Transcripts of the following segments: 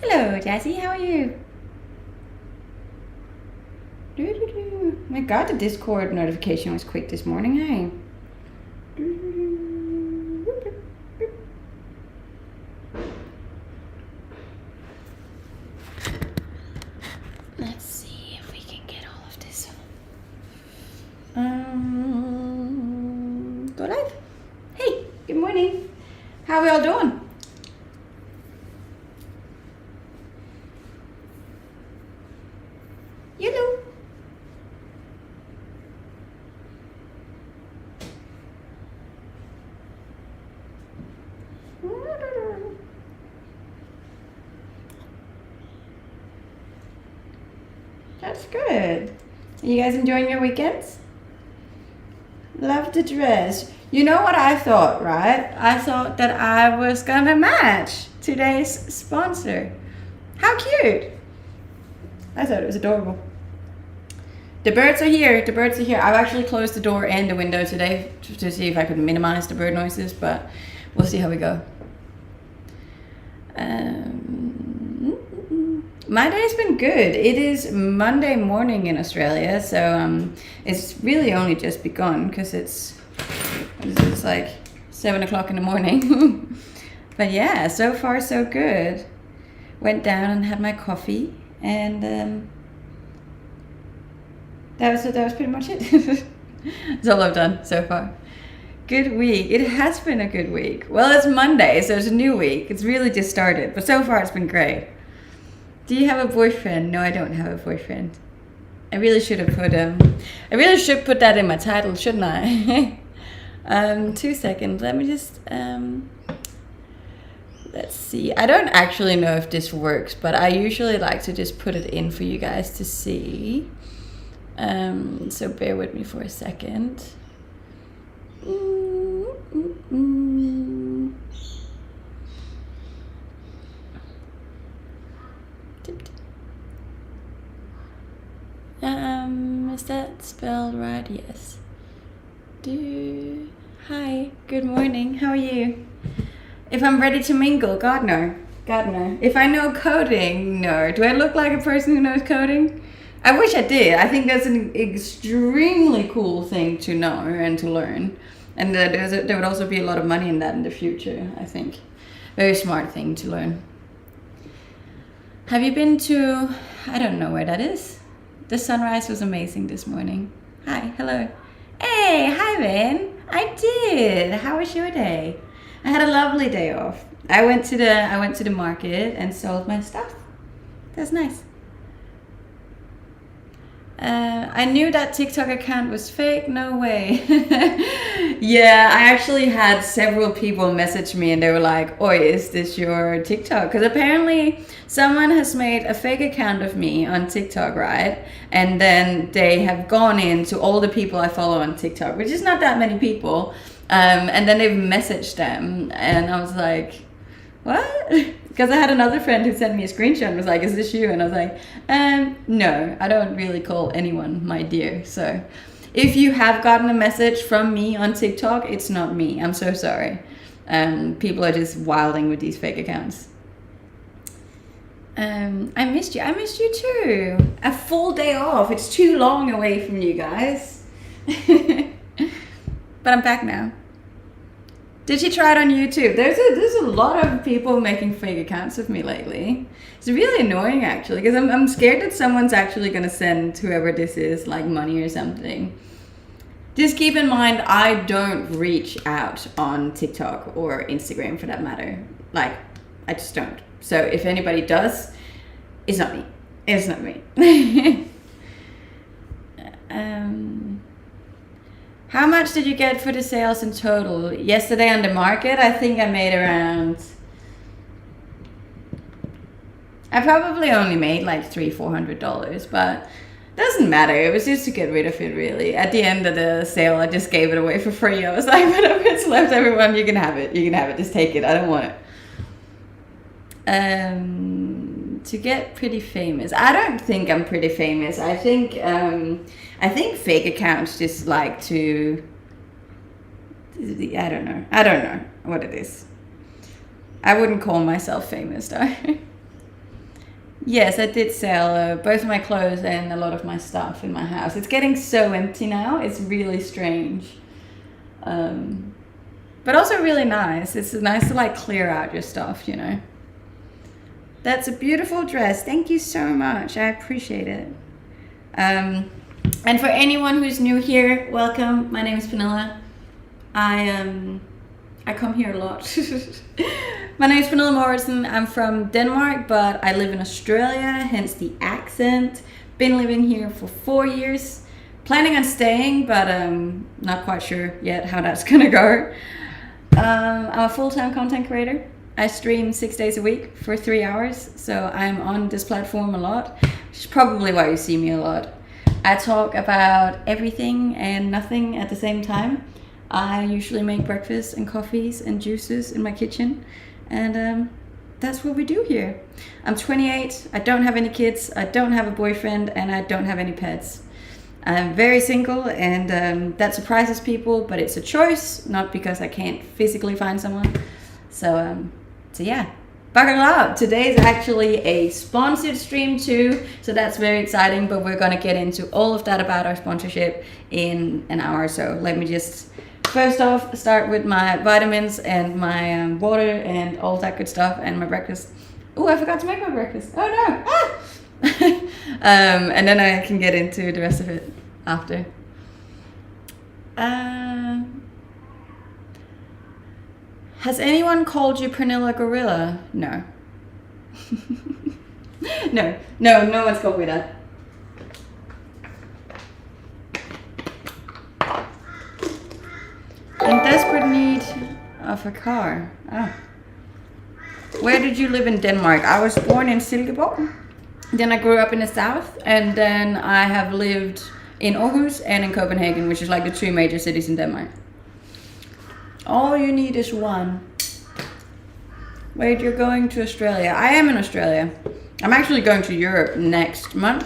Hello, Jazzy. How are you? Doo-doo-doo. My God, the Discord notification was quick this morning, hey? Let's see if we can get all of this. Go live. Hey, good morning. How are we all doing? Hello. That's good. Are you guys enjoying your weekends? Love the dress. You know what I thought, right? I thought that I was gonna match today's sponsor. How cute. I thought it was adorable. The birds are here. The birds are here. I've actually closed the door and the window today to see if I could minimize the bird noises, but we'll see how we go. My day's been good. It is Monday morning in Australia, so it's really only just begun because it's like 7 o'clock in the morning. But yeah, so far so good. Went down and had my coffee, and that was pretty much it. That's all I've done so far. Good week. It has been a good week. Well, it's Monday, so it's a new week. It's really just started, but so far it's been great. Do you have a boyfriend? No, I don't have a boyfriend. I really should have put I really should put that in my title, shouldn't I? 2 seconds. Let me just let's see. I don't actually know if this works, but I usually like to just put it in for you guys to see. So bear with me for a second. Is that spelled right? Yes. Hi, good morning. How are you? If I'm ready to mingle, God no. God no. If I know coding, no. Do I look like a person who knows coding? I wish I did. I think that's an extremely cool thing to know and to learn. And there would also be a lot of money in that in the future, I think. Very smart thing to learn. Have you been to, I don't know where that is. The sunrise was amazing this morning. Hi, hello. Hey, hi Ben. I did. How was your day? I had a lovely day off. I went to the market and sold my stuff. That's nice. I knew that TikTok account was fake. No way. Yeah, I actually had several people message me and they were like, "Oi, is this your TikTok?" Because apparently someone has made a fake account of me on TikTok, right? And then they have gone into all the people I follow on TikTok, which is not that many people. And then they've messaged them, and I was like, "What?" Because I had another friend who sent me a screenshot and was like, "Is this you?" And I was like, no, I don't really call anyone my dear. So if you have gotten a message from me on TikTok, it's not me. I'm so sorry. People are just wilding with these fake accounts. I missed you. I missed you too. A full day off. It's too long away from you guys. But I'm back now. Did you try it on YouTube? There's a lot of people making fake accounts of me lately. It's really annoying actually, because I'm scared that someone's actually gonna send whoever this is like money or something. Just keep in mind, I don't reach out on TikTok or Instagram for that matter. Like, I just don't. So if anybody does, it's not me. It's not me. How much did you get for the sales in total? Yesterday on the market, I think I made around... I probably only made like $300-400, but doesn't matter. It was just to get rid of it, really. At the end of the sale, I just gave it away for free. I was like, whatever it's left, everyone, you can have it. You can have it. Just take it. I don't want it. To get pretty famous. I don't think I'm pretty famous. I think fake accounts just like to... I don't know what it is. I wouldn't call myself famous, though. Yes, I did sell both my clothes and a lot of my stuff in my house. It's getting so empty now. It's really strange. But also really nice. It's nice to like clear out your stuff, you know. That's a beautiful dress. Thank you so much. I appreciate it. And for anyone who's new here, welcome. My name is Pernilla. I come here a lot. My name is Pernilla Morrison. I'm from Denmark, but I live in Australia, hence the accent. Been living here for 4 years. Planning on staying, but not quite sure yet how that's gonna go. I'm a full-time content creator. I stream 6 days a week for 3 hours, so I'm on this platform a lot, which is probably why you see me a lot. I talk about everything and nothing at the same time. I usually make breakfast and coffees and juices in my kitchen, and that's what we do here. I'm 28, I don't have any kids, I don't have a boyfriend, and I don't have any pets. I'm very single, and that surprises people, but it's a choice, not because I can't physically find someone. So yeah, buckle up. Today is actually a sponsored stream too, so that's very exciting, but we're gonna get into all of that about our sponsorship in an hour or so. Let me just first off start with my vitamins and my water and all that good stuff and my breakfast. Oh, I forgot to make my breakfast. Oh no! Ah! And then I can get into the rest of it after. Has anyone called you Pernilla Gorilla? No. No one's called me that. In desperate need of a car. Oh. Where did you live in Denmark? I was born in Silkeborg. Then I grew up in the south, and then I have lived in Aarhus and in Copenhagen, which is like the 2 major cities in Denmark. All you need is one. Wait, you're going to Australia? I am in Australia. I'm actually going to Europe next month.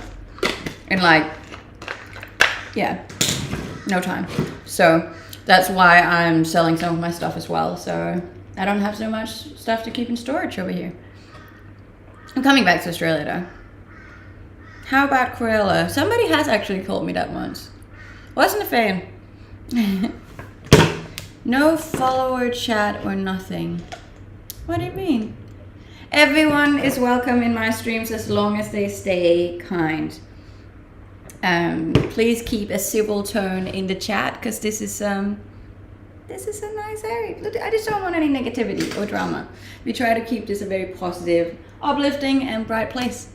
In like, yeah, no time. So that's why I'm selling some of my stuff as well. So I don't have so much stuff to keep in storage over here. I'm coming back to Australia though. How about Cruella? Somebody has actually called me that once. Wasn't a fan. No follower chat or nothing. What do you mean? Everyone is welcome in my streams as long as they stay kind. Please keep a civil tone in the chat, because this is a nice area. I just don't want any negativity or drama. We try to keep this a very positive, uplifting and bright place.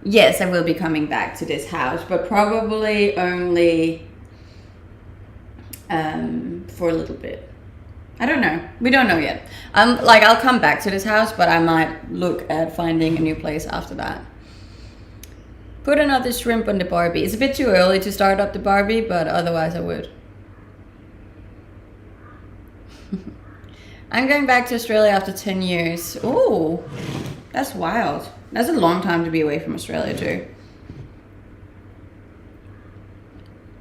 Yes, I will be coming back to this house, but probably only for a little bit. I don't know. We don't know yet. I'll come back to this house, but I might look at finding a new place after that. Put another shrimp on the Barbie. It's a bit too early to start up the Barbie, but otherwise I would. I'm going back to Australia after 10 years. Oh, that's wild. That's a long time to be away from Australia too.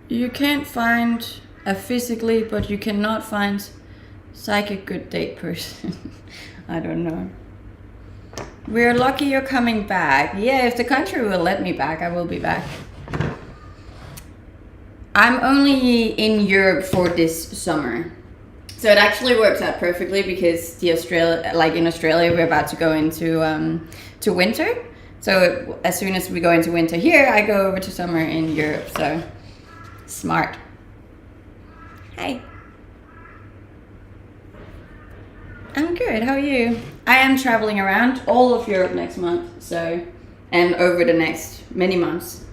You can't find a physically, but you cannot find psychic good date person. I don't know. We're lucky you're coming back. Yeah, if the country will let me back, I will be back. I'm only in Europe for this summer. So it actually works out perfectly, because in Australia, we're about to go into to winter. So as soon as we go into winter here, I go over to summer in Europe. So smart. Hey. I'm good. How are you? I am traveling around all of Europe next month, and over the next many months.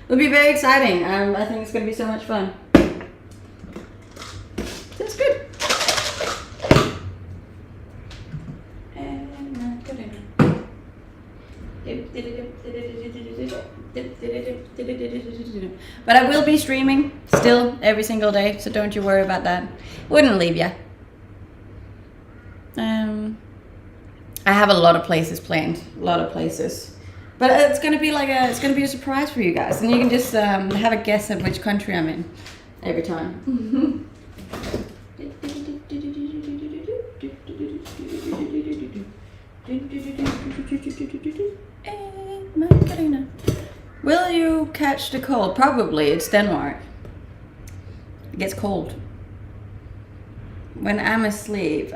It'll be very exciting. I think it's going to be so much fun. That's good. But I will be streaming still every single day, so don't you worry about that. Wouldn't leave ya. I have a lot of places planned, but it's gonna be a surprise for you guys, and you can just have a guess at which country I'm in every time. Will you catch the cold? Probably. It's Denmark. It gets cold when I'm asleep.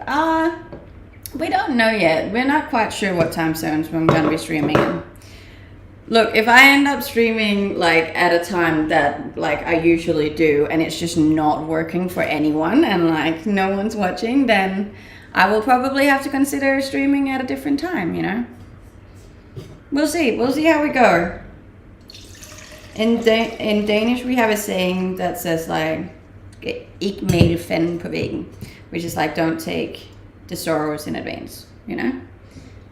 We don't know yet. We're not quite sure what time zones we're going to be streaming in. Look, if I end up streaming like at a time that like I usually do and it's just not working for anyone and like no one's watching, then I will probably have to consider streaming at a different time, you know? We'll see. We'll see how we go. In Danish, we have a saying that says like, "Ik made fen på væggen," which is like, don't take the sorrows in advance, you know?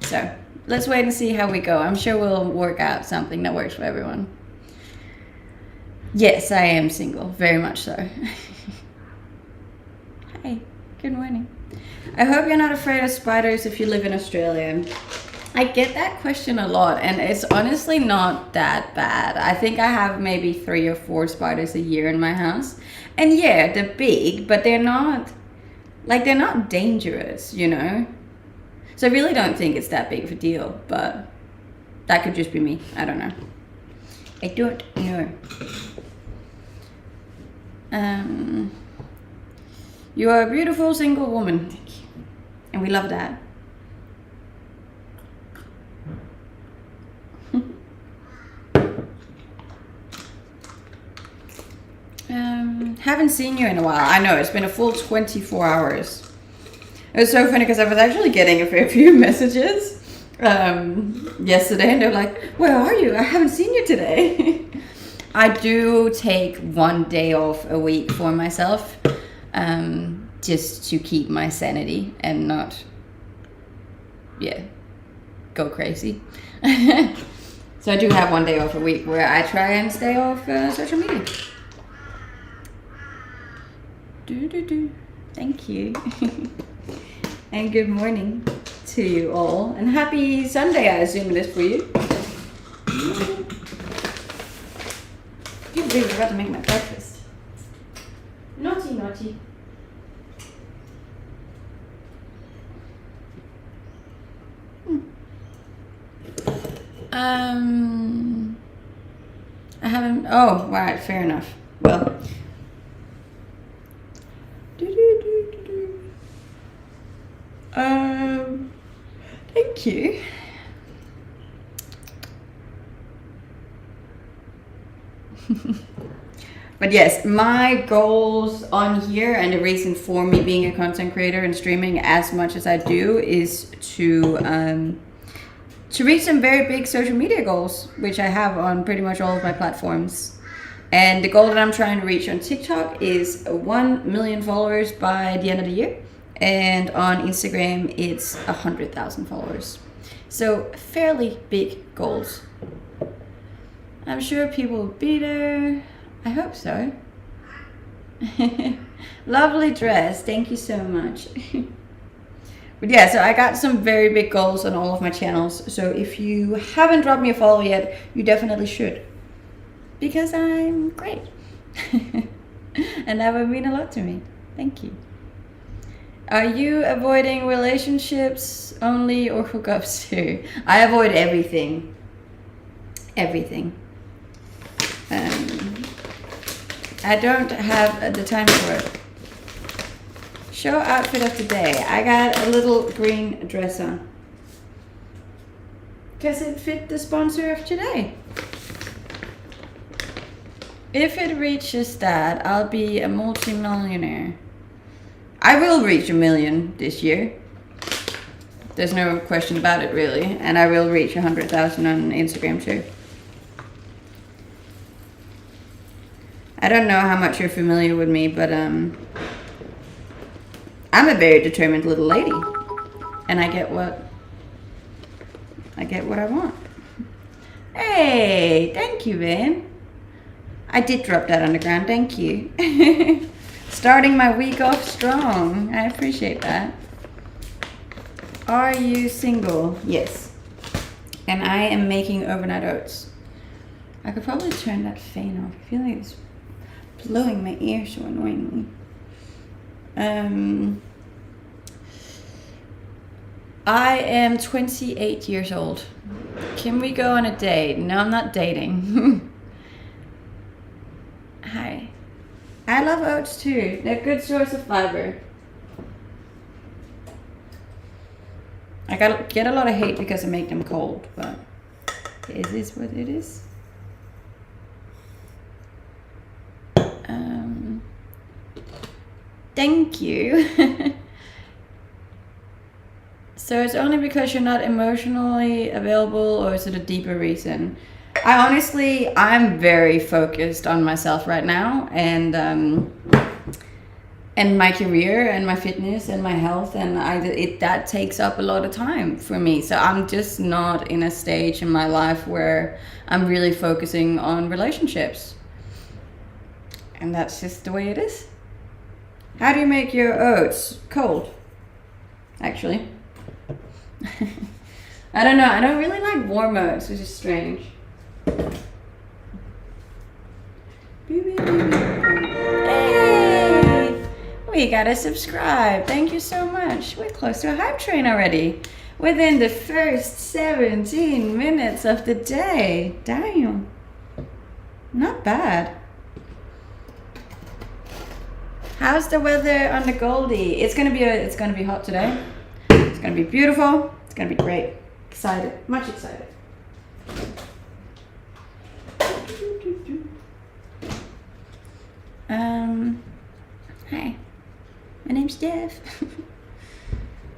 So let's wait and see how we go. I'm sure we'll work out something that works for everyone. Yes, I am single, very much so. Hi, good morning. I hope you're not afraid of spiders if you live in Australia. I get that question a lot, and it's honestly not that bad. I think I have maybe 3 or 4 spiders a year in my house. And yeah, they're big, but they're not dangerous, you know? So I really don't think it's that big of a deal, but that could just be me. I don't know. I don't know. You are a beautiful single woman. Thank you. And we love that. Haven't seen you in a while. I know, it's been a full 24 hours. It was so funny because I was actually getting a fair few messages yesterday, and they're like, "Where are you? I haven't seen you today." I do take 1 day off a week for myself, just to keep my sanity and not, go crazy. So I do have 1 day off a week where I try and stay off social media. Thank you. And good morning to you all. And happy Sunday, I assume it is for you. You really forgot to make my breakfast. Naughty, naughty. I haven't, oh, right, fair enough. Well, thank you. But yes, my goals on here, and the reason for me being a content creator and streaming as much as I do, is to reach some very big social media goals, which I have on pretty much all of my platforms. And the goal that I'm trying to reach on TikTok is 1 million followers by the end of the year. And on Instagram, it's 100,000 followers. So fairly big goals. I'm sure people will be there. I hope so. Lovely dress. Thank you so much. But yeah, so I got some very big goals on all of my channels. So if you haven't dropped me a follow yet, you definitely should. Because I'm great. And that would mean a lot to me. Thank you. Are you avoiding relationships only or hookups too? I avoid everything. Everything. I don't have the time for it. Show outfit of today. I got a little green dress on. Because it fit the sponsor of today. If it reaches that, I'll be a multi-millionaire. I will reach 1 million this year. There's no question about it, really. And I will reach 100,000 on Instagram too. I don't know how much you're familiar with me, but I'm a very determined little lady. And I get what I want. Hey, thank you, Van. I did drop that on the ground, thank you. Starting my week off strong. I appreciate that. Are you single? Yes. And I am making overnight oats. I could probably turn that fan off. I feel like it's blowing my ear so annoyingly. I am 28 years old. Can we go on a date? No, I'm not dating. Hi. I love oats too. They're a good source of fiber. I get a lot of hate because I make them cold, but it is what it is. Thank you. So it's only because you're not emotionally available, or is it a deeper reason? I'm very focused on myself right now, and my career and my fitness and my health, and that takes up a lot of time for me. So I'm just not in a stage in my life where I'm really focusing on relationships. And that's just the way it is. How do you make your oats? Cold, actually. I don't know. I don't really like warm oats, which is strange. Hey! We gotta subscribe. Thank you so much. We're close to a hype train already. Within the first 17 minutes of the day. Damn. Not bad. How's the weather on the Goldie? It's gonna be hot today. It's gonna be beautiful. It's gonna be great. Excited. Much excited. Hi. My name's Jeff.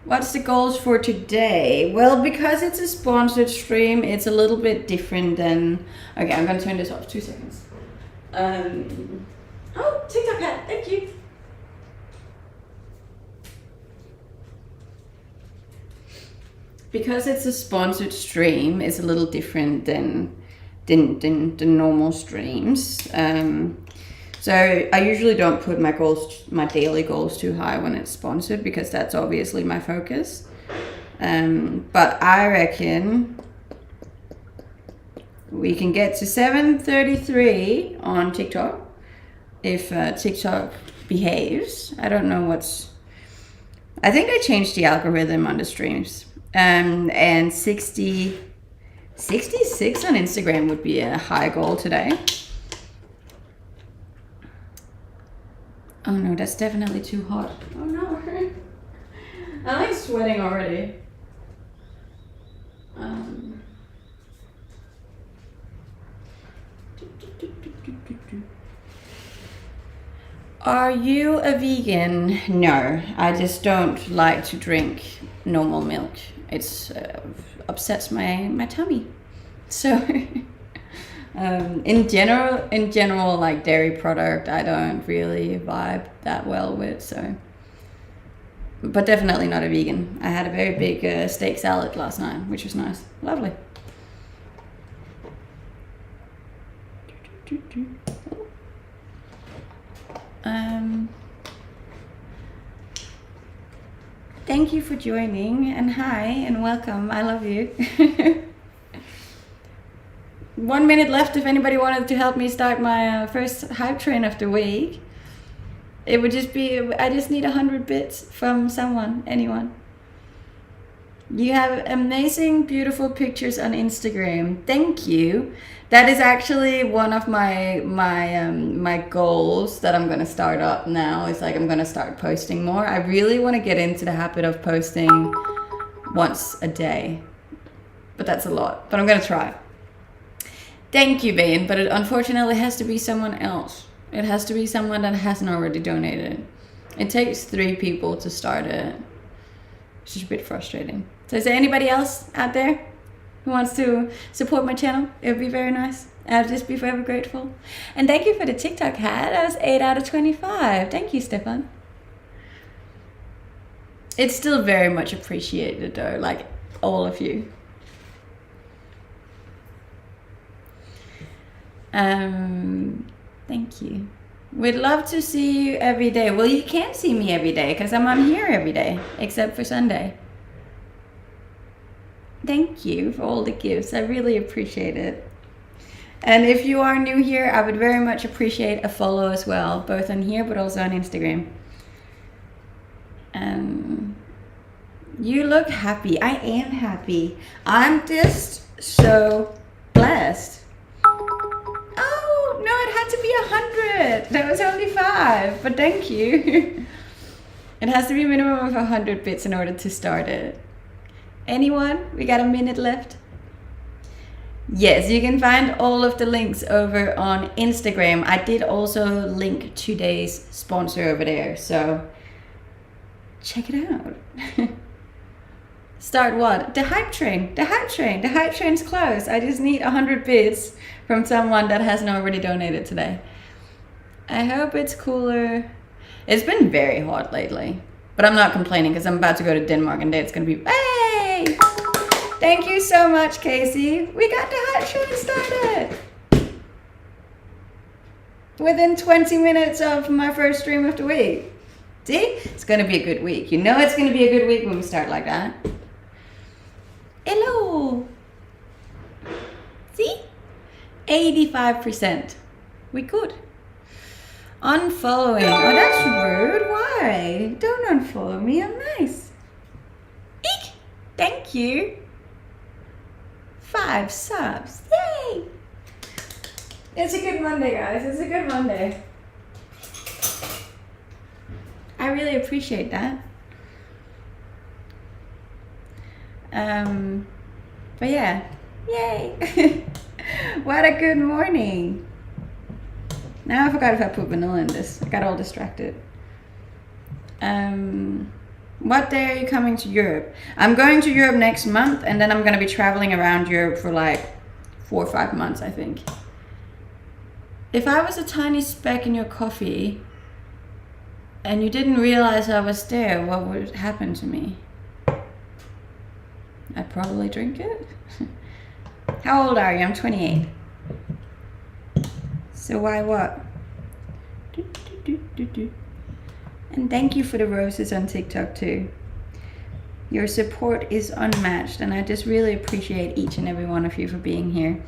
What's the goals for today? Well, because it's a sponsored stream, it's a little bit different than... Okay, I'm gonna turn this off. 2 seconds. Oh, TikTok hat. Thank you. Because it's a sponsored stream, it's a little different than the normal streams. So I usually don't put my daily goals too high when it's sponsored, because that's obviously my focus. But I reckon we can get to 733 on TikTok if TikTok behaves. I don't know I think they changed the algorithm on the streams. And 66 on Instagram would be a high goal today. Oh no, that's definitely too hot. Oh no. I'm like sweating already. Are you a vegan? No, I just don't like to drink normal milk. It's upsets my tummy. So in general, like dairy product, I don't really vibe that well with. So, but definitely not a vegan. I had a very big steak salad last night, which was nice, lovely. Thank you for joining, and hi and welcome. I love you. 1 minute left if anybody wanted to help me start my first hype train of the week. It would just be, I just need 100 bits from anyone. You have amazing, beautiful pictures on Instagram. Thank you. That is actually one of my goals that I'm gonna start up now. It's like I'm gonna start posting more. I really want to get into the habit of posting once a day, but that's a lot. But I'm gonna try. Thank you, Bane. But it unfortunately has to be someone else. It has to be someone that hasn't already donated. It takes 3 people to start it. It's just a bit frustrating. So is there anybody else out there who wants to support my channel? It would be very nice. I'll just be forever grateful. And thank you for the TikTok hat. That was 8 out of 25. Thank you, Stefan. It's still very much appreciated though, like all of you. Thank you. We'd love to see you every day. Well, you can't see me every day because I'm on here every day, except for Sunday. Thank you for all the gifts. I really appreciate it. And if you are new here, I would very much appreciate a follow as well, both on here but also on Instagram. You look happy. I am happy. I'm just so blessed. Oh, no, it had to be 100. That was only 5, but thank you. It has to be a minimum of 100 bits in order to start it. Anyone? We got a minute left. Yes, you can find all of the links over on Instagram. I did also link today's sponsor over there, so check it out. Start what? The hype train. The hype train. The hype train's close. I just need 100 bits from someone that hasn't already donated today. I hope it's cooler. It's been very hot lately, but I'm not complaining because I'm about to go to Denmark and it's going to be... Hey! Thank you so much, Casey. We got the hype train started. Within 20 minutes of my first stream of the week. See? It's going to be a good week. You know it's going to be a good week when we start like that. Hello. See? 85%. We could. Unfollowing. Oh, that's rude. Why? Don't unfollow me. I'm nice. Eek. Thank you. 5 subs. Yay. It's a good Monday, guys. It's a good Monday. I really appreciate that. But yeah, yay! What a good morning. Now I forgot if I put vanilla in this. I got all distracted. What day are you coming to Europe? I'm going to Europe next month, and then I'm going to be traveling around Europe for like 4 or 5 months, I think. If I was a tiny speck in your coffee and you didn't realize I was there, what would happen to me? I'd probably drink it. How old are you? I'm 28. So why what? And thank you for the roses on TikTok too. Your support is unmatched, and I just really appreciate each and every one of you for being here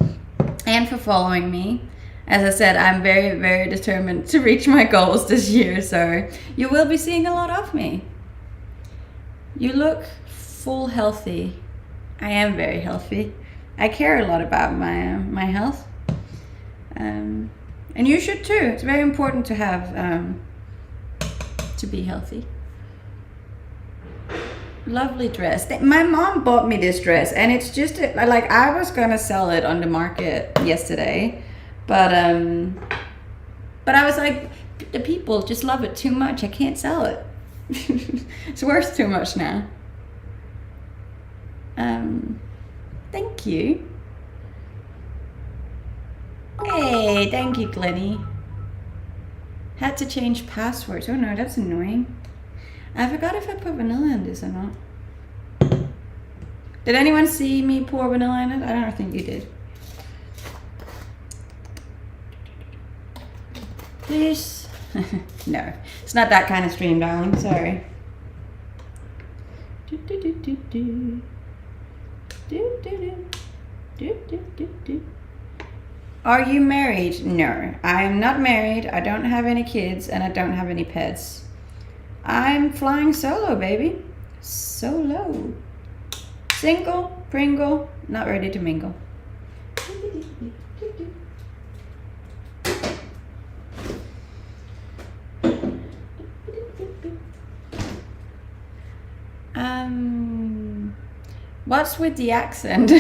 and for following me. As I said, I'm very, very determined to reach my goals this year, so you will be seeing a lot of me. You look full healthy. I am very healthy. I care a lot about my health. And you should too. It's very important to have, to be healthy. Lovely dress. My mom bought me this dress, and it's just, like, I was gonna sell it on the market yesterday, but I was like, the people just love it too much. I can't sell it. It's worth too much now. Thank you. Hey, thank you, Glennie. Had to change passwords. Oh no, that's annoying. I forgot if I put vanilla in this or not. Did anyone see me pour vanilla in it? I don't think you did. This. No, it's not that kind of stream, darling. Sorry. Are you married? No, I am not married. I don't have any kids, and I don't have any pets. I'm flying solo, baby. Solo. Single, Pringle, not ready to mingle. What's with the accent?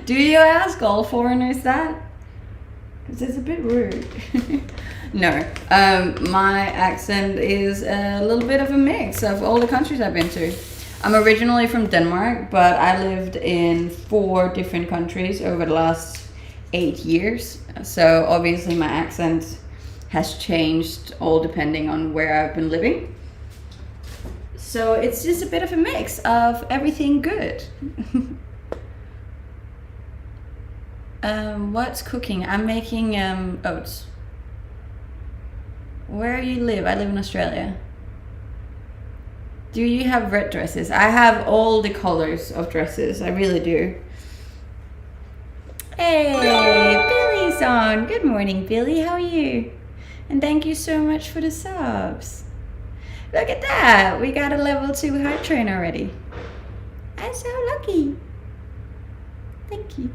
Do you ask all foreigners that? Because it's a bit rude. No, my accent is a little bit of a mix of all the countries I've been to. I'm originally from Denmark, but I lived in 4 different countries over the last 8 years. So obviously my accent has changed all depending on where I've been living. So it's just a bit of a mix of everything good. What's cooking? I'm making oats. Where you live? I live in Australia. Do you have red dresses? I have all the colors of dresses. I really do. Hey, Billy's on. Good morning, Billy. How are you? And thank you so much for the subs. Look at that. We got a level 2 hype train already. I'm so lucky. Thank you.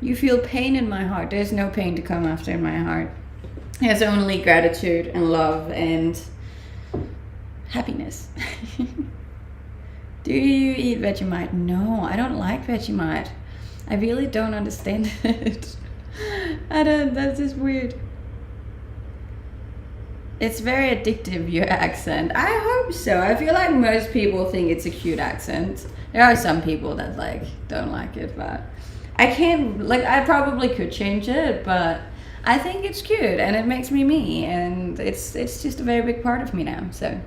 You feel pain in my heart. There's no pain to come after in my heart. There's only gratitude and love and happiness. Do you eat Vegemite? No, I don't like Vegemite. I really don't understand it. I don't, that's just weird. It's very addictive, your accent. I hope so. I feel like most people think it's a cute accent. There are some people that like don't like it, but I can't, like, I probably could change it, but I think it's cute and it makes me me, and it's just a very big part of me now. So,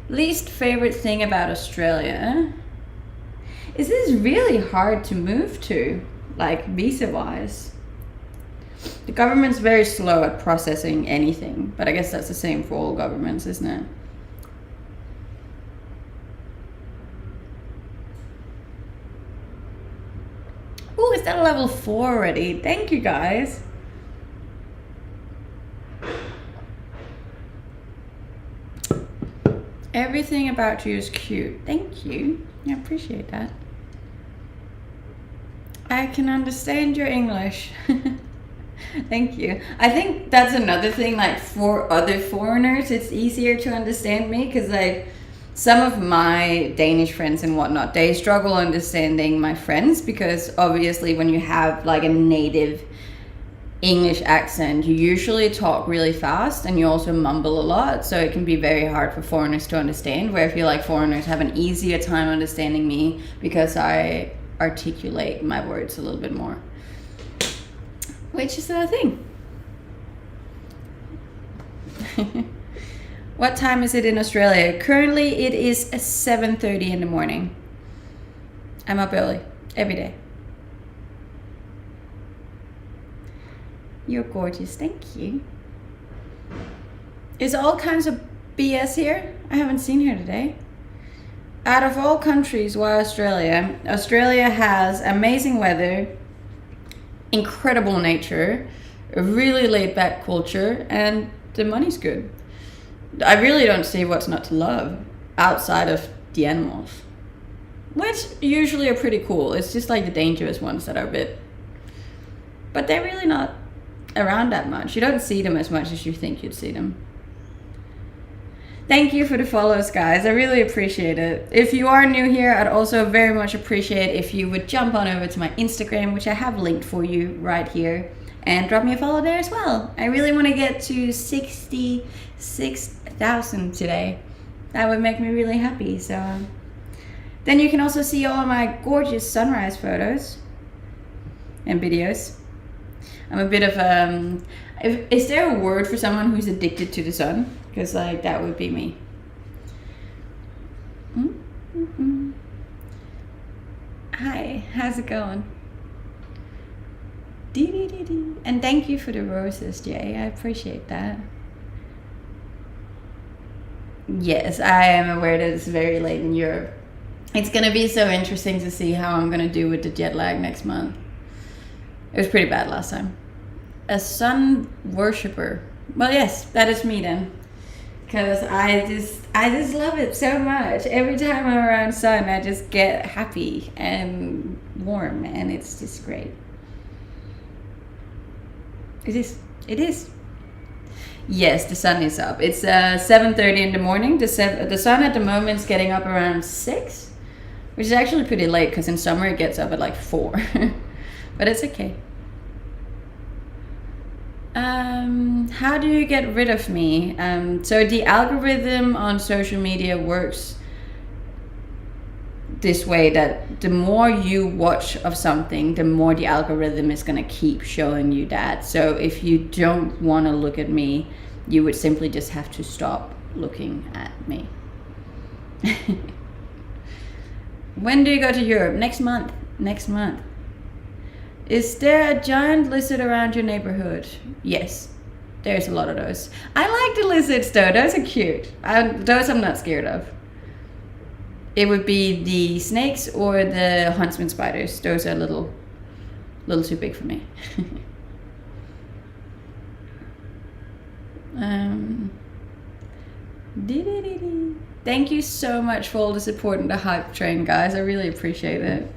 least favorite thing about Australia is this really hard to move to, like visa wise. The government's very slow at processing anything, but I guess that's the same for all governments, isn't it? Oh, is that a level 4 already? Thank you, guys. Everything about you is cute. Thank you. I appreciate that. I can understand your English. Thank you. I think that's another thing, like for other foreigners, it's easier to understand me because like some of my Danish friends and whatnot, they struggle understanding my friends because obviously when you have like a native English accent, you usually talk really fast and you also mumble a lot, so it can be very hard for foreigners to understand, where I feel like foreigners have an easier time understanding me because I articulate my words a little bit more, which is the thing. What time is it in Australia? Currently it is 7:30 in the morning. I'm up early every day. You're gorgeous, thank you. Is all kinds of BS here? I haven't seen her today. Out of all countries, why Australia? Australia has amazing weather, incredible nature, a really laid back culture, and the money's good. I really don't see what's not to love outside of the animals, which usually are pretty cool. It's just like the dangerous ones that are a bit, but they're really not around that much. You don't see them as much as you think you'd see them. Thank you for the follows, guys. I really appreciate it. If you are new here, I'd also very much appreciate if you would jump on over to my Instagram, which I have linked for you right here, and drop me a follow there as well. I really want to get to 66,000 today. That would make me really happy. So then you can also see all of my gorgeous sunrise photos and videos. I'm a bit of is there a word for someone who's addicted to the sun? Because like that would be me. Mm-hmm. Hi, how's it going? Dee. And thank you for the roses, Jay. I appreciate that. Yes, I am aware that it's very late in Europe. It's gonna be so interesting to see how I'm gonna do with the jet lag next month. It was pretty bad last time. A sun worshipper. Well, yes, that is me then. Because I just love it so much. Every time I'm around sun, I just get happy and warm, and it's just great. It is. Yes, the sun is up. It's 7:30 in the morning. The sun at the moment is getting up around 6, which is actually pretty late because in summer it gets up at like 4. But it's okay. How do you get rid of me? So the algorithm on social media works this way, that the more you watch of something, the more the algorithm is going to keep showing you that. So if you don't want to look at me, you would simply just have to stop looking at me. When do you go to Europe? Next month. Is there a giant lizard around your neighborhood? Yes, there's a lot of those. I like the lizards though, those are cute. Those I'm not scared of. It would be the snakes or the huntsman spiders. Those are a little too big for me. Thank you so much for all the support and the hype train, guys. I really appreciate it.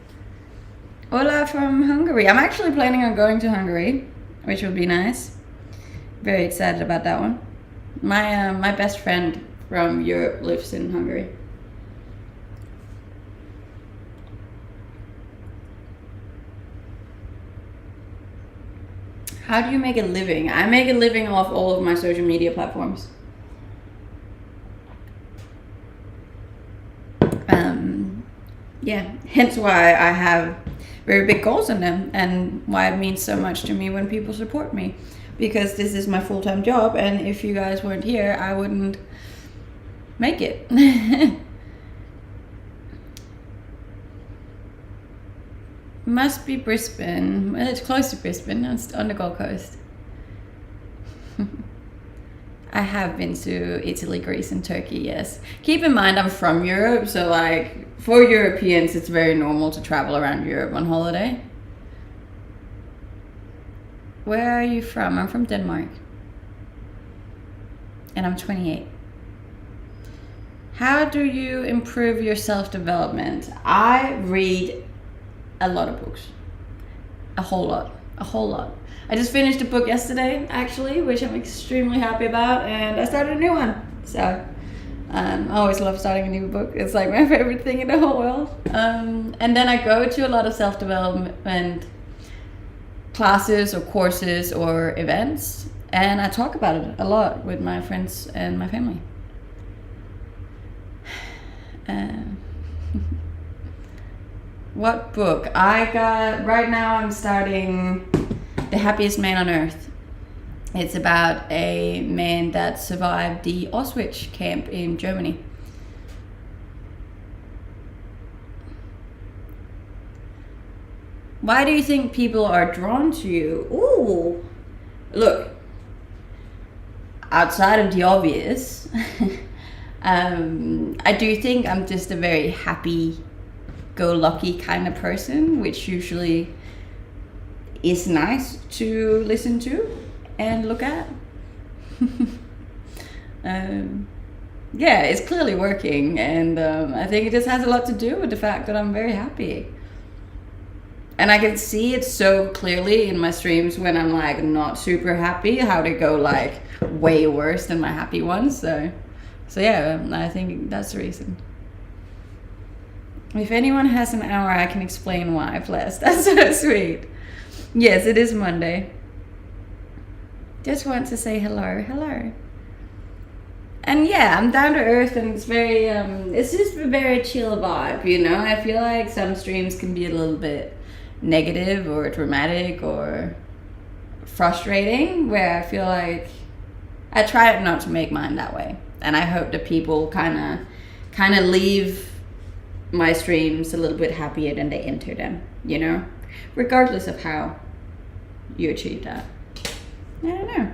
Hola from Hungary. I'm actually planning on going to Hungary, which would be nice. Very excited about that one. My best friend from Europe lives in Hungary. How do you make a living? I make a living off all of my social media platforms. Yeah, hence why I have very big goals in them, and why it means so much to me when people support me, because this is my full-time job, and if you guys weren't here, I wouldn't make it. Must be Brisbane. Well, it's close to Brisbane. It's on the Gold Coast. I have been to Italy, Greece, and Turkey, yes. Keep in mind, I'm from Europe, so like for Europeans, it's very normal to travel around Europe on holiday. Where are you from? I'm from Denmark. And I'm 28. How do you improve your self-development? I read a lot of books. A whole lot. I just finished a book yesterday, actually, which I'm extremely happy about, and I started a new one. So I always love starting a new book. It's like my favorite thing in the whole world. And then I go to a lot of self-development classes or courses or events, and I talk about it a lot with my friends and my family. What book? Right now I'm starting The Happiest Man on Earth. It's about a man that survived the Auschwitz camp in Germany. Why do you think people are drawn to you? Ooh, look, outside of the obvious, I do think I'm just a very happy-go-lucky kind of person, which usually is nice to listen to and look at. Yeah, it's clearly working, and I think it just has a lot to do with the fact that I'm very happy. And I can see it so clearly in my streams when I'm like not super happy, how they go like way worse than my happy ones. So yeah, I think that's the reason. If anyone has an hour, I can explain why, bless. That's so sweet. Yes, it is Monday. Just want to say hello. And yeah, I'm down to earth, and it's very, it's just a very chill vibe, you know? I feel like some streams can be a little bit negative or dramatic or frustrating, where I feel like I try not to make mine that way. And I hope that people kind of leave my streams a little bit happier than they enter them, you know? Regardless of how you achieve that. I don't know.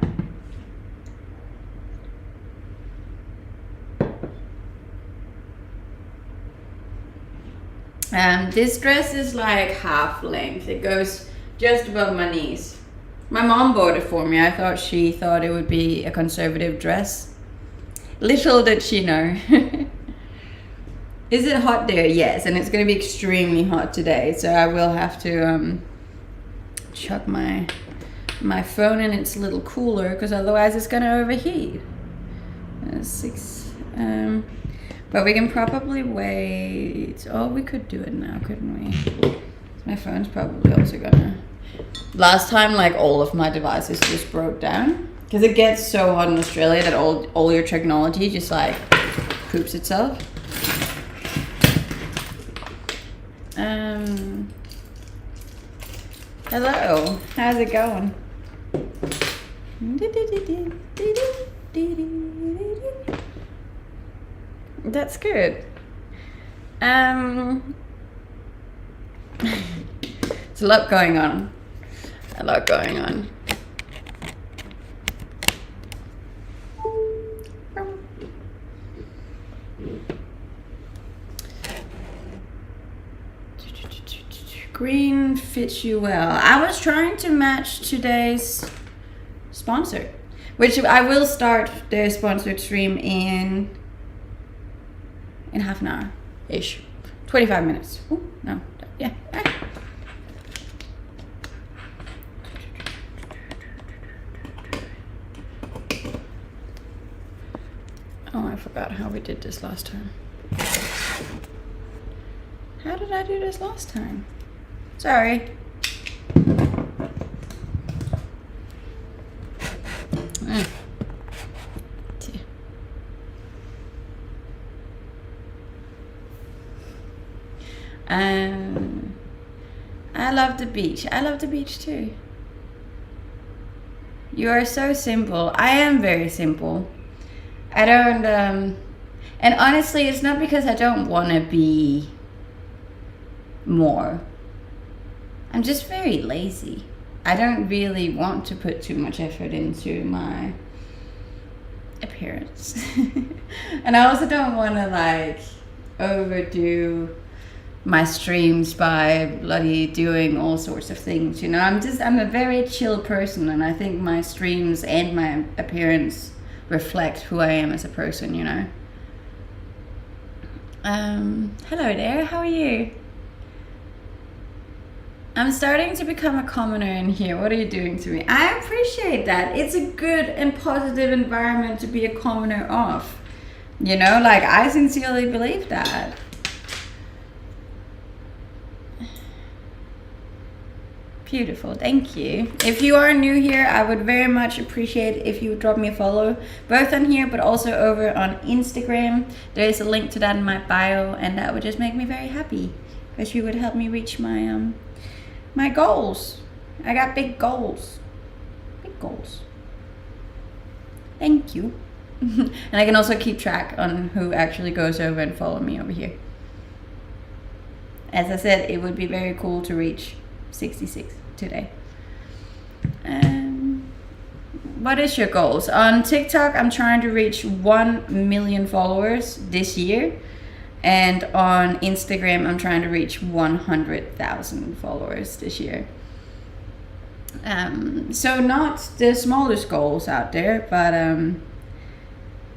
This dress is like half length. It goes just above my knees. My mom bought it for me. I thought she thought it would be a conservative dress. Little did she know. Is it hot there? Yes, and it's going to be extremely hot today, so I will have to chuck my phone in its little cooler, because otherwise it's going to overheat. 6. But we can probably wait. Oh, we could do it now, couldn't we? My phone's probably also gonna. Last time, like all of my devices just broke down, because it gets so hot in Australia that all your technology just like poops itself. Hello, how's it going? That's good. It's a lot going on. Green fits you well. I was trying to match today's sponsor, which I will start their sponsored stream in half an hour ish, 25 minutes. Ooh, no, yeah, I forgot how we did this last time. How did I do this last time? Sorry. I love the beach. I love the beach too. You are so simple. I am very simple. I don't, and honestly, it's not because I don't want to be more. I'm just very lazy. I don't really want to put too much effort into my appearance. And I also don't want to like overdo my streams by bloody doing all sorts of things, you know. I'm a very chill person, and I think my streams and my appearance reflect who I am as a person, you know. Hello there, how are you? I'm starting to become a commoner in here. What are you doing to me? I appreciate that. It's a good and positive environment to be a commoner of. You know, like I sincerely believe that. Beautiful, thank you. If you are new here, I would very much appreciate if you would drop me a follow, both on here but also over on Instagram. There is a link to that in my bio, and that would just make me very happy because you would help me reach my my goals. I got big goals. Big goals. Thank you. And I can also keep track on who actually goes over and follow me over here. As I said, it would be very cool to reach 66 today. What is your goals? On TikTok, I'm trying to reach 1 million followers this year. And on Instagram, I'm trying to reach 100,000 followers this year. So not the smallest goals out there, but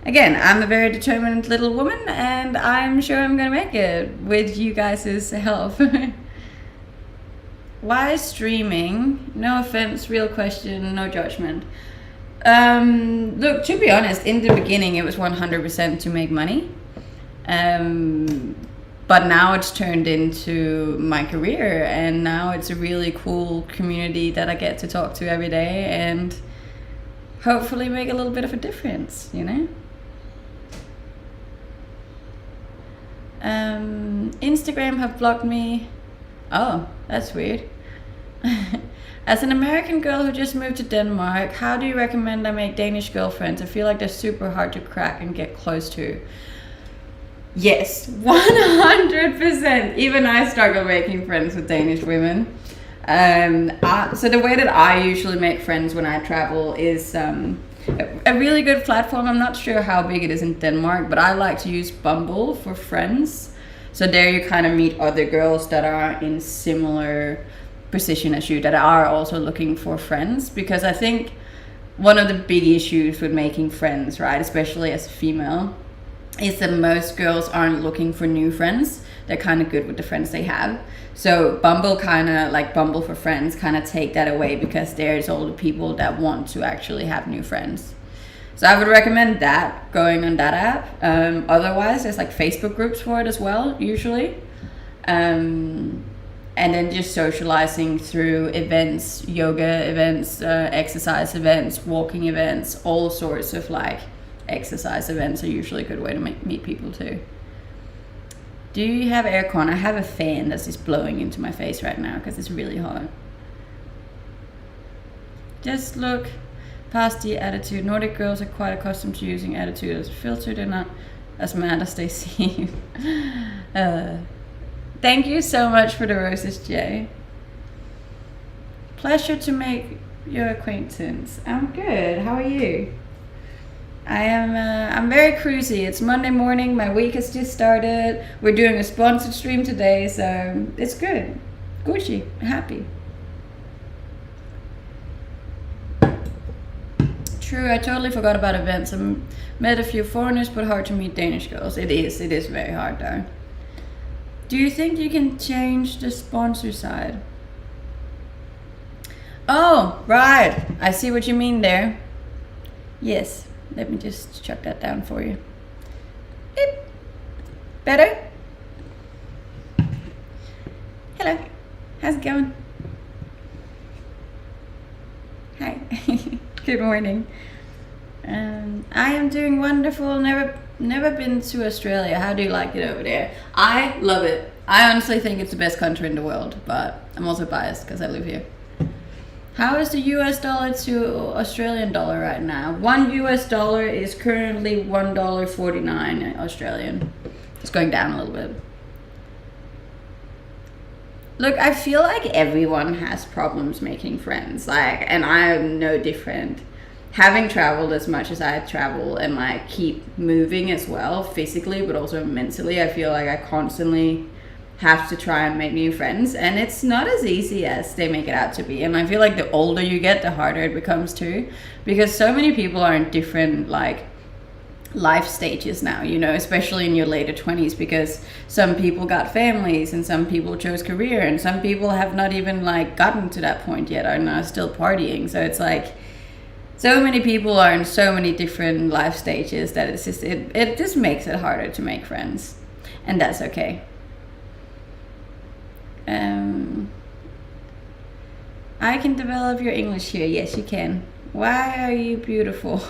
again, I'm a very determined little woman, and I'm sure I'm gonna make it with you guys' help. Why streaming? No offense, real question, no judgment. Look, to be honest, in the beginning it was 100% to make money. But now it's turned into my career, and now it's a really cool community that I get to talk to every day and hopefully make a little bit of a difference, you know? Instagram have blocked me. Oh, that's weird. As an American girl who just moved to Denmark, how do you recommend I make Danish girlfriends? I feel like they're super hard to crack and get close to. Yes, 100%. Even I struggle making friends with Danish women. So the way that I usually make friends when I travel is a really good platform. I'm not sure how big it is in Denmark, but I like to use Bumble for friends. So there you kind of meet other girls that are in similar position as you, that are also looking for friends. Because I think one of the big issues with making friends, right, especially as a female, is that most girls aren't looking for new friends. They're kind of good with the friends they have. So Bumble, kind of like Bumble for Friends, kind of take that away, because there's all the people that want to actually have new friends. So I would recommend that, going on that app. Otherwise, there's like Facebook groups for it as well, usually. And then just socializing through events, yoga events, exercise events, walking events, all sorts of like exercise events are usually a good way to meet people too. Do you have aircon? I have a fan that's just blowing into my face right now because it's really hot. Just look past the attitude. Nordic girls are quite accustomed to using attitude as a filter. They're not as mad as they seem. Thank you so much for the roses, Jay. Pleasure to make your acquaintance. I'm good. How are you? I'm very cruisy. It's Monday morning. My week has just started. We're doing a sponsored stream today, so it's good. Gucci, happy. True, I totally forgot about events. I met a few foreigners, but hard to meet Danish girls. It is very hard though. Do you think you can change the sponsor side? Oh, right. I see what you mean there. Yes. Let me just chuck that down for you. Beep. Better? Hello. How's it going? Hi. Good morning. I am doing wonderful. Never been to Australia. How do you like it over there? I love it. I honestly think it's the best country in the world, but I'm also biased because I live here. How is the US dollar to Australian dollar right now? $1 is currently $1.49 Australian. It's going down a little bit. Look, I feel like everyone has problems making friends, and I'm no different. Having traveled as much as I travel and keep moving as well, physically but also mentally, I feel like I constantly have to try and make new friends, and it's not as easy as they make it out to be. And I feel like the older you get, the harder it becomes too, because so many people are in different life stages now, especially in your later 20s, because some people got families and some people chose career and some people have not even gotten to that point yet, are now still partying. So it's so many people are in so many different life stages that it just makes it harder to make friends, and that's okay. I can develop your English here. Yes, you can. Why are you beautiful?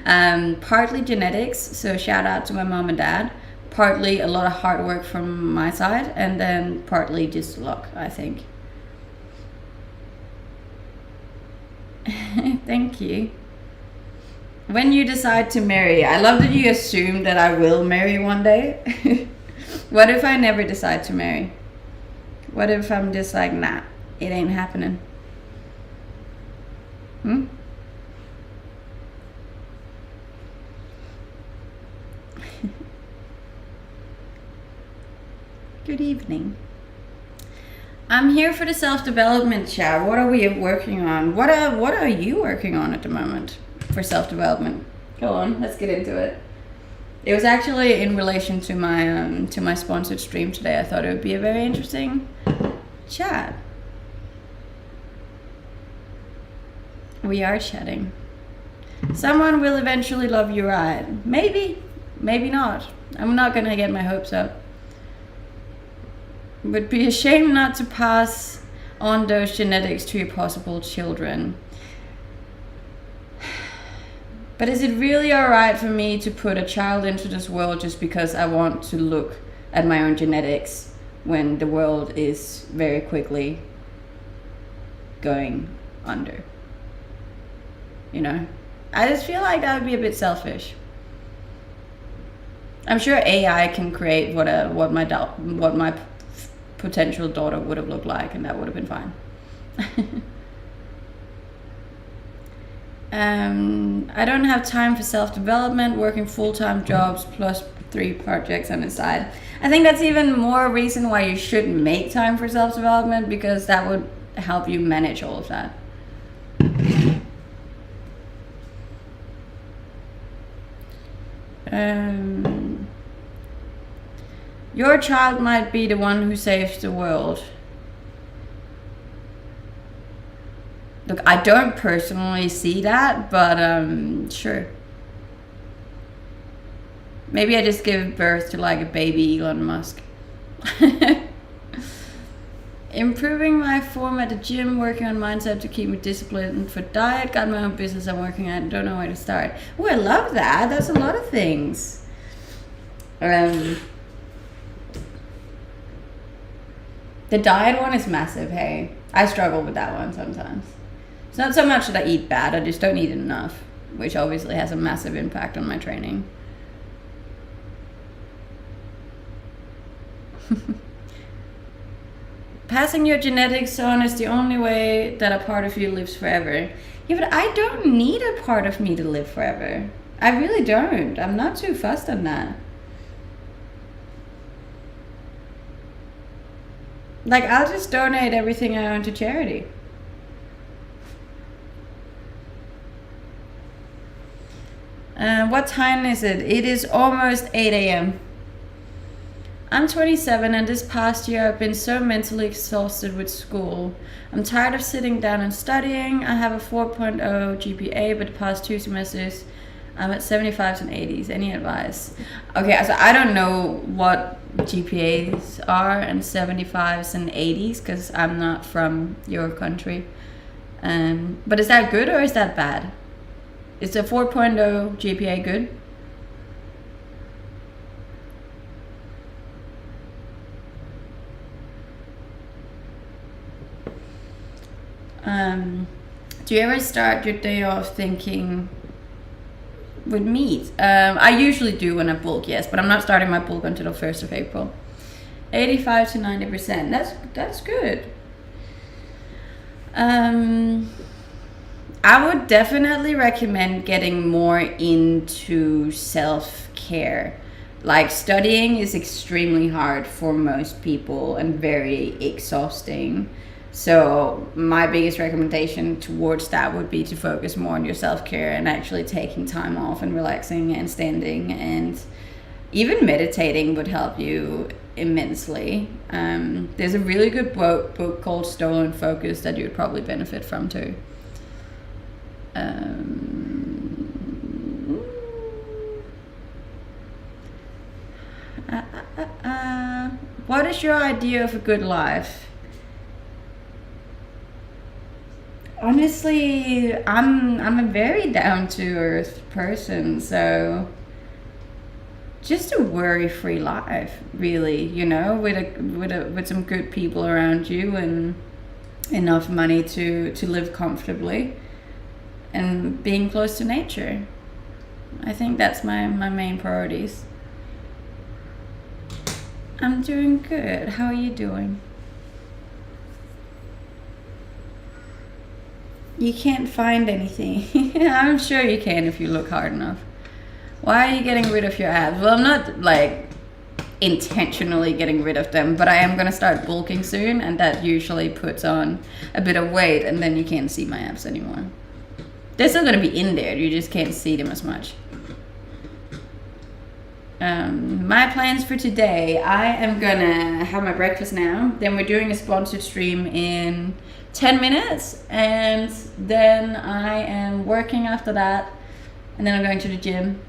Partly genetics, so shout out to my mom and dad. Partly a lot of hard work from my side, and then partly just luck, I think. Thank you. When you decide to marry, I love that you assume that I will marry one day. What if I never decide to marry? What if I'm just nah, it ain't happening? Good evening. I'm here for the self-development chat. What are we working on? What are you working on at the moment for self-development? Go on, let's get into it. It was actually in relation to my sponsored stream today. I thought it would be a very interesting chat. We are chatting. Someone will eventually love you, right? Maybe, maybe not. I'm not gonna get my hopes up. Would be a shame not to pass on those genetics to your possible children. But is it really alright for me to put a child into this world just because I want to look at my own genetics when the world is very quickly going under? I just feel like that would be a bit selfish. I'm sure AI can create what my potential daughter would have looked like, and that would have been fine. I don't have time for self-development, working full-time jobs plus 3 projects on the side. I think that's even more reason why you should make time for self-development, because that would help you manage all of that. Your child might be the one who saves the world. Look, I don't personally see that, but sure. Maybe I just give birth to a baby Elon Musk. Improving my form at the gym, working on mindset to keep me disciplined for diet, got my own business I'm working at, don't know where to start. Oh, I love that. That's a lot of things. The diet one is massive, hey. I struggle with that one sometimes. It's not so much that I eat bad, I just don't eat enough, which obviously has a massive impact on my training. Passing your genetics on is the only way that a part of you lives forever. Yeah, but I don't need a part of me to live forever. I really don't. I'm not too fussed on that. I'll just donate everything I own to charity. What time is it? It is almost 8 a.m. I'm 27, and this past year I've been so mentally exhausted with school. I'm tired of sitting down and studying. I have a 4.0 GPA, but the past 2 semesters I'm at 75s and 80s. Any advice? Okay, so I don't know what GPAs are and 75s and 80s because I'm not from your country. But is that good or is that bad? Is a 4.0 GPA good? Do you ever start your day off thinking with meat? I usually do when I bulk, yes, but I'm not starting my bulk until the 1st of April. 85 to 90%. That's good. I would definitely recommend getting more into self-care. Like studying is extremely hard for most people and very exhausting. So my biggest recommendation towards that would be to focus more on your self-care and actually taking time off and relaxing and standing, and even meditating would help you immensely. There's a really good book called Stolen Focus that you'd probably benefit from too. What is your idea of a good life? Honestly, I'm a very down to earth person, so just a worry-free life, really, you know, with some good people around you and enough money to live comfortably and being close to nature. I think that's my main priorities. I'm doing good. How are you doing? You can't find anything. I'm sure you can if you look hard enough. Why are you getting rid of your abs? Well, I'm not like intentionally getting rid of them, but I am gonna start bulking soon, and that usually puts on a bit of weight, and then you can't see my abs anymore. They're still gonna be in there, you just can't see them as much. My plans for today, I am gonna have my breakfast now, then we're doing a sponsored stream in 10 minutes, and then I am working after that, and then I'm going to the gym,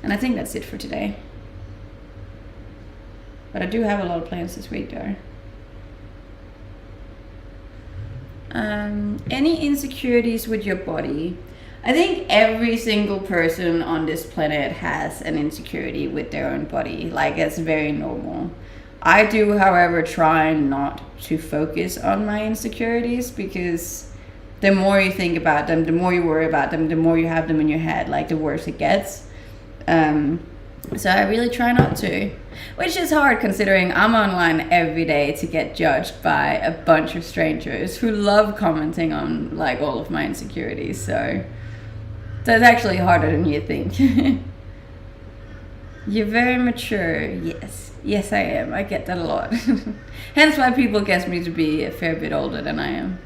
and I think that's it for today. But I do have a lot of plans this week though. Any insecurities with your body? I think every single person on this planet has an insecurity with their own body. Like, it's very normal. I do, however, try not to focus on my insecurities, because the more you think about them, the more you worry about them, the more you have them in your head, like the worse it gets. So I really try not to, which is hard considering I'm online every day to get judged by a bunch of strangers who love commenting on like all of my insecurities. So it's actually harder than you think. You're very mature. Yes I am. I get that a lot. Hence why people guess me to be a fair bit older than I am.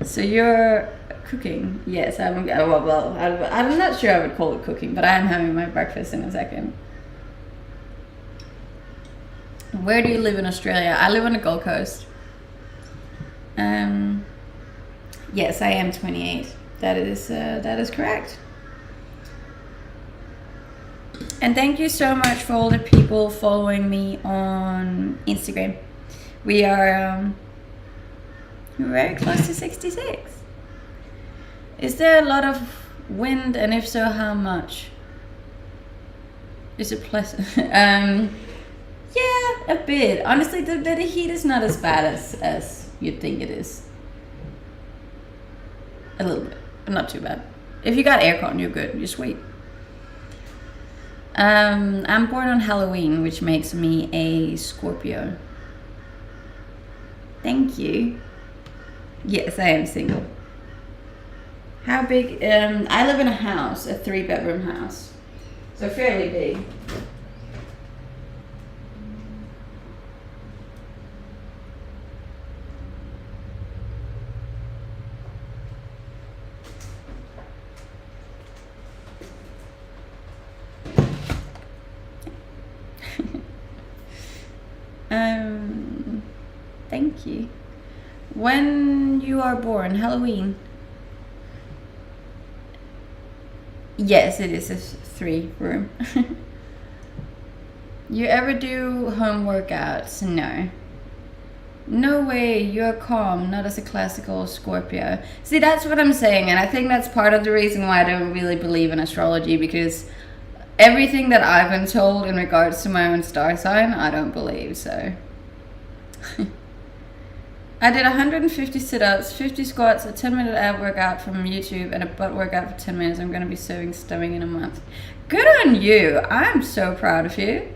So you're cooking? Yes, I'm not sure I would call it cooking, but I am having my breakfast in a second. Where do you live in Australia? I live on the Gold Coast. Yes, I am 28. That is correct. And thank you so much for all the people following me on Instagram. We're very close to 66. Is there a lot of wind, and if so, how much? Is it pleasant? Yeah, a bit. Honestly, the heat is not as bad as you'd think it is. A little bit, but not too bad. If you got aircon, you're good. You're sweet. I'm born on Halloween, which makes me a Scorpio. Thank you. Yes, I am single. How big? I live in a house, a 3-bedroom house, so fairly big. Thank you. When you are born, Halloween. Yes, it is a 3-room. You ever do home workouts? No. No way, you're calm, not as a classical Scorpio. See, that's what I'm saying, and I think that's part of the reason why I don't really believe in astrology, because everything that I've been told in regards to my own star sign, I don't believe, so. I did 150 sit-ups, 50 squats, a 10-minute ab workout from YouTube, and a butt workout for 10 minutes. I'm going to be sewing stomach in a month. Good on you. I'm so proud of you.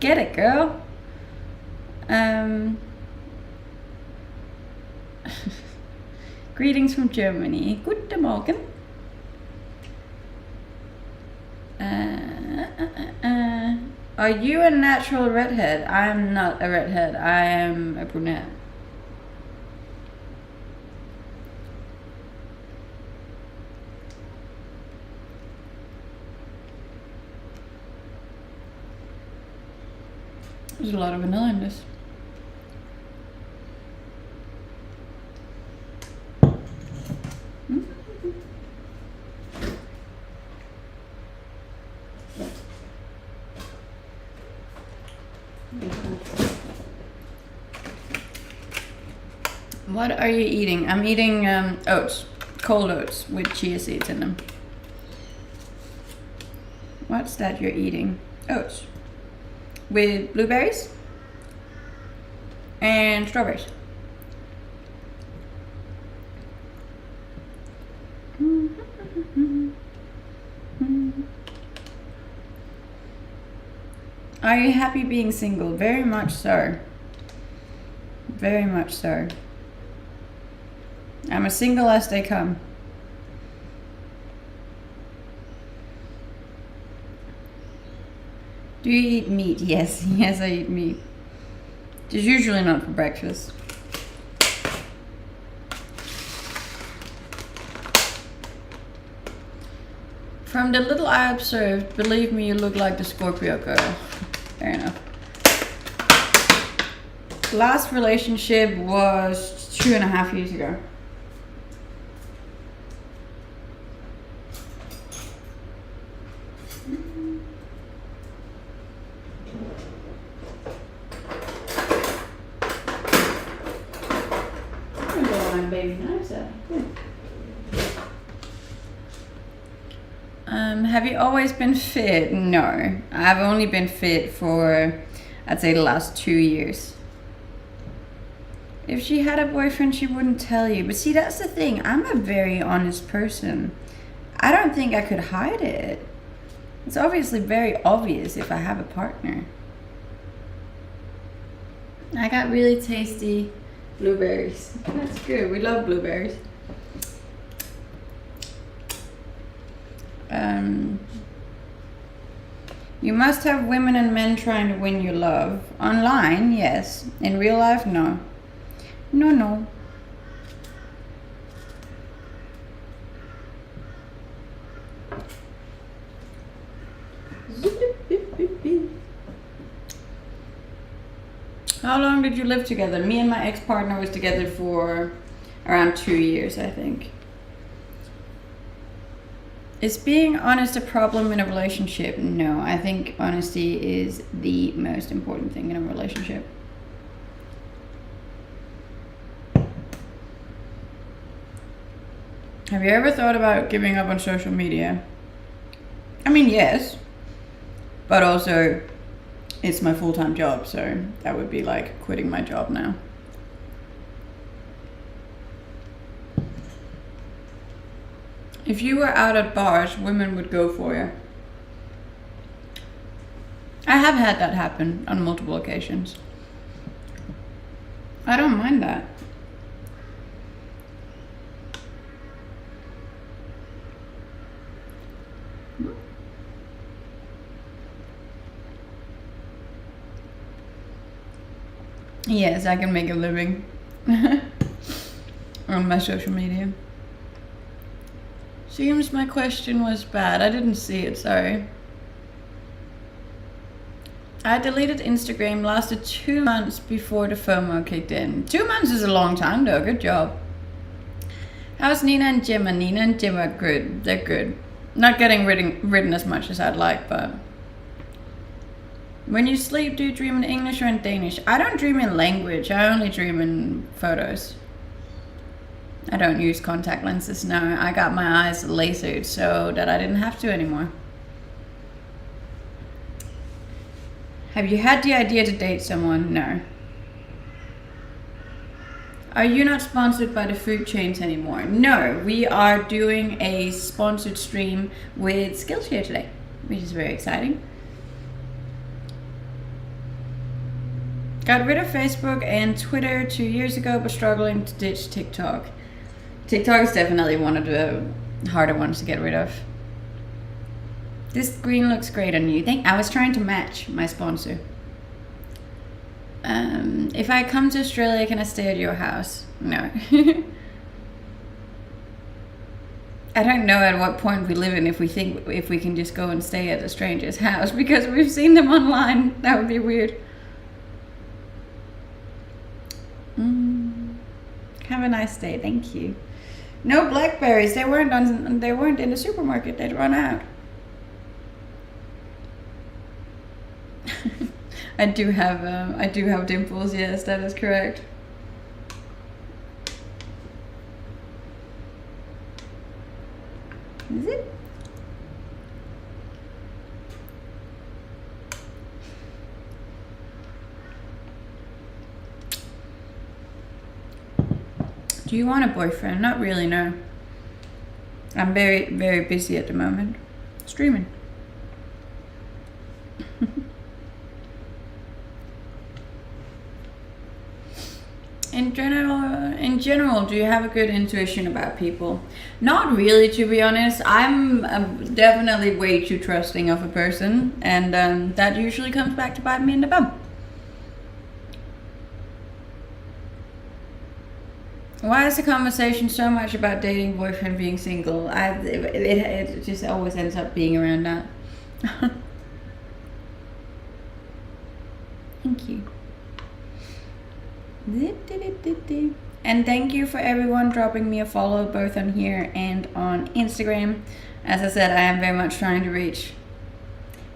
Get it, girl. Greetings from Germany. Guten Morgen. Are you a natural redhead? I am not a redhead. I am a brunette. There's a lot of vanilla in this. What are you eating? I'm eating oats, cold oats with chia seeds in them. What's that you're eating? Oats with blueberries and strawberries. Are you happy being single? Very much so. Very much so. I'm as single as they come. Do you eat meat? Yes, yes, I eat meat. Just usually not for breakfast. From the little I observed, believe me, you look like the Scorpio girl. Fair enough. Last relationship was 2.5 years ago. Have you always been fit? No, I've only been fit for, I'd say, the last 2 years. If she had a boyfriend, she wouldn't tell you. But see, that's the thing. I'm a very honest person. I don't think I could hide it. It's obviously very obvious if I have a partner. I got really tasty blueberries. That's good. We love blueberries. You must have women and men trying to win your love. Online, yes. In real life, no. No. How long did you live together? Me and my ex-partner was together for around 2 years, I think. Is being honest a problem in a relationship? No, I think honesty is the most important thing in a relationship. Have you ever thought about giving up on social media? I mean, yes, but also it's my full-time job, so that would be like quitting my job now. If you were out at bars, women would go for you. I have had that happen on multiple occasions. I don't mind that. Yes, I can make a living on my social media. Seems my question was bad. I didn't see it, sorry. I deleted Instagram, lasted 2 months before the FOMO kicked in. 2 months is a long time though, good job. How's Nina and Gemma? Nina and Gemma are good, they're good. Not getting written as much as I'd like, but when you sleep, do you dream in English or in Danish? I don't dream in language. I only dream in photos. I don't use contact lenses now. I got my eyes lasered so that I didn't have to anymore. Have you had the idea to date someone? No. Are you not sponsored by the food chains anymore? No, we are doing a sponsored stream with Skillshare today, which is very exciting. Got rid of Facebook and Twitter 2 years ago, but struggling to ditch TikTok. TikTok is definitely one of the harder ones to get rid of. This green looks great on you. I was trying to match my sponsor. If I come to Australia, can I stay at your house? No. I don't know at what point we live in if we can just go and stay at a stranger's house because we've seen them online. That would be weird. Have a nice day. Thank you. No blackberries. They weren't in the supermarket. They'd run out. I do have dimples. Yes, that is correct. Is it? Do you want a boyfriend? Not really, no. I'm very, very busy at the moment. Streaming. In general, do you have a good intuition about people? Not really, to be honest. I'm definitely way too trusting of a person, and that usually comes back to bite me in the bum. Why is the conversation so much about dating, boyfriend, being single? It just always ends up being around that. Thank you. And thank you for everyone dropping me a follow both on here and on Instagram. As I said, I am very much trying to reach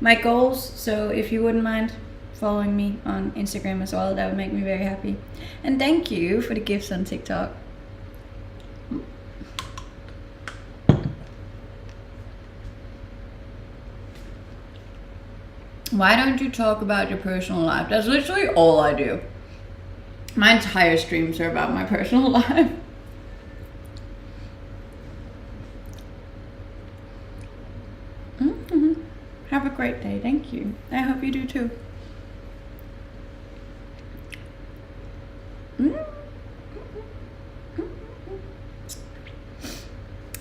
my goals, so if you wouldn't mind following me on Instagram as well, that would make me very happy. And thank you for the gifts on TikTok. Why don't you talk about your personal life? That's literally all I do. My entire streams are about my personal life. Have a great day. Thank you. I hope you do too.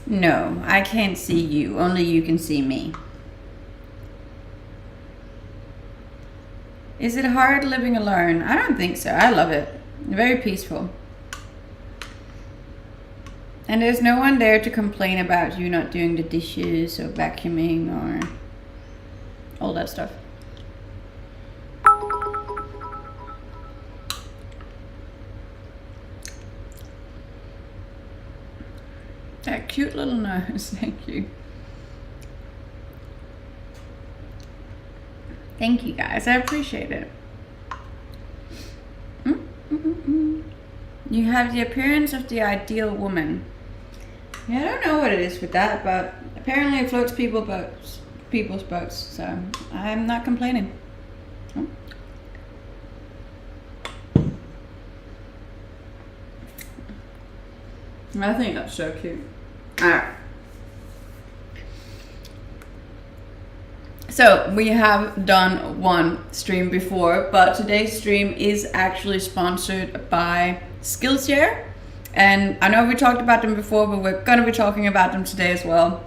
No, I can't see you. Only you can see me. Is it hard living alone? I don't think so. I love it. Very peaceful. And there's no one there to complain about you not doing the dishes or vacuuming or all that stuff. That cute little nose. Thank you. Thank you guys. I appreciate it. You have the appearance of the ideal woman. Yeah, I don't know what it is with that, but apparently it floats people's boats, so I'm not complaining. I think that's so cute. Alright. So we have done one stream before, but today's stream is actually sponsored by Skillshare. And I know we talked about them before, but we're going to be talking about them today as well.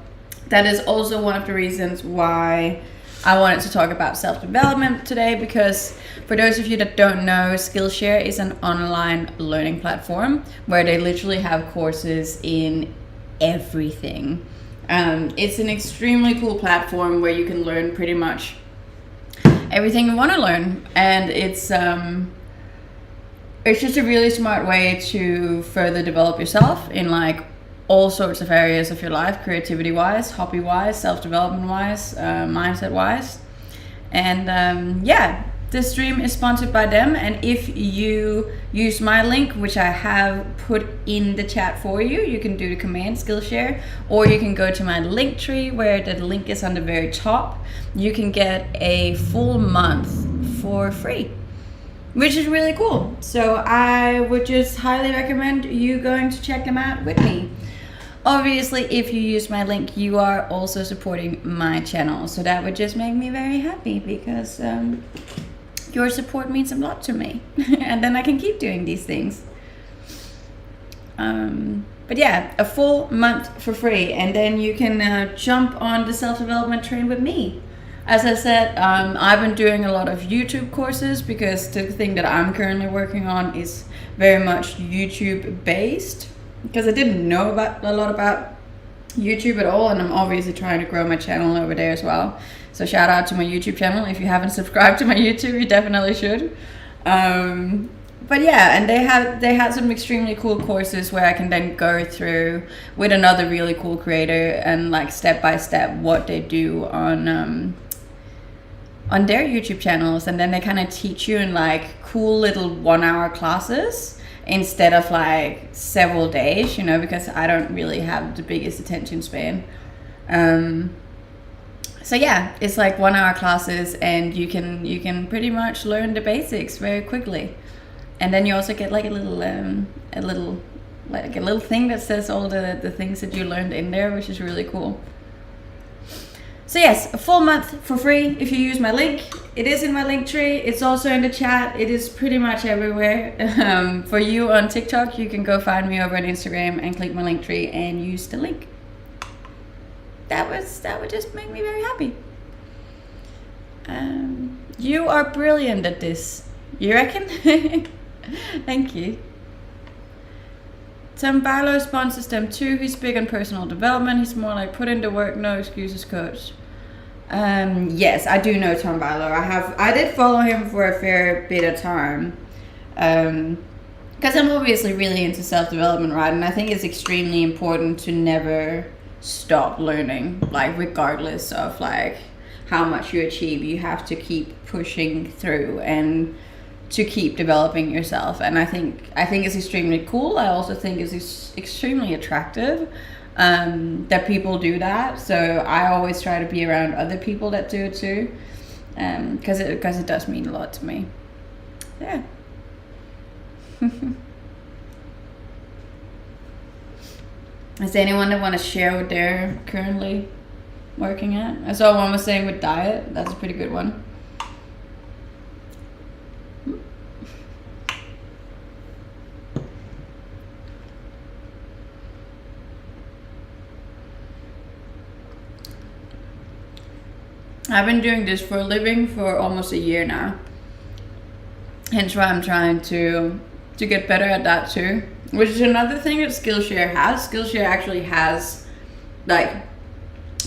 That is also one of the reasons why I wanted to talk about self-development today, because for those of you that don't know, Skillshare is an online learning platform where they literally have courses in everything. It's an extremely cool platform where you can learn pretty much everything you want to learn, and it's just a really smart way to further develop yourself in like all sorts of areas of your life, creativity wise, hobby wise, self-development wise, mindset wise. And yeah, this stream is sponsored by them, and if you use my link, which I have put in the chat for you, you can do the command skillshare, or you can go to my link tree where the link is on the very top. You can get a full month for free, which is really cool. So I would just highly recommend you going to check them out with me. Obviously, if you use my link, you are also supporting my channel. So that would just make me very happy, because your support means a lot to me. And then I can keep doing these things. But yeah, a full month for free. And then you can jump on the self-development train with me. As I said, I've been doing a lot of YouTube courses, because the thing that I'm currently working on is very much YouTube based. Because I didn't know a lot about YouTube at all, and I'm obviously trying to grow my channel over there as well. So shout out to my YouTube channel. If you haven't subscribed to my YouTube, you definitely should. But yeah, and they had some extremely cool courses where I can then go through with another really cool creator and like step by step what they do on their YouTube channels, and then they kind of teach you in like cool little 1-hour classes instead of like several days, you know, because I don't really have the biggest attention span. So yeah, it's like 1-hour classes, and you can pretty much learn the basics very quickly. And then you also get like a little thing that says all the things that you learned in there, which is really cool. So yes, a full month for free if you use my link. It is in my link tree. It's also in the chat. It is pretty much everywhere. For you on TikTok, you can go find me over on Instagram and click my link tree and use the link. That would just make me very happy. You are brilliant at this. You reckon? Thank you. Tom Barlow sponsors them too. He's big on personal development. He's more like put in the work, no excuses coach. Yes, I do know Tom Barlow. I did follow him for a fair bit of time. Because I'm obviously really into self-development, right? And I think it's extremely important to never stop learning, like regardless of like how much you achieve. You have to keep pushing through and to keep developing yourself. And I think it's extremely cool. I also think it's extremely attractive that people do that. So I always try to be around other people that do it too, because it does mean a lot to me. Yeah. Is there anyone that want to share what they're currently working at? I saw one was saying with diet. That's a pretty good one. I've been doing this for a living for almost a year now. Hence why I'm trying to get better at that too. Which is another thing that Skillshare has. Skillshare actually has like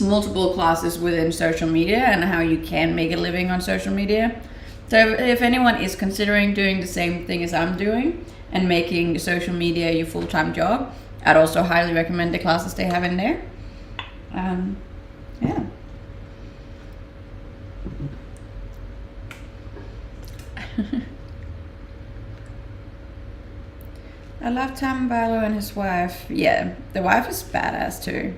multiple classes within social media and how you can make a living on social media. So if anyone is considering doing the same thing as I'm doing and making social media your full-time job, I'd also highly recommend the classes they have in there. Yeah. I love Tom Barlow and his wife. Yeah, the wife is badass too.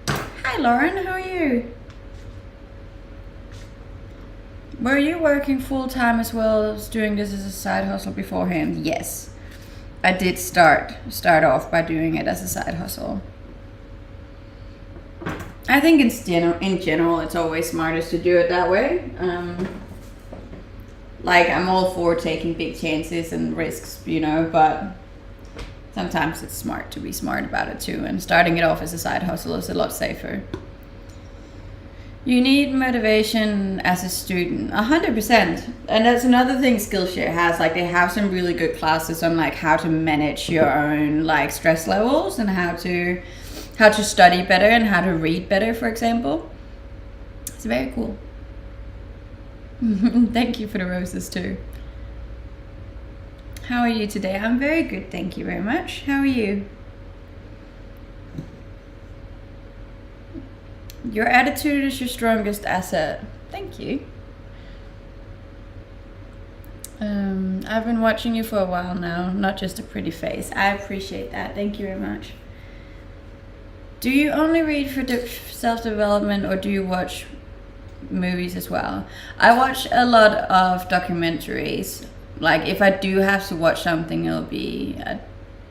Hi Lauren, how are you? Were you working full-time as well as doing this as a side hustle beforehand? Yes, I did start off by doing it as a side hustle. I think in general it's always smartest to do it that way. Like I'm all for taking big chances and risks, you know, but sometimes it's smart to be smart about it too, and starting it off as a side hustle is a lot safer. You need motivation as a student, 100%. And that's another thing Skillshare has. Like they have some really good classes on like how to manage your own like stress levels and how to study better and how to read better, for example. It's very cool. Thank you for the roses too. How are you today? I'm very good, thank you very much. How are you? Your attitude is your strongest asset. Thank you. I've been watching you for a while now, not just a pretty face. I appreciate that. Thank you very much. Do you only read for self-development, or do you watch movies as well? I watch a lot of documentaries. Like if I do have to watch something, it'll be a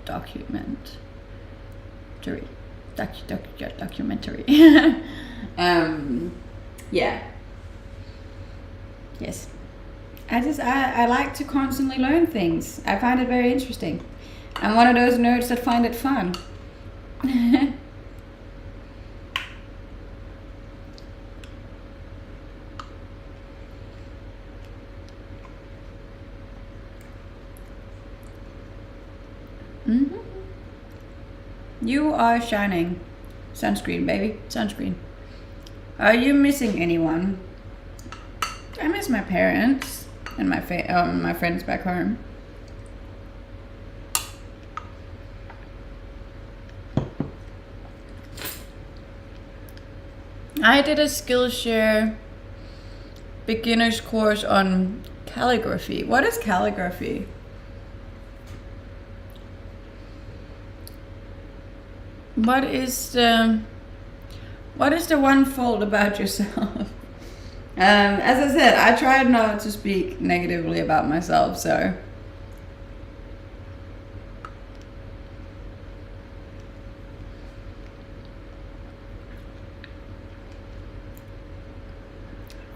documentary. Documentary. Yeah. Yes. I like to constantly learn things. I find it very interesting. I'm one of those nerds that find it fun. You are shining. Sunscreen, baby. Sunscreen. Are you missing anyone? I miss my parents and my friends back home. I did a Skillshare beginner's course on calligraphy. What is calligraphy? What is the one fault about yourself? As I said, I tried not to speak negatively about myself, so.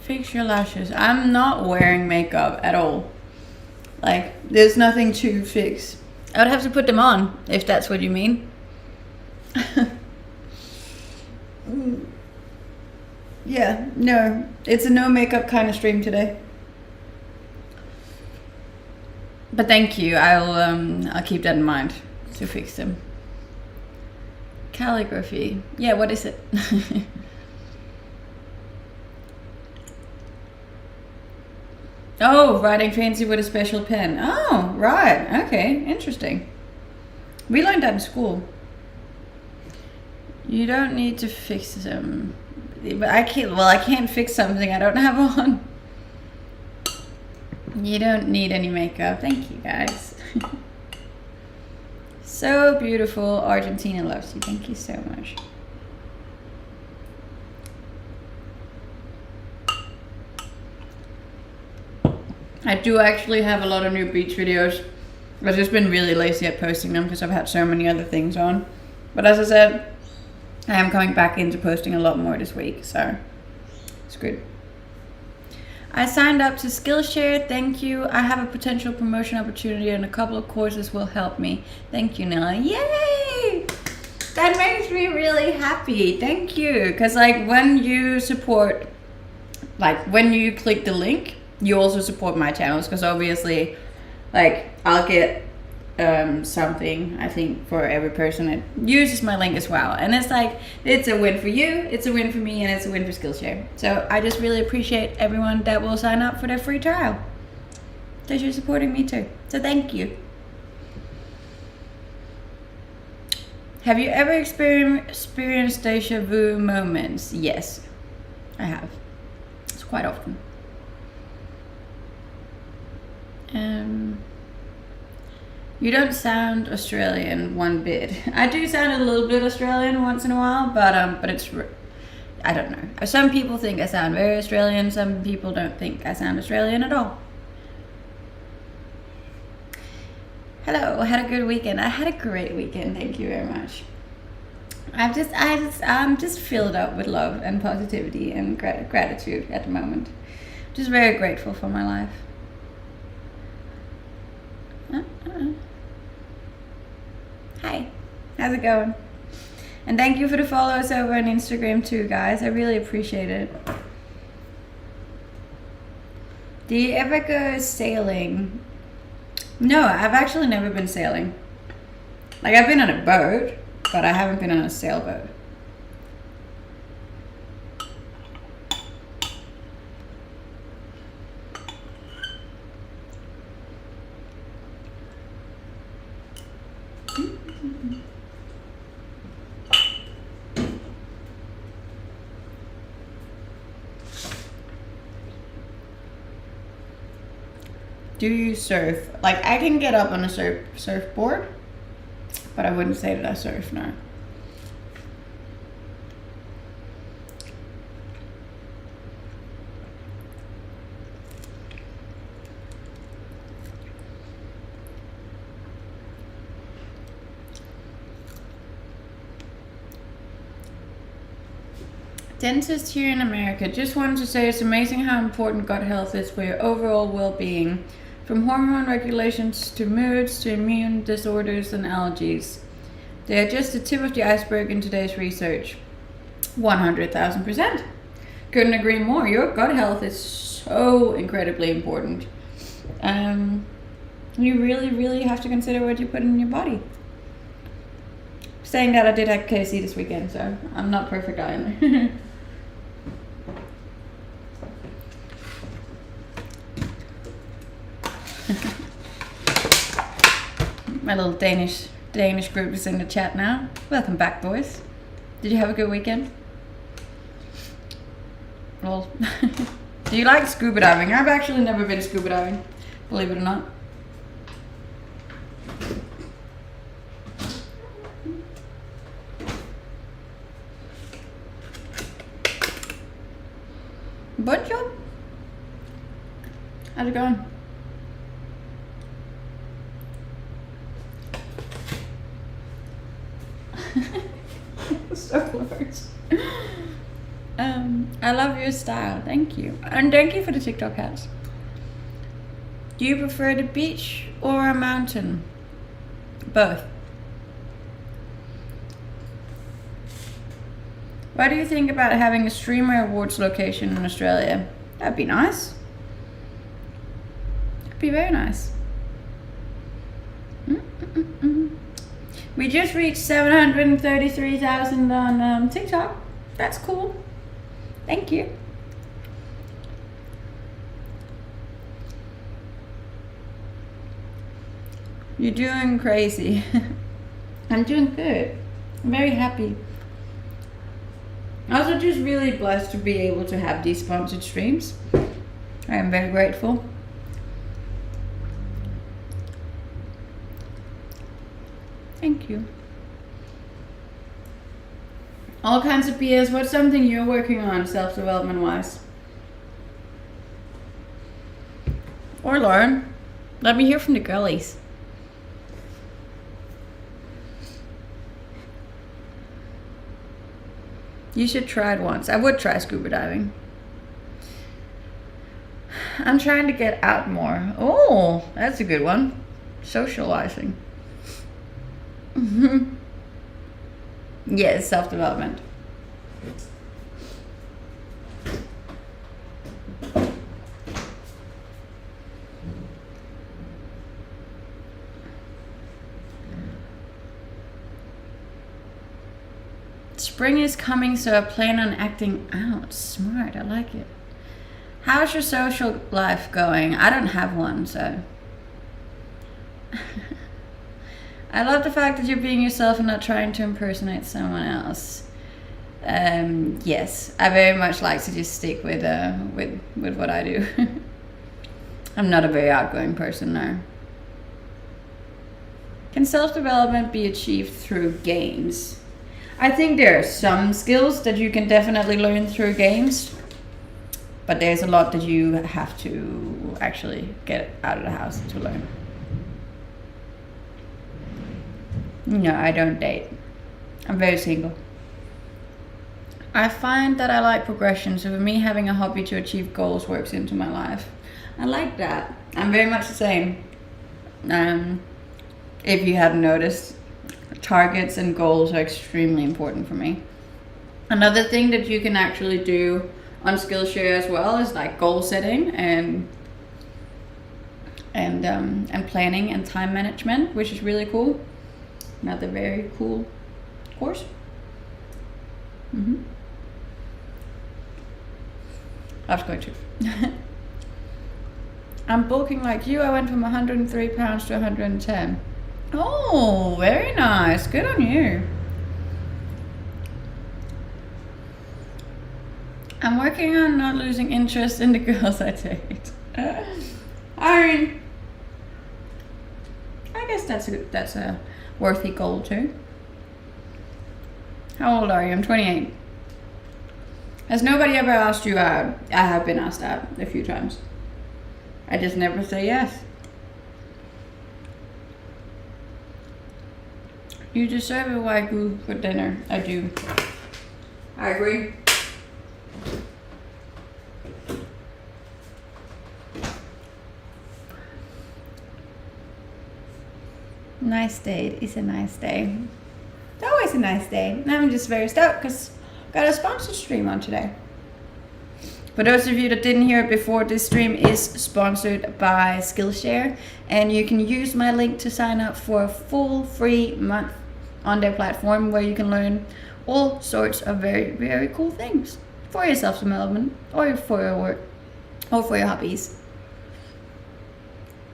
Fix your lashes. I'm not wearing makeup at all. Like, there's nothing to fix. I would have to put them on, if that's what you mean. Yeah, no, it's a no makeup kind of stream today. But thank you. I'll keep that in mind to fix them. Calligraphy. Yeah, what is it? Oh, writing fancy with a special pen. Oh, right. Okay, interesting. We learned that in school. You don't need to fix them. But I can't fix something I don't have on. You don't need any makeup. Thank you, guys. So beautiful. Argentina loves you. Thank you so much. I do actually have a lot of new beach videos. I've just been really lazy at posting them because I've had so many other things on. But as I said, I am coming back into posting a lot more this week, so it's good. I signed up to Skillshare. Thank you. I have a potential promotion opportunity and a couple of courses will help me. Thank you, Nella. Yay! That makes me really happy. Thank you. Because like when you support, like when you click the link, you also support my channels, because obviously like I'll get something, I think, for every person that uses my link as well. And it's like, it's a win for you, it's a win for me, and it's a win for Skillshare. So I just really appreciate everyone that will sign up for their free trial, because you're supporting me too. So thank you. Have you ever experienced deja vu moments? Yes, I have. It's quite often. You don't sound Australian one bit. I do sound a little bit Australian once in a while, but it's, I don't know. Some people think I sound very Australian, some people don't think I sound Australian at all. Hello, I had a good weekend. I had a great weekend, thank you very much. I'm just filled up with love and positivity and gratitude at the moment. Just very grateful for my life. Hi, how's it going? And thank you for the follows over on Instagram too, guys. I really appreciate it. Do you ever go sailing? No, I've actually never been sailing. Like, I've been on a boat, but I haven't been on a sailboat. Do you surf? Like, I can get up on a surfboard, but I wouldn't say that I surf, no. Dentist here in America. Just wanted to say it's amazing how important gut health is for your overall well-being, from hormone regulations to moods to immune disorders and allergies. They are just the tip of the iceberg in today's research. 100,000%. Couldn't agree more. Your gut health is so incredibly important. You really have to consider what you put in your body. Saying that, I did have KFC this weekend, so I'm not perfect either. My little Danish group is in the chat now. Welcome back, boys. Did you have a good weekend? Well, do you like scuba diving? I've actually never been scuba diving, believe it or not. Bonjour. How's it going? So large. I love your style. Thank you. And thank you for the TikTok hats. Do you prefer the beach or a mountain? Both. What do you think about having a streamer awards location in Australia? That'd be nice. That'd be very nice. We just reached 733,000 on TikTok. That's cool. Thank you. You're doing crazy. I'm doing good. I'm very happy. Also just really blessed to be able to have these sponsored streams. I am very grateful. Thank you. All kinds of BS. What's something you're working on self-development wise? Or Lauren, let me hear from the girlies. You should try it once. I would try scuba diving. I'm trying to get out more. Oh, that's a good one. Socializing. Yes, self-development. Spring is coming, so I plan on acting out. Smart, I like it. How's your social life going? I don't have one, so. I love the fact that you're being yourself and not trying to impersonate someone else. Yes, I very much like to just stick with what I do. I'm not a very outgoing person, no. Can self-development be achieved through games? I think there are some skills that you can definitely learn through games, but there's a lot that you have to actually get out of the house to learn. No, I don't date. I'm very single. I find that I like progression, so for me having a hobby to achieve goals works into my life. I like that. I'm very much the same. If you hadn't noticed, targets and goals are extremely important for me. Another thing that you can actually do on Skillshare as well is like goal setting and planning and time management, which is really cool. Another very cool course. I was going to. I'm bulking like you. I went from 103 pounds to 110. Oh, very nice. Good on you. I'm working on not losing interest in the girls I date. I mean, I guess that's a worthy goal too. How old are you? I'm 28. Has nobody ever asked you out? I have been asked out a few times. I just never say yes. You deserve a wagyu for dinner. I do. I agree. Nice day. It is a nice day. It's always a nice day. And I'm just very stoked because I got a sponsored stream on today. For those of you that didn't hear it before, this stream is sponsored by Skillshare, and you can use my link to sign up for a full free month on their platform where you can learn all sorts of very, very cool things for your self-development or for your work or for your hobbies.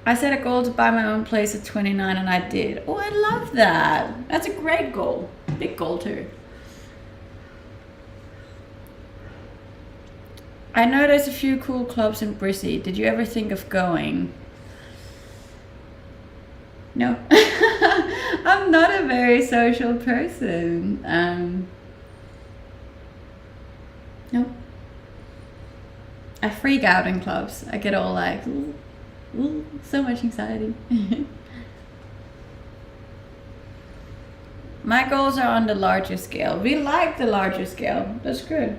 I set a goal to buy my own place at 29 and I did. Oh, I love that. That's a great goal. Big goal too. I know there's a few cool clubs in Brizzy. Did you ever think of going? No. I'm not a very social person. No. I freak out in clubs. I get all like, ooh, so much anxiety. My goals are on the larger scale. We like the larger scale. That's good.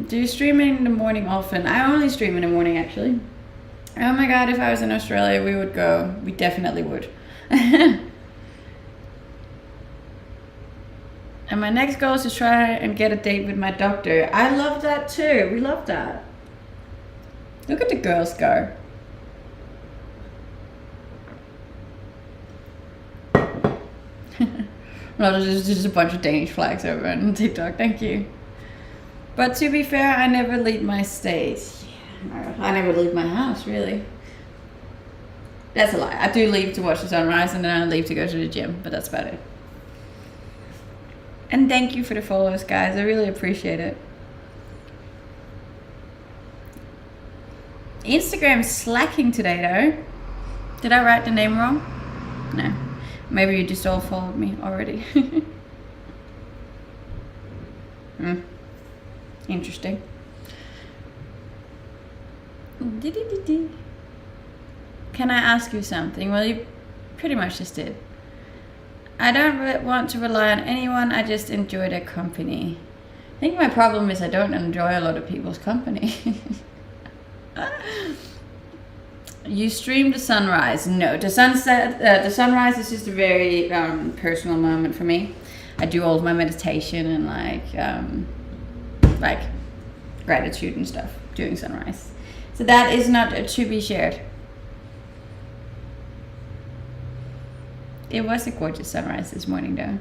Do you stream in the morning often? I only stream in the morning actually. Oh my god, if I was in Australia we would go. We definitely would. And my next goal is to try and get a date with my doctor. I love that too. We love that. Look at the girls go. No, there's just a bunch of Danish flags over on TikTok. Thank you. But to be fair, I never leave my state. Yeah, I never leave my house, really. That's a lie. I do leave to watch the sunrise and then I leave to go to the gym, but that's about it. And thank you for the follows, guys. I really appreciate it. Instagram's slacking today, though. Did I write the name wrong? No. Maybe you just all followed me already. Interesting. Can I ask you something? Well, you pretty much just did. I don't want to rely on anyone, I just enjoy their company. I think my problem is I don't enjoy a lot of people's company. You stream the sunrise? No, the sunset, the sunrise is just a very personal moment for me. I do all of my meditation and like gratitude and stuff during sunrise. So that is not to be shared. It was a gorgeous sunrise this morning though.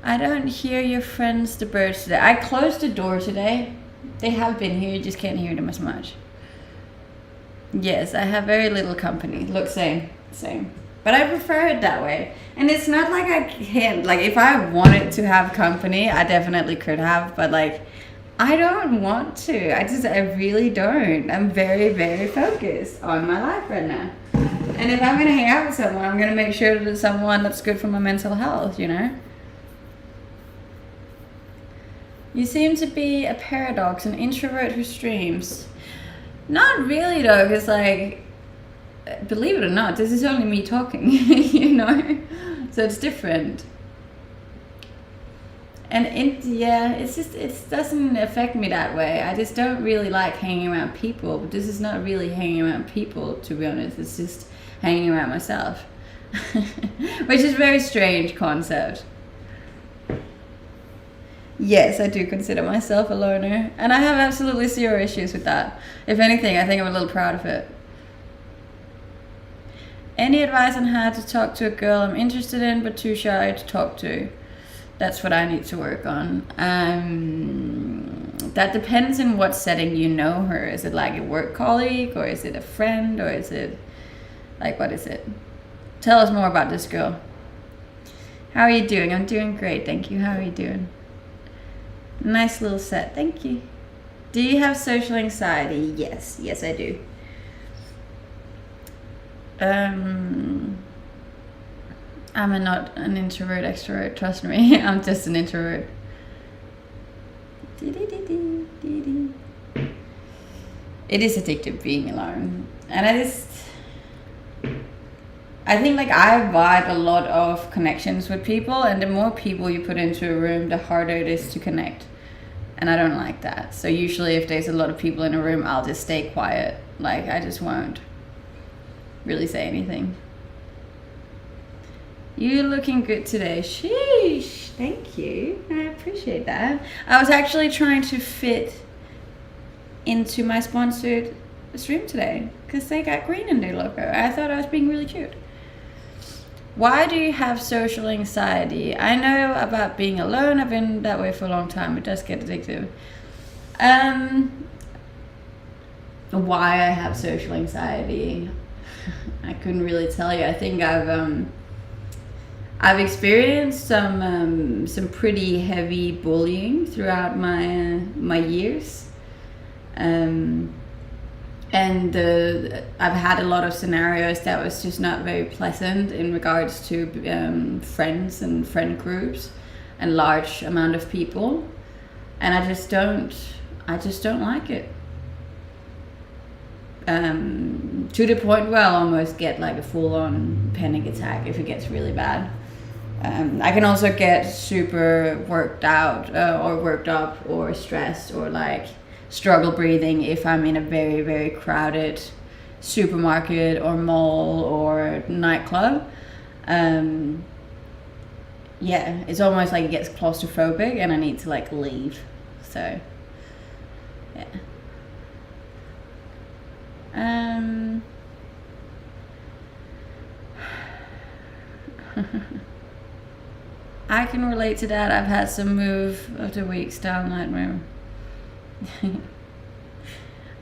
I don't hear your friends, the birds today. I closed the door today. They have been here, you just can't hear them as much. Yes, I have very little company. Look, same. But I prefer it that way. And it's not like I can't, like if I wanted to have company, I definitely could have, but like, I don't want to. I really don't. I'm very, very focused on my life right now. And if I'm gonna hang out with someone, I'm gonna make sure that it's someone that's good for my mental health, you know? You seem to be a paradox, an introvert who streams. Not really though, because like, believe it or not, this is only me talking, you know? So it's different. And it doesn't affect me that way. I just don't really like hanging around people, but this is not really hanging around people, to be honest. It's just hanging around myself, which is a very strange concept. Yes, I do consider myself a loner, and I have absolutely zero issues with that. If anything, I think I'm a little proud of it. Any advice on how to talk to a girl I'm interested in but too shy to talk to? That's what I need to work on. That depends in what setting you know her. Is it like a work colleague, or is it a friend, or is it like, what is it? Tell us more about this girl. How are you doing? I'm doing great, thank you. How are you doing? Nice little set, thank you. Do you have social anxiety? Yes, I do. I'm not an introvert extrovert, trust me. I'm just an introvert. It is addictive being alone. And I think like I vibe a lot of connections with people, and the more people you put into a room, the harder it is to connect. And I don't like that. So usually if there's a lot of people in a room, I'll just stay quiet. Like I just won't really say anything. You're looking good today. Sheesh. Thank you. I appreciate that. I was actually trying to fit into my sponsored stream today because they got green in their logo. I thought I was being really cute. Why do you have social anxiety? I know about being alone. I've been that way for a long time. It does get addictive. Why I have social anxiety, I couldn't really tell you. I think I've experienced some pretty heavy bullying throughout my years, and I've had a lot of scenarios that was just not very pleasant in regards to friends and friend groups and large amount of people, and I just don't like it. To the point where I'll almost get like a full-on panic attack if it gets really bad. I can also get super worked out or worked up or stressed or like struggle breathing if I'm in a very, very crowded supermarket or mall or nightclub. Yeah, it's almost like it gets claustrophobic and I need to like leave. So, yeah. I can relate to that. I've had some move of the week style nightmare.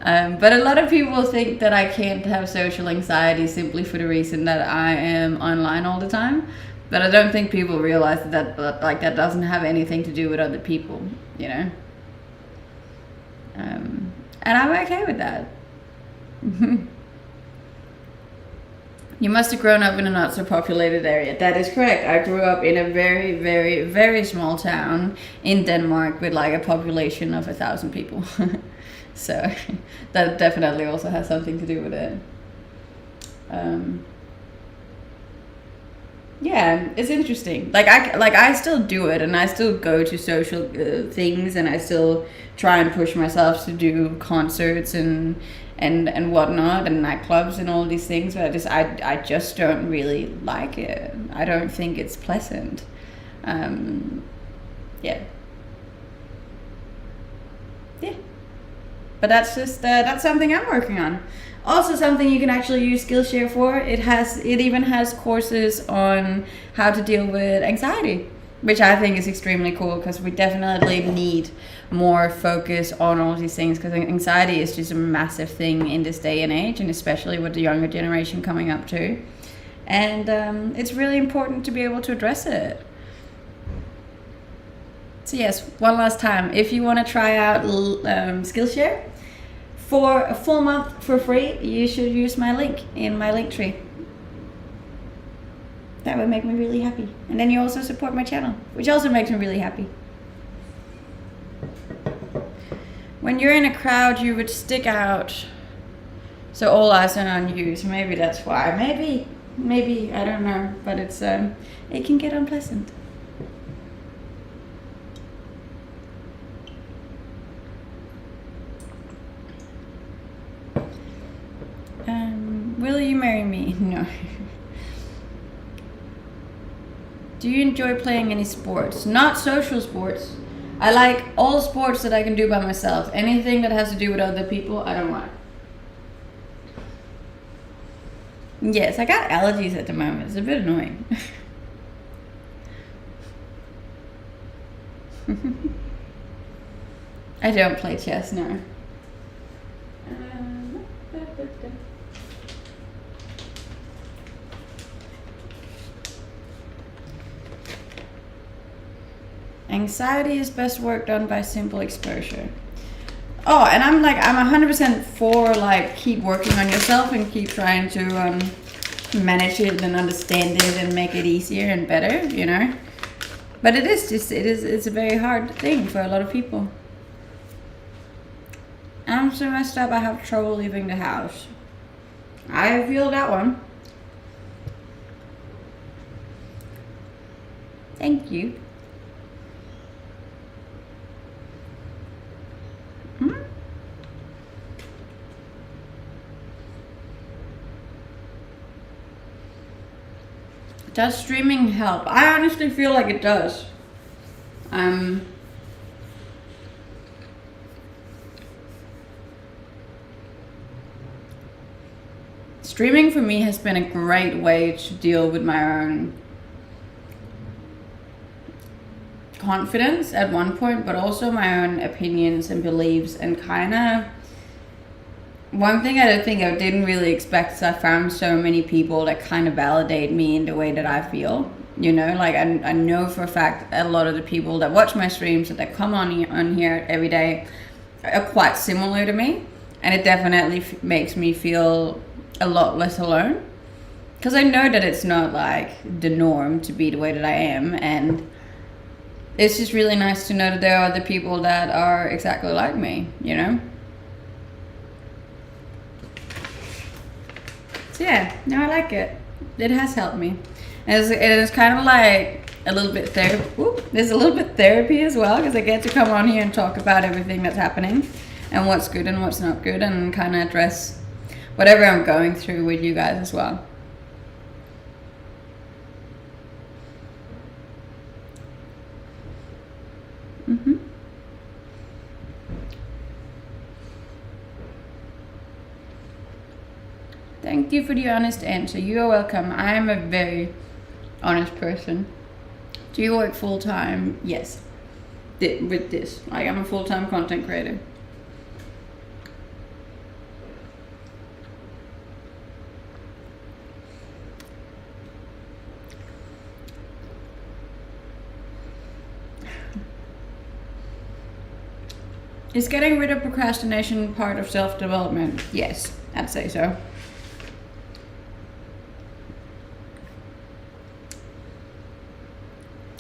But a lot of people think that I can't have social anxiety simply for the reason that I am online all the time. But I don't think people realize that like that doesn't have anything to do with other people, you know. And I'm okay with that. You must have grown up in a not so populated area. That is correct. I grew up in a very, very, very small town in Denmark with like a population of 1,000 people. So that definitely also has something to do with it. Yeah, it's interesting. Like I still do it, and I still go to social things, and I still try and push myself to do concerts and whatnot, and nightclubs and all these things. But I just don't really like it. I don't think it's pleasant. Yeah. But that's just that's something I'm working on. Also, something you can actually use Skillshare for. It even has courses on how to deal with anxiety, which I think is extremely cool because we definitely need more focus on all these things, because anxiety is just a massive thing in this day and age, and especially with the younger generation coming up too. And it's really important to be able to address it. So yes, one last time, if you want to try out Skillshare for a full month for free, you should use my link in my link tree. That would make me really happy. And then you also support my channel, which also makes me really happy. When you're in a crowd, you would stick out, so all eyes are on you. So maybe that's why. Maybe I don't know, but it's it can get unpleasant. Will you marry me? No. Do you enjoy playing any sports? Not social sports. I like all sports that I can do by myself. Anything that has to do with other people, I don't like. Yes, I got allergies at the moment. It's a bit annoying. I don't play chess, no. Anxiety is best work done by simple exposure. Oh, and I'm 100% for like keep working on yourself and keep trying to manage it and understand it and make it easier and better, you know. But it's a very hard thing for a lot of people. I'm so messed up, I have trouble leaving the house. I feel that one. Thank you. Does streaming help? I honestly feel like it does. Streaming for me has been a great way to deal with my own confidence at one point, but also my own opinions and beliefs, and kind of one thing I didn't really expect is I found so many people that kind of validate me in the way that I feel. You know, like I know for a fact a lot of the people that watch my streams and that come on here every day are quite similar to me, and it definitely makes me feel a lot less alone, because I know that it's not like the norm to be the way that I am, and it's just really nice to know that there are other people that are exactly like me, you know. So yeah, no, I like it. It has helped me. And it's kind of like a little bit therapy. There's a little bit therapy as well, because I get to come on here and talk about everything that's happening and what's good and what's not good, and kind of address whatever I'm going through with you guys as well. Thank you for the honest answer. You are welcome. I am a very honest person. Do you work full time? Yes. With this. Like, I'm a full-time content creator. Is getting rid of procrastination part of self-development? Yes, I'd say so.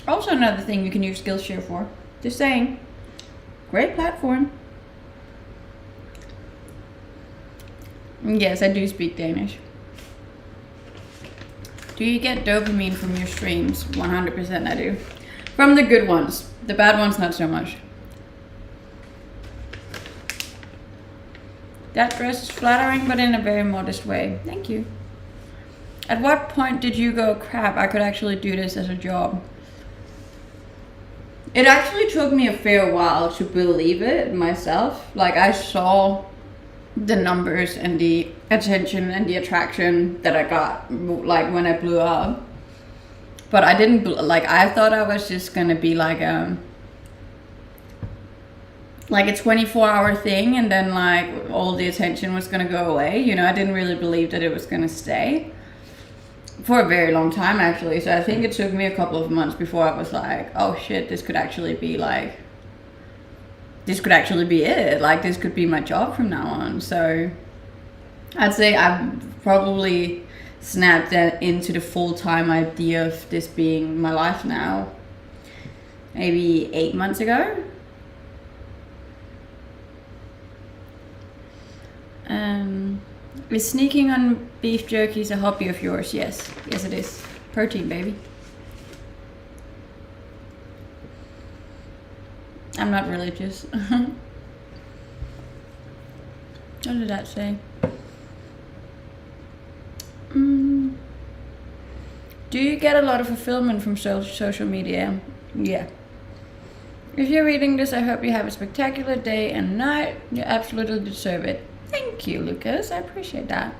Also, another thing you can use Skillshare for. Just saying. Great platform. Yes, I do speak Danish. Do you get dopamine from your streams? 100% I do. From the good ones. The bad ones, not so much. That dress is flattering, but in a very modest way. Thank you. At what point did you go, crap, I could actually do this as a job? It actually took me a fair while to believe it myself. Like, I saw the numbers and the attention and the attraction that I got, like, when I blew up. But I didn't, like, I thought I was just gonna be like a 24-hour thing, and then like all the attention was gonna go away. You know, I didn't really believe that it was gonna stay for a very long time, actually. So I think it took me a couple of months before I was like, oh shit, this could actually be it. Like, this could be my job from now on. So I'd say I've probably snapped that into the full-time idea of this being my life now maybe 8 months ago. Is sneaking on beef jerky a hobby of yours? Yes. Yes, it is. Protein, baby. I'm not religious. What did that say? Do you get a lot of fulfillment from social media? Yeah. If you're reading this, I hope you have a spectacular day and night. You absolutely deserve it. Thank you, Lucas. I appreciate that.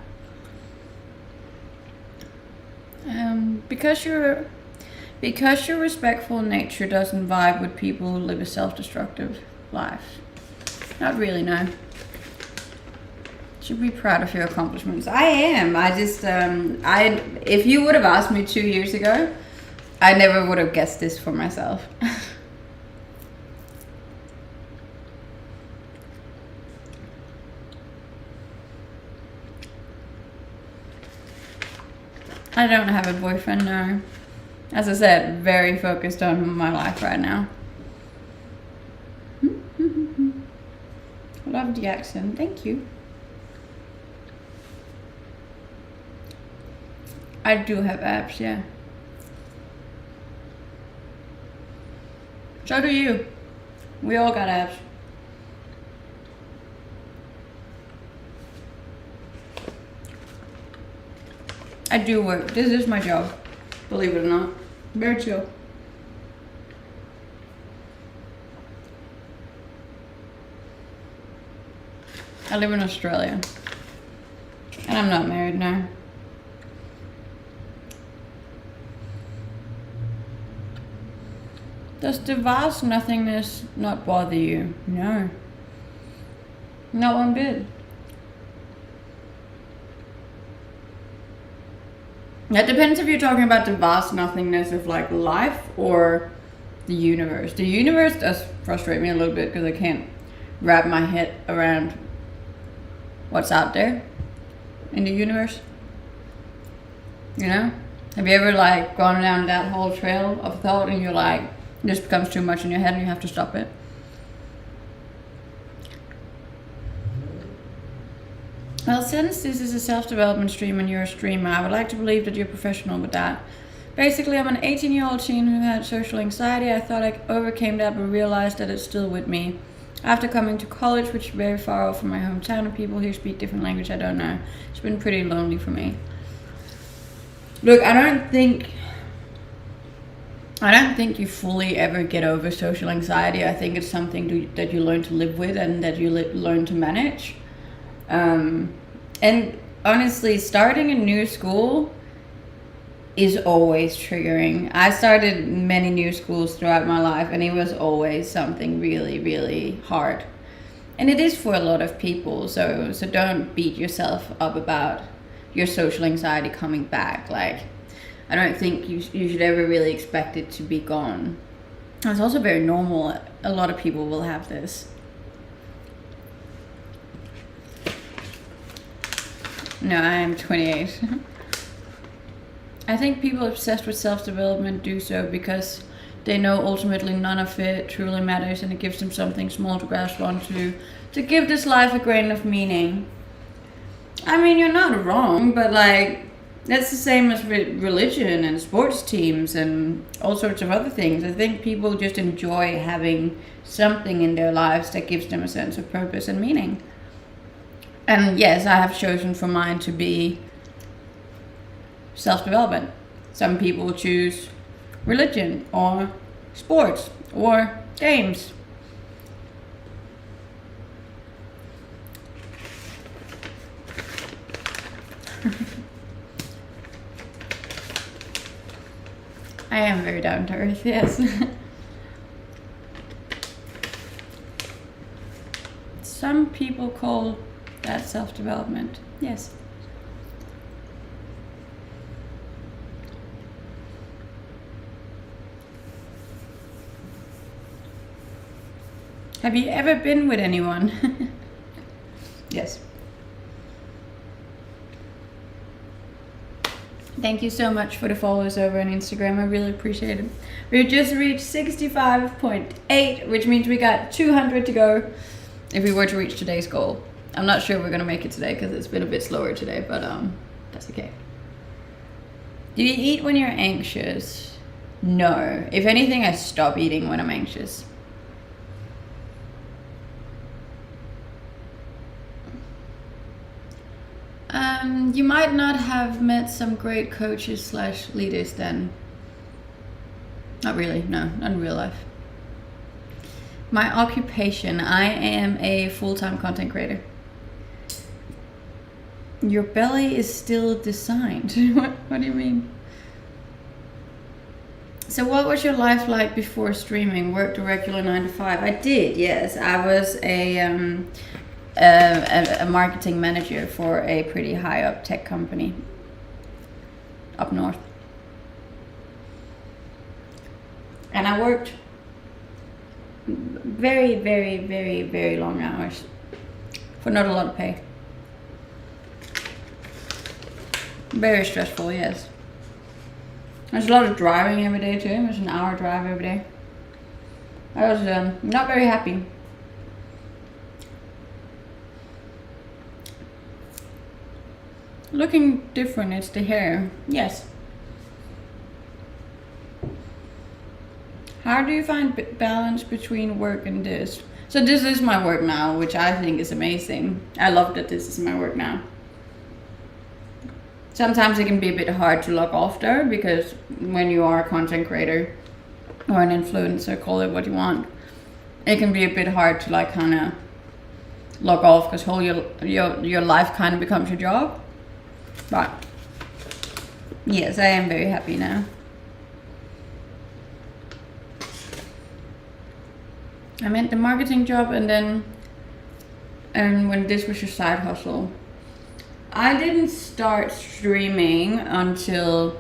Because your respectful nature doesn't vibe with people who live a self-destructive life. Not really, no. Should be proud of your accomplishments. I am. I just, if you would have asked me 2 years ago, I never would have guessed this for myself. I don't have a boyfriend, no. As I said, very focused on my life right now. Love the accent, thank you. I do have abs, yeah. So do you. We all got abs. I do work. This is my job, believe it or not. Very chill. I live in Australia. And I'm not married now. Does the vast nothingness not bother you? No. Not one bit. It depends if you're talking about the vast nothingness of like life or the universe. The universe does frustrate me a little bit because I can't wrap my head around what's out there in the universe. You know? Have you ever like gone down that whole trail of thought and you're like, it just becomes too much in your head and you have to stop it? Well, since this is a self-development stream and you're a streamer, I would like to believe that you're professional with that. Basically, I'm an 18-year-old teen who had social anxiety. I thought I overcame that, but realized that it's still with me. After coming to college, which is very far off from my hometown, and people here speak different language I don't know, it's been pretty lonely for me. Look, I don't think you fully ever get over social anxiety. I think it's something that you learn to live with and that you learn to manage. And honestly, starting a new school is always triggering. I started many new schools throughout my life and it was always something really, really hard. And it is for a lot of people, so don't beat yourself up about your social anxiety coming back. Like, I don't think you should ever really expect it to be gone. It's also very normal. A lot of people will have this. No, I am 28. I think people obsessed with self-development do so because they know ultimately none of it truly matters and it gives them something small to grasp onto to give this life a grain of meaning. I mean, you're not wrong, but like, that's the same as religion and sports teams and all sorts of other things. I think people just enjoy having something in their lives that gives them a sense of purpose and meaning. And yes, I have chosen for mine to be self-development. Some people choose religion or sports or games. I am very down to earth, yes. Some people call that self-development, yes. Have you ever been with anyone? Yes. Thank you so much for the followers over on Instagram. I really appreciate it. We just reached 65.8, which means we got 200 to go if we were to reach today's goal. I'm not sure we're gonna make it today because it's been a bit slower today, but that's okay. Do you eat when you're anxious? No. If anything, I stop eating when I'm anxious. You might not have met some great coaches / leaders then. Not really, no, not in real life. My occupation, I am a full-time content creator. Your belly is still designed. What do you mean? So what was your life like before streaming? Worked a regular 9 to 5? I did, yes. I was a marketing manager for a pretty high up tech company up north. And I worked very, very, very, very long hours for not a lot of pay. Very stressful, yes. There's a lot of driving every day too. There's an hour drive every day. I was not very happy. Looking different, it's the hair. Yes. How do you find balance between work and this? So this is my work now, which I think is amazing. I love that this is my work now. Sometimes it can be a bit hard to log off though, because when you are a content creator or an influencer, call it what you want, it can be a bit hard to like kind of log off because whole your life kind of becomes your job. But yes, I am very happy now. I meant the marketing job, and then when this was your side hustle. I didn't start streaming until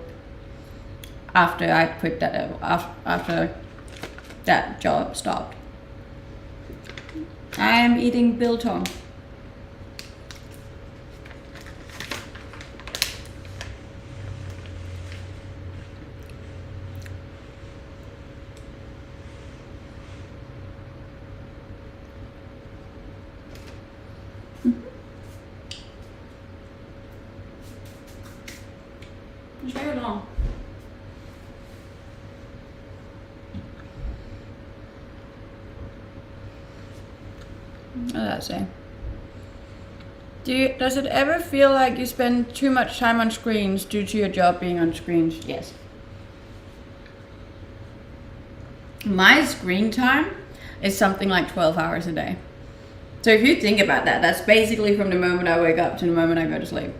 after I quit that, after that job stopped. I am eating biltong. It's very long. What did I say? Does it ever feel like you spend too much time on screens due to your job being on screens? Yes. My screen time is something like 12 hours a day. So if you think about that, that's basically from the moment I wake up to the moment I go to sleep.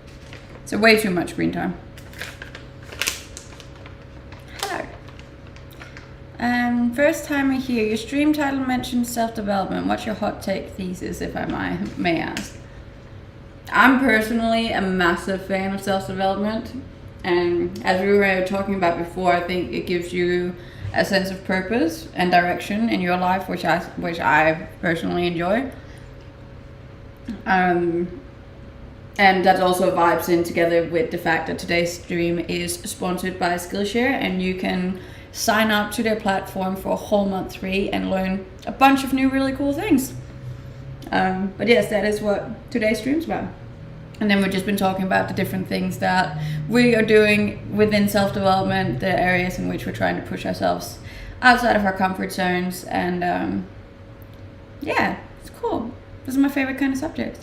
So way too much screen time. First time I hear your stream title mentions self-development. What's your hot take thesis, if I may ask? I'm personally a massive fan of self-development, and as we were talking about before, I think it gives you a sense of purpose and direction in your life, which I personally enjoy. And that also vibes in together with the fact that today's stream is sponsored by Skillshare, and you can sign up to their platform for a whole month free and learn a bunch of new really cool things. But yes, that is what today's stream's about. And then we've just been talking about the different things that we are doing within self-development, the areas in which we're trying to push ourselves outside of our comfort zones. And yeah, it's cool. This is my favorite kind of subject.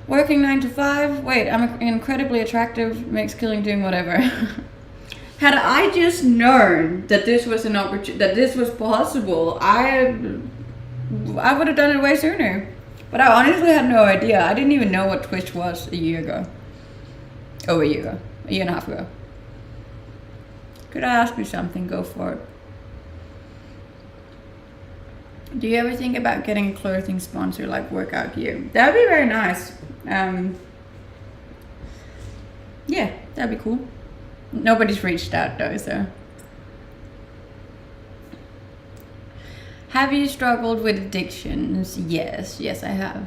Working 9 to 5. Wait, I'm incredibly attractive, makes killing doing whatever. Had I just known that this was an opportunity, that this was possible, I would have done it way sooner. But I honestly had no idea. I didn't even know what Twitch was a year ago. Oh, a year and a half ago. Could I ask you something? Go for it. Do you ever think about getting a clothing sponsor like Workout Gear? That'd be very nice. Yeah, that'd be cool. Nobody's reached out though, so. Have you struggled with addictions? Yes, I have.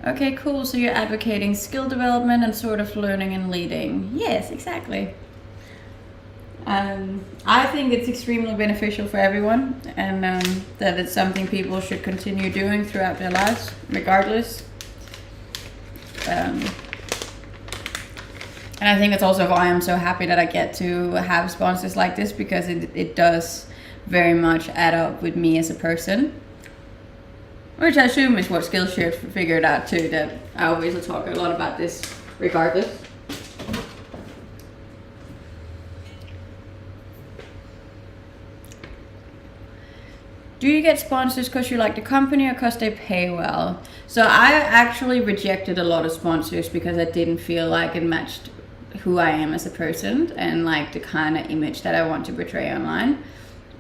Okay, cool. So you're advocating skill development and sort of learning and leading. Yes, exactly. I think it's extremely beneficial for everyone, and that it's something people should continue doing throughout their lives, regardless. And I think that's also why I'm so happy that I get to have sponsors like this, because it does very much add up with me as a person. Which I assume is what Skillshare figured out too, that I always talk a lot about this regardless. Do you get sponsors because you like the company or because they pay well? So I actually rejected a lot of sponsors because I didn't feel like it matched who I am as a person and like the kind of image that I want to portray online.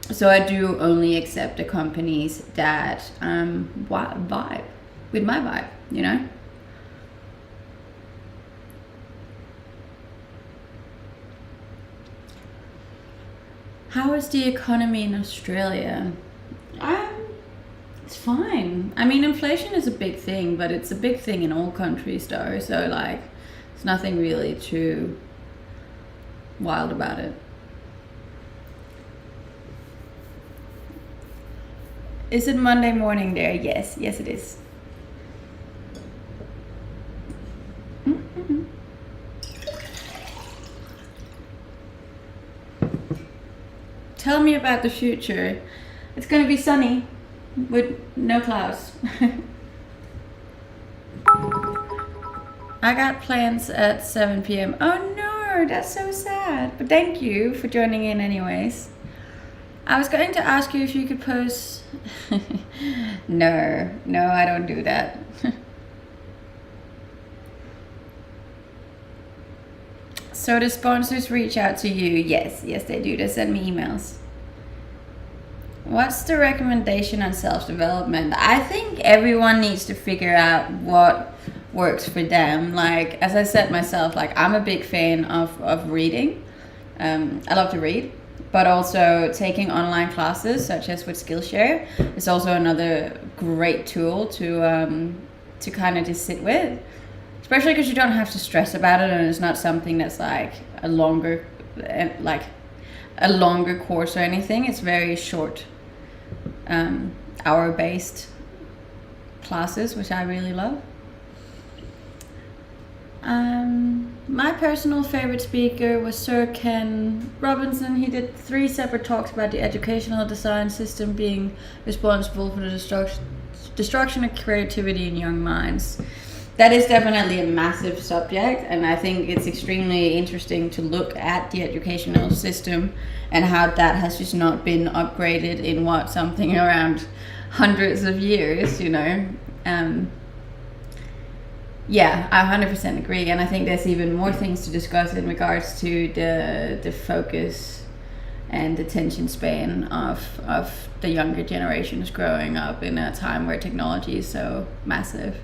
So I do only accept the companies that vibe with my vibe, you know? How is the economy in Australia? It's fine. I mean, inflation is a big thing, but it's a big thing in all countries though. So like, it's nothing really too wild about it. Is it Monday morning there? Yes, yes it is. Tell me about the future. It's gonna be sunny with no clouds. I got plans at 7 p.m. Oh no, that's so sad. But thank you for joining in anyways. I was going to ask you if you could post... No, I don't do that. So the sponsors reach out to you? Yes, they do. They send me emails. What's the recommendation on self-development? I think everyone needs to figure out what works for them. Like, as I said myself, like I'm a big fan of reading. I love to read. But also taking online classes, such as with Skillshare, is also another great tool to kind of just sit with, especially because you don't have to stress about it, and it's not something that's like a longer course or anything. It's very short, hour-based classes, which I really love. My personal favorite speaker was Sir Ken Robinson. He did 3 separate talks about the educational design system being responsible for the destruction of creativity in young minds. That is definitely a massive subject, and I think it's extremely interesting to look at the educational system and how that has just not been upgraded in something around hundreds of years, you know. Yeah, I 100% agree, and I think there's even more things to discuss in regards to the focus and attention span of the younger generations growing up in a time where technology is so massive.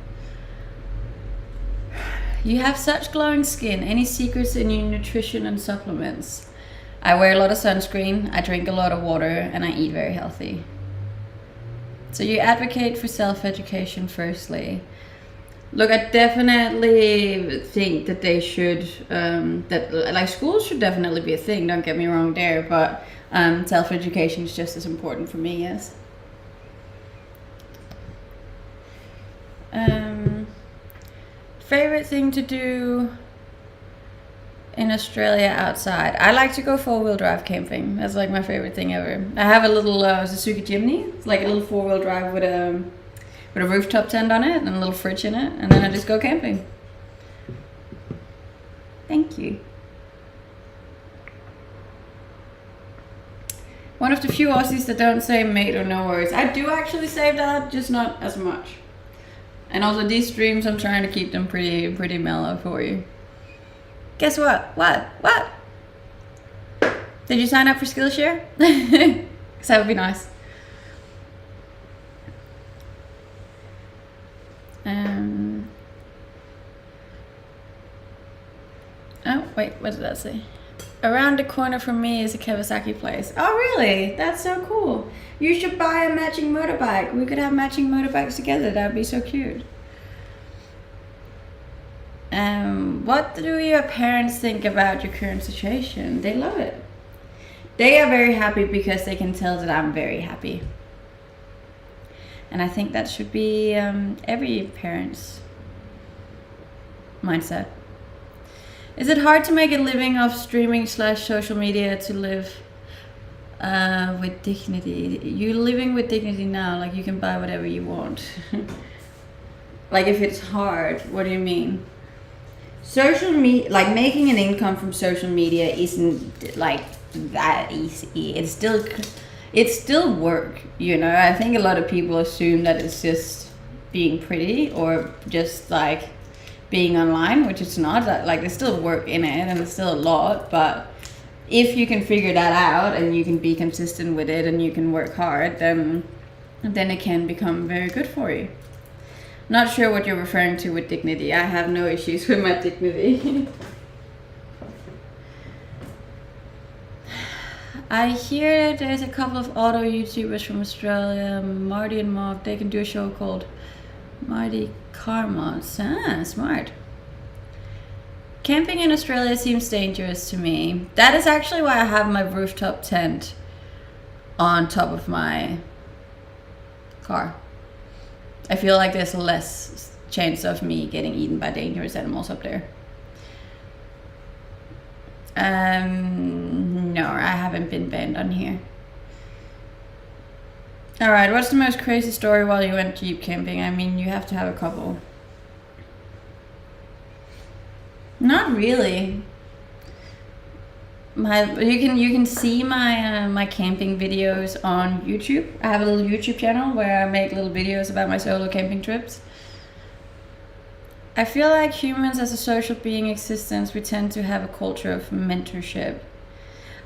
You have such glowing skin. Any secrets in your nutrition and supplements? I wear a lot of sunscreen, I drink a lot of water, and I eat very healthy. So you advocate for self-education firstly. Look, I definitely think that they should, that schools should definitely be a thing, don't get me wrong there, but self-education is just as important for me, yes. Favorite thing to do in Australia outside? I like to go 4-wheel drive camping. That's like my favorite thing ever. I have a little Suzuki Jimny. It's like a little 4-wheel drive with a rooftop tent on it and a little fridge in it, and then I just go camping. Thank you. One of the few Aussies that don't say mate or no worries. I do actually say that, just not as much. And also these streams, I'm trying to keep them pretty mellow for you. Guess what? What? Did you sign up for Skillshare? Because that would be nice. Oh, wait, what did that say? Around the corner from me is a Kawasaki place. Oh, really? That's so cool. You should buy a matching motorbike. We could have matching motorbikes together. That would be so cute. What do your parents think about your current situation? They love it. They are very happy because they can tell that I'm very happy. And I think that should be every parent's mindset. Is it hard to make a living off streaming / social media to live with dignity? You're living with dignity now, like you can buy whatever you want. Like if it's hard, what do you mean? Social media, like making an income from social media isn't like that easy. It's still work, you know. I think a lot of people assume that it's just being pretty or just like being online, which it's not. Like there's still work in it and there's still a lot, but if you can figure that out and you can be consistent with it and you can work hard, then it can become very good for you. Not sure what you're referring to with dignity. I have no issues with my dignity. I hear that there's a couple of auto YouTubers from Australia, Marty and Mark. They can do a show called Marty Carmods. Ah, smart. Camping in Australia seems dangerous to me. That is actually why I have my rooftop tent on top of my car. I feel like there's less chance of me getting eaten by dangerous animals up there. No, I haven't been banned on here. Alright, what's the most crazy story while you went Jeep camping? I mean, you have to have a couple. Not really. You can see my my camping videos on YouTube. I have a little YouTube channel where I make little videos about my solo camping trips. I feel like humans as a social being existence, we tend to have a culture of mentorship.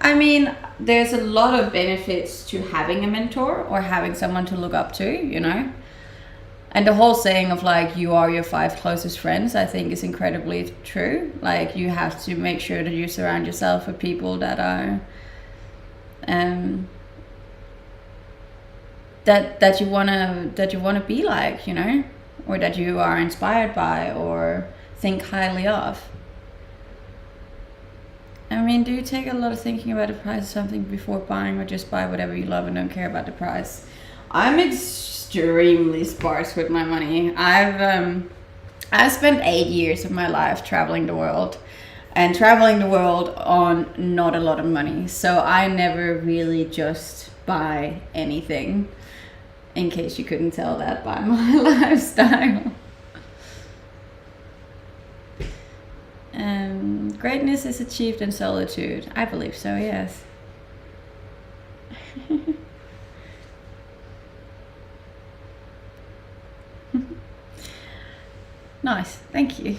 I mean, there's a lot of benefits to having a mentor or having someone to look up to, you know? And the whole saying of like, you are your 5 closest friends, I think is incredibly true. Like, you have to make sure that you surround yourself with people that are, that you wanna be like, you know, or that you are inspired by or think highly of. I mean, do you take a lot of thinking about the price of something before buying, or just buy whatever you love and don't care about the price? I'm extremely sparse with my money. I've spent 8 years of my life traveling the world, and traveling the world on not a lot of money. So I never really just buy anything, in case you couldn't tell that by my lifestyle. Greatness is achieved in solitude. I believe so, yes. Nice, thank you.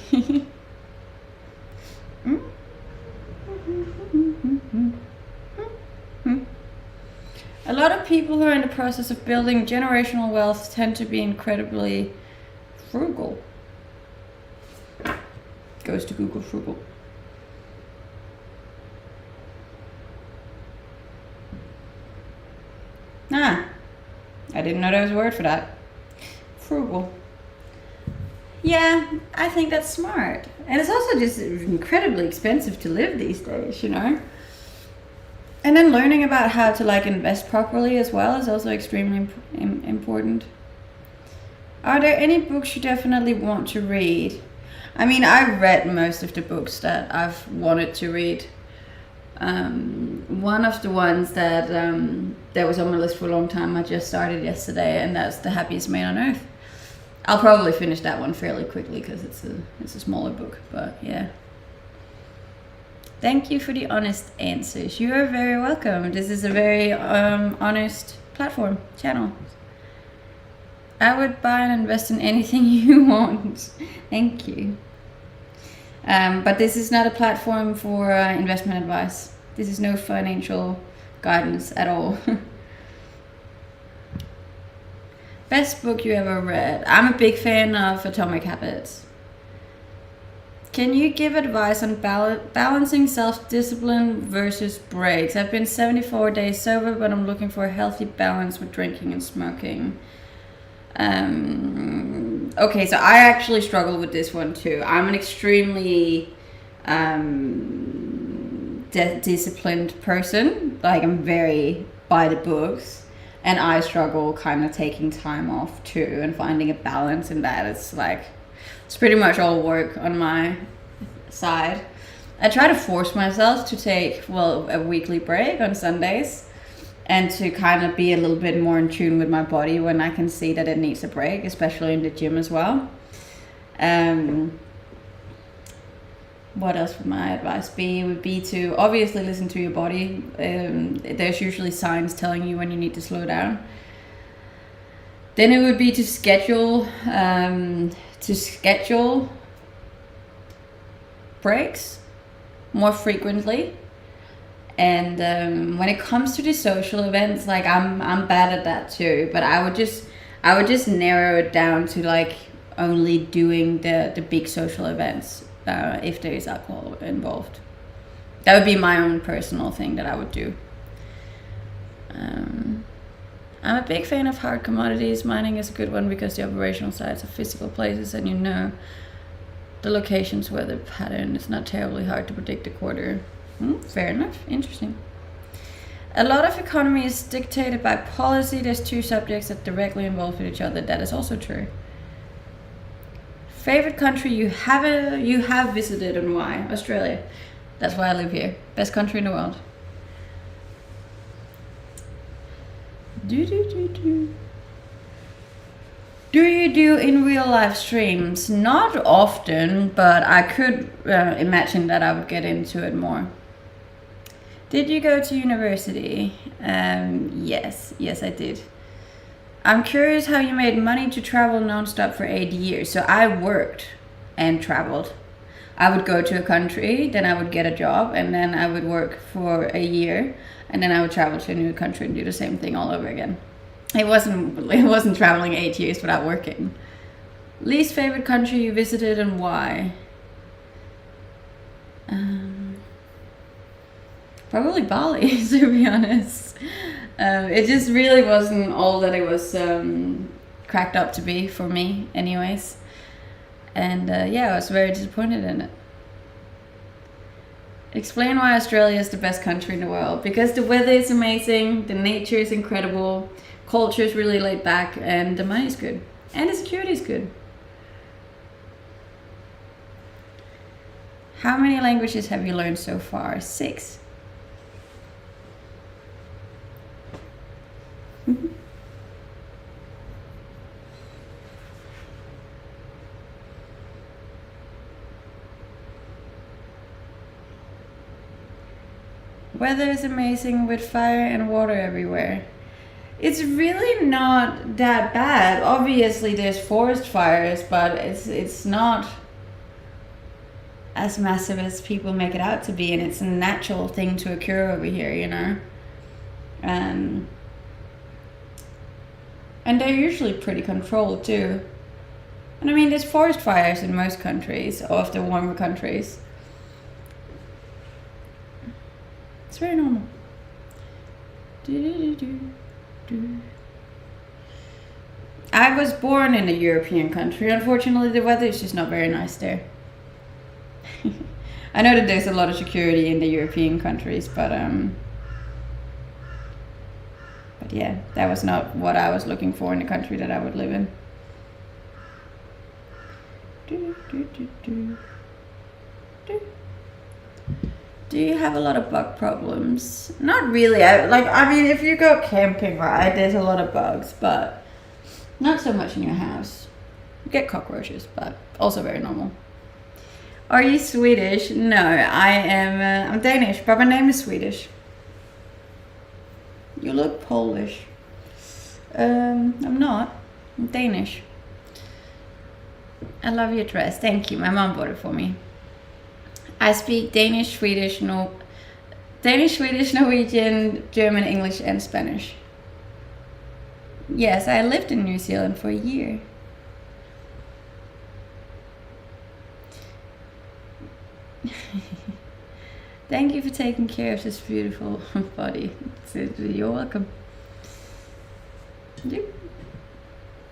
A lot of people who are in the process of building generational wealth tend to be incredibly frugal. Goes to Google frugal. Ah, I didn't know there was a word for that. Frugal. Yeah, I think that's smart. And it's also just incredibly expensive to live these days, you know? And then learning about how to like invest properly as well is also extremely important. Are there any books you definitely want to read? I mean, I've read most of the books that I've wanted to read. One of the ones that was on my list for a long time, I just started yesterday, and that's The Happiest Man on Earth. I'll probably finish that one fairly quickly because it's a smaller book, but yeah. Thank you for the honest answers. You are very welcome. This is a very honest platform, channel. I would buy and invest in anything you want. Thank you. But this is not a platform for investment advice. This is no financial guidance at all. Best book you ever read? I'm a big fan of Atomic Habits. Can you give advice on balancing self-discipline versus breaks? I've been 74 days sober, but I'm looking for a healthy balance with drinking and smoking. Okay, so I actually struggle with this one too. I'm an extremely disciplined person. Like, I'm very by the books, and I struggle kind of taking time off too and finding a balance in that. It's pretty much all work on my side. I try to force myself to take, a weekly break on Sundays, and to kind of be a little bit more in tune with my body when I can see that it needs a break, especially in the gym as well. What else would my advice be? Would be to obviously listen to your body. There's usually signs telling you when you need to slow down. Then it would be to schedule breaks more frequently. And when it comes to the social events, like I'm bad at that too. But I would just narrow it down to like only doing the big social events if there is alcohol involved. That would be my own personal thing that I would do. Um, I'm a big fan of hard commodities. Mining is a good one because the operational sites are physical places and you know the locations where the pattern is not terribly hard to predict a quarter. Fair enough. Interesting. A lot of economy is dictated by policy. There's two subjects that directly involve with each other. That is also true. Favorite country you have visited and why? Australia. That's why I live here. Best country in the world. Do you do in real life streams? Not often, but I could imagine that I would get into it more. Did you go to university? Yes, I did. I'm curious how you made money to travel non-stop for 8 years. So I worked and traveled. I would go to a country, then I would get a job, and then I would work for a year, and then I would travel to a new country and do the same thing all over again. It wasn't traveling 8 years without working. Least favorite country you visited and why? Probably Bali, to be honest. It just really wasn't all that it was cracked up to be for me anyways. And yeah, I was very disappointed in it. Explain why Australia is the best country in the world. Because the weather is amazing, the nature is incredible, culture is really laid back, and the money is good. And the security is good. How many languages have you learned so far? 6. Weather is amazing with fire and water everywhere. It's really not that bad. Obviously there's forest fires, but it's not as massive as people make it out to be, and it's a natural thing to occur over here, you know. And they're usually pretty controlled too. And I mean, there's forest fires in most countries, or of the warmer countries. It's very normal. I was born in a European country. Unfortunately, the weather is just not very nice there. I know that there's a lot of security in the European countries, but yeah, that was not what I was looking for in the country that I would live in. Do you have a lot of bug problems? Not really. I mean, if you go camping, right, there's a lot of bugs, but not so much in your house. You get cockroaches, but also very normal. Are you Swedish? No, I am. I'm Danish, but my name is Swedish. You look Polish. I'm not. I'm Danish. I love your dress. Thank you. My mom bought it for me. I speak Danish, Swedish, Norwegian, German, English, and Spanish. Yes, I lived in New Zealand for a year. Thank you for taking care of this beautiful body. You're welcome.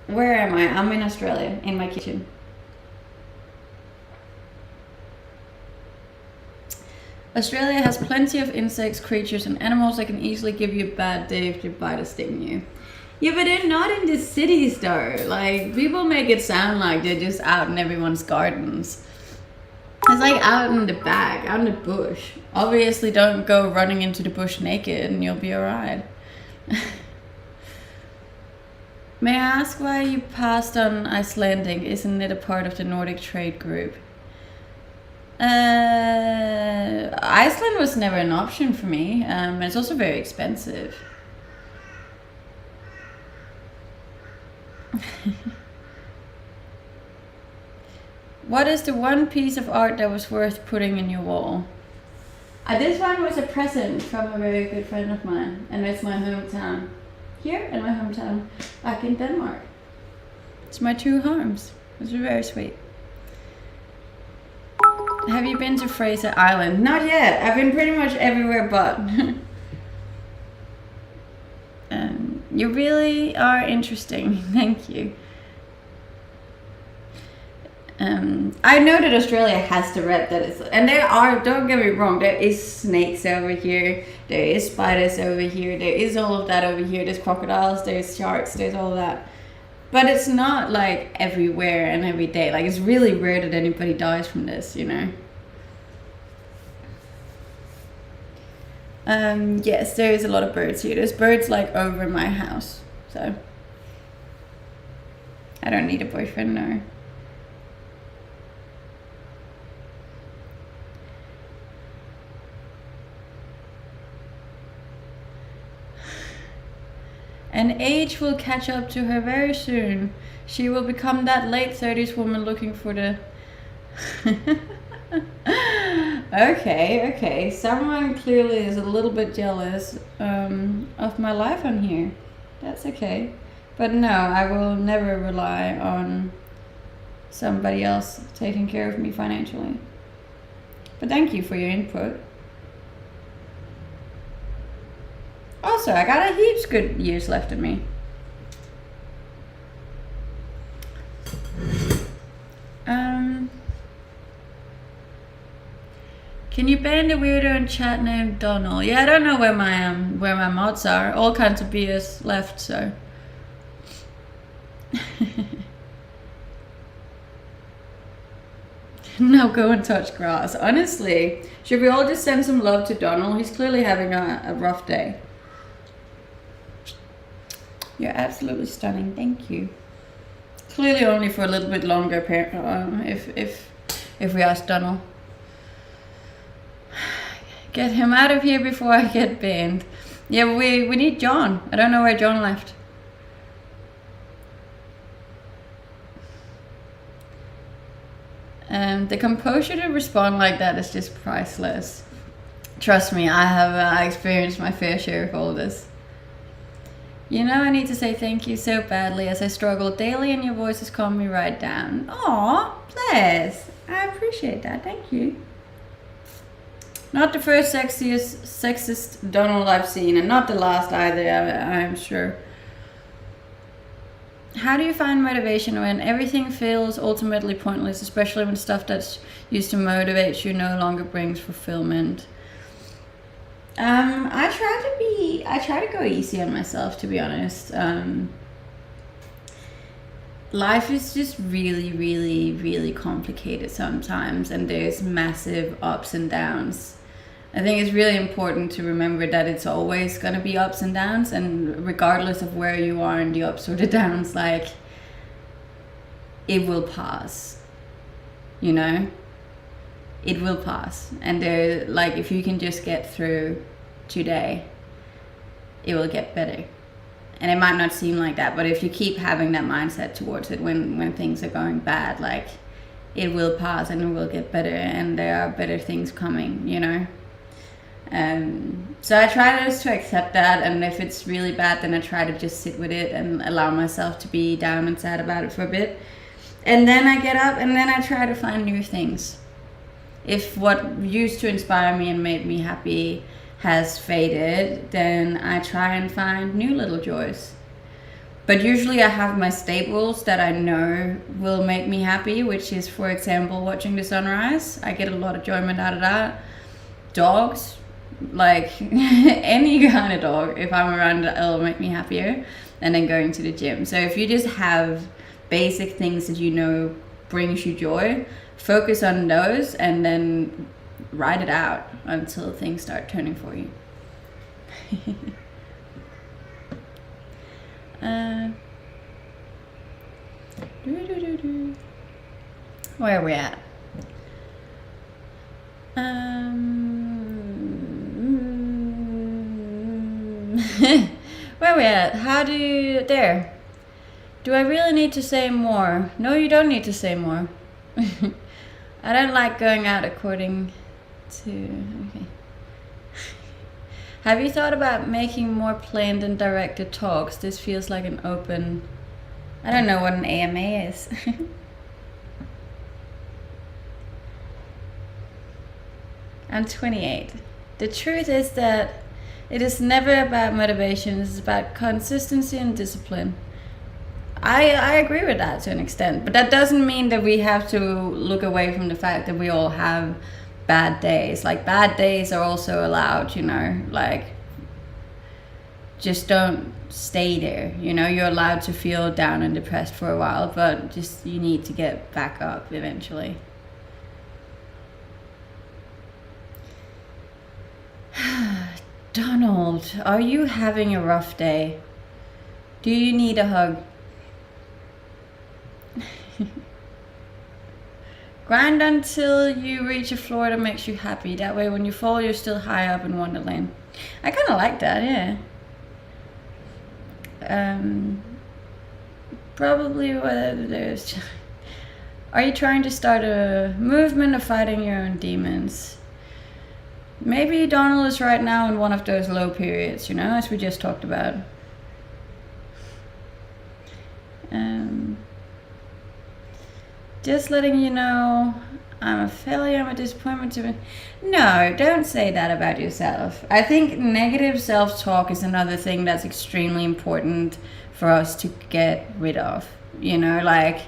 Where am I? I'm in Australia, in my kitchen. Australia has plenty of insects, creatures, and animals that can easily give you a bad day if they bite or sting you. Yeah, but they're not in the cities though. Like, people make it sound like they're just out in everyone's gardens. It's like out in the back, out in the bush. Obviously don't go running into the bush naked and you'll be alright. May I ask why you passed on Icelandic? Isn't it a part of the Nordic trade group? Iceland was never an option for me. It's also very expensive. What is the one piece of art that was worth putting in your wall? This one was a present from a very good friend of mine, and it's my hometown. Here in my hometown, back in Denmark. It's my 2 homes. It's very sweet. Have you been to Fraser Island? Not yet. I've been pretty much everywhere but. You really are interesting. Thank you. I know that Australia has the rep that is, and there are, don't get me wrong, there is snakes over here, there is spiders over here, there is all of that over here, there's crocodiles, there's sharks, there's all that. But it's not like everywhere and every day. Like, it's really rare that anybody dies from this, you know. Yes, there is a lot of birds here. There's birds like over my house, so I don't need a boyfriend, no. And age will catch up to her very soon. She will become that late 30s woman looking for the... Okay. Someone clearly is a little bit jealous of my life on here. That's okay. But no, I will never rely on somebody else taking care of me financially. But thank you for your input. Also, I got a heaps good years left in me. Can you ban the weirdo in chat named Donald? Yeah, I don't know where my mods are. All kinds of BS left, so. No, go and touch grass. Honestly, should we all just send some love to Donald? He's clearly having a rough day. You're absolutely stunning. Thank you. Clearly only for a little bit longer, if we ask Donald. Get him out of here before I get banned. Yeah, we need John. I don't know where John left. The composure to respond like that is just priceless. Trust me, I have experienced my fair share of all this. You know, I need to say thank you so badly as I struggle daily and your voice has calmed me right down. Aw, bless. I appreciate that. Thank you. Not the first sexist Donald I've seen, and not the last either, I'm sure. How do you find motivation when everything feels ultimately pointless, especially when stuff that's used to motivate you no longer brings fulfillment? I try to go easy on myself, to be honest. Life is just really, really, really complicated sometimes, and there's massive ups and downs. I think it's really important to remember that it's always going to be ups and downs, and regardless of where you are in the ups or the downs, like, it will pass, you know? It will pass. And there, like, if you can just get through today, it will get better. And it might not seem like that, but if you keep having that mindset towards it when things are going bad, like, it will pass and it will get better, and there are better things coming, you know? So I try just to accept that, and if it's really bad, then I try to just sit with it and allow myself to be down and sad about it for a bit. And then I get up and then I try to find new things. If what used to inspire me and made me happy has faded, then I try and find new little joys. But usually I have my staples that I know will make me happy, which is, for example, watching the sunrise. I get a lot of enjoyment out of that. Dogs, like any kind of dog, if I'm around, it'll make me happier. And then going to the gym. So if you just have basic things that you know brings you joy, focus on those and then ride it out until things start turning for you. Where are we at? Where are we at? How do you... There. Do I really need to say more? No, you don't need to say more. I don't like going out according to... Okay. Have you thought about making more planned and directed talks? This feels like an open... I don't know what an AMA is. I'm 28. The truth is that It is never about motivation. It's about consistency and discipline. I agree with that to an extent, but that doesn't mean that we have to look away from the fact that we all have bad days. Like, bad days are also allowed, you know, like, just don't stay there, you know. You're allowed to feel down and depressed for a while, but just, you need to get back up eventually. Donald, are you having a rough day? Do you need a hug? Grind until you reach a floor that makes you happy. That way when you fall, you're still high up in Wonderland. I kind of like that, yeah. Probably what there's. Are you trying to start a movement of fighting your own demons? Maybe Donald is right now in one of those low periods, you know, as we just talked about. Just letting you know, I'm a failure, I'm a disappointment to me. No, don't say that about yourself. I think negative self-talk is another thing that's extremely important for us to get rid of. You know, like,